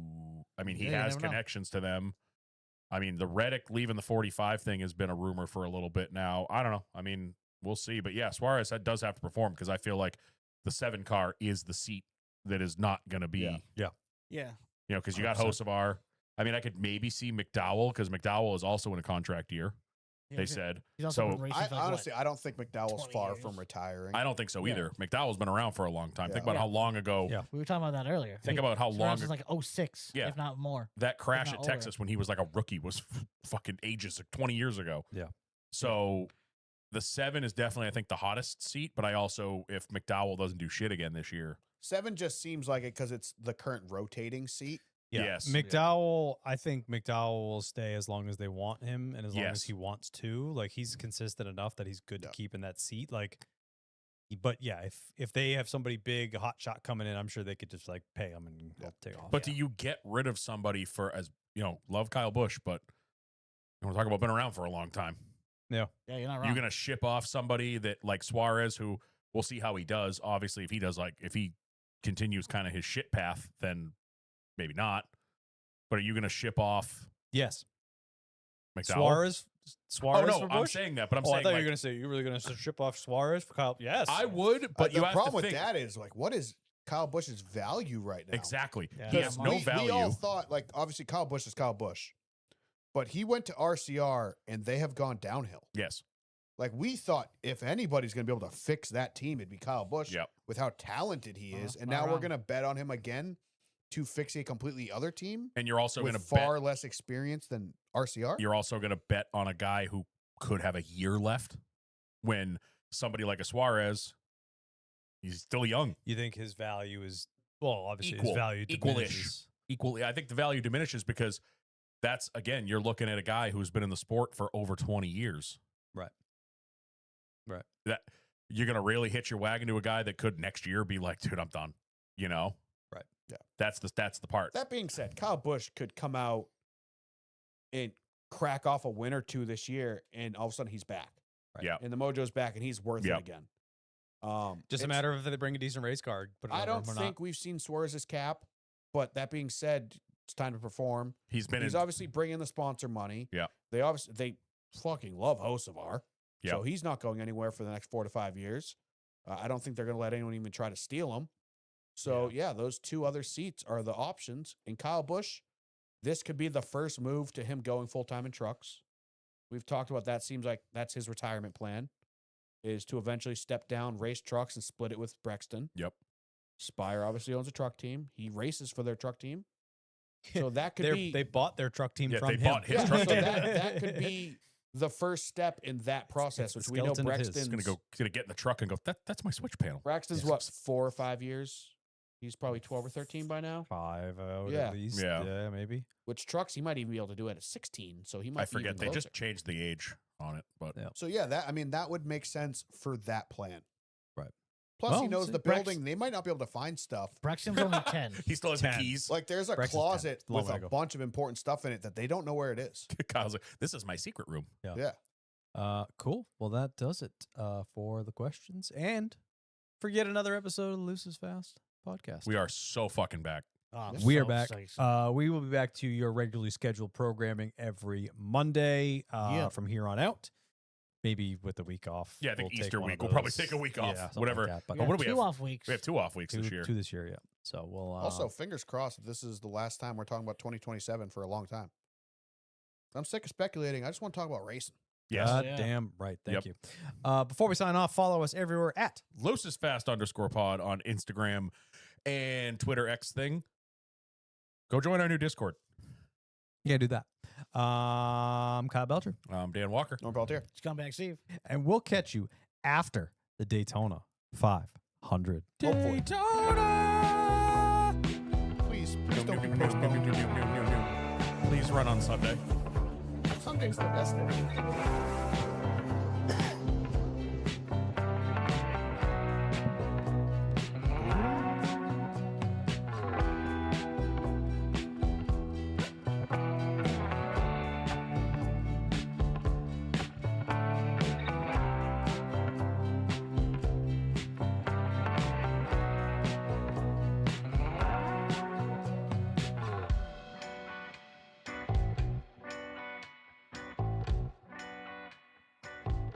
I mean, he Yeah, you has never know. connections to them. I mean, the Reddick leaving the 45 thing has been a rumor for a little bit now. I don't know. I mean, we'll see. But yeah, Suarez does have to perform because I feel like the 7 car is the seat that is not going to be, Yeah. Yeah. you know, because you got 100%. Hocevar. I mean, I could maybe see McDowell because McDowell is also in a contract year, they said. He's also So been racing I for like, honestly, I don't think McDowell's 20 far years. from retiring. I don't think so Yeah. either. McDowell's been around for a long time. Think Yeah. about how long ago. Yeah. we were talking about that earlier. Think about how long Suarez was like 06, Yeah. if not more. that crash not at older. Texas when he was like a rookie was fucking ages, like 20 years ago. Yeah. So the 7 is definitely, I think, the hottest seat. But I also, if McDowell doesn't do shit again this year, 7 just seems like it because it's the current rotating seat. Yeah. Yes. McDowell, I think McDowell will stay as long as they want him and as long as Yes. he wants to. Like he's consistent enough that he's good Yeah. to keep in that seat. Like, but yeah, if they have somebody big, a hot shot coming in, I'm sure they could just like pay him and he'll take off. but do you get rid of somebody for, as you know, love Kyle Busch, but we're talking about been around for a long time. Yeah, you're not wrong. You're gonna ship off somebody that like Suarez, who we'll see how he does. Obviously, if he continues kind of his shit path, then maybe not. But are you gonna ship off Yes. McDowell? Suarez Oh no, for I'm Busch? saying that, but I'm Oh, I saying thought like, you were gonna say you were gonna ship off Suarez for Kyle. Yes, I would, but you the have problem to with think that is like, what is Kyle Busch's value right now? exactly. Yeah. He Yeah, has Mark. no We value. all thought like obviously Kyle Busch is Kyle Busch, but he went to RCR and they have gone downhill. Yes. Like we thought, if anybody's going to be able to fix that team, it'd be Kyle Busch. Yep. With how talented he is, and not now we're wrong. going to bet on him again to fix a completely other team And you're also with going to far bet. less experience than RCR. You're also going to bet on a guy who could have a year left. When somebody like a Suarez, he's still young. You think his value is obviously Equal. his value Equal-ish. diminishes. Equally, I think the value diminishes because that's again, you're looking at a guy who's been in the sport for over 20 years. Right. Right. That you're gonna really hitch your wagon to a guy that could next year be like, dude, I'm done. You know? Right. Yeah. That's the part. That being said, Kyle Busch could come out and crack off a win or two this year, and all of a sudden he's back. Right. Yeah. And the mojo's back, and he's worth Yep. it again. Just a it's- matter of if they bring a decent race car. Put it I over don't him or think we've seen Suarez's cap, but that being said, it's time to perform. He's been He's in obviously bringing the sponsor money. Yeah. They fucking love Hocevar. Yeah. So he's not going anywhere for the next 4 to 5 years. I don't think they're going to let anyone even try to steal him. So yeah, those 2 other seats are the options. And Kyle Busch, this could be the first move to him going full time in trucks. We've talked about that. Seems like that's his retirement plan, is to eventually step down, race trucks, and split it with Brexton. Yep. Spire obviously owns a truck team. He races for their truck team. So that could not. be They bought their truck team Yeah, from they him. bought his yeah, truck so team. that could be the first step in that process, it's which the we know skeleton of his. Brexton's He's gonna get in the truck and go, that's my switch panel. Braxton's Yes. what, 4 or 5 years? He's probably 12 or 13 by now. 5 out Yeah. at least. Yeah. Yeah, maybe. Which trucks he might even be able to do it at 16. So he might. I be forget even they closer. just changed the age on it, but Yeah. So yeah, that would make sense for that plan. Right. Plus, Well, he knows see, the Brex- building. They might not be able to find stuff. Brexton's only 10. he still has 10. the keys. Like there's a Brexton's 10. closet Long with way a to go. bunch of important stuff in it that they don't know where it is. Kyle's like, this is my secret room. Yeah. Cool. Well, that does it for the questions and for yet another episode of the Loose is Fast podcast. We are so fucking back. Oh, I'm We are so back. excited. We will be back to your regularly scheduled programming every Monday Yeah. from here on out. Maybe with a week off. Yeah, I think take Easter one of week. We'll probably those. take a week off, Yeah, something whatever. Like that. But We what got do we 2 have? off weeks. We have 2 off weeks two, this year. two this year, yeah. So we'll Also, fingers crossed that this is the last time we're talking about 2027 for a long time. I'm sick of speculating. I just want to talk about racing. Yes. God Yeah. damn right. Thank Yep. you. Before we sign off, follow us everywhere at @LoosisFast_pod on Instagram and Twitter X thing. Go join our new Discord. Yeah, do that. Kyle Belcher, Dan Walker. Norm Peltier. Scumbag Steve. and we'll catch you after the Daytona 500. Hopefully. Daytona! Please don't postpone. Please run on Sunday. Sunday's the best day.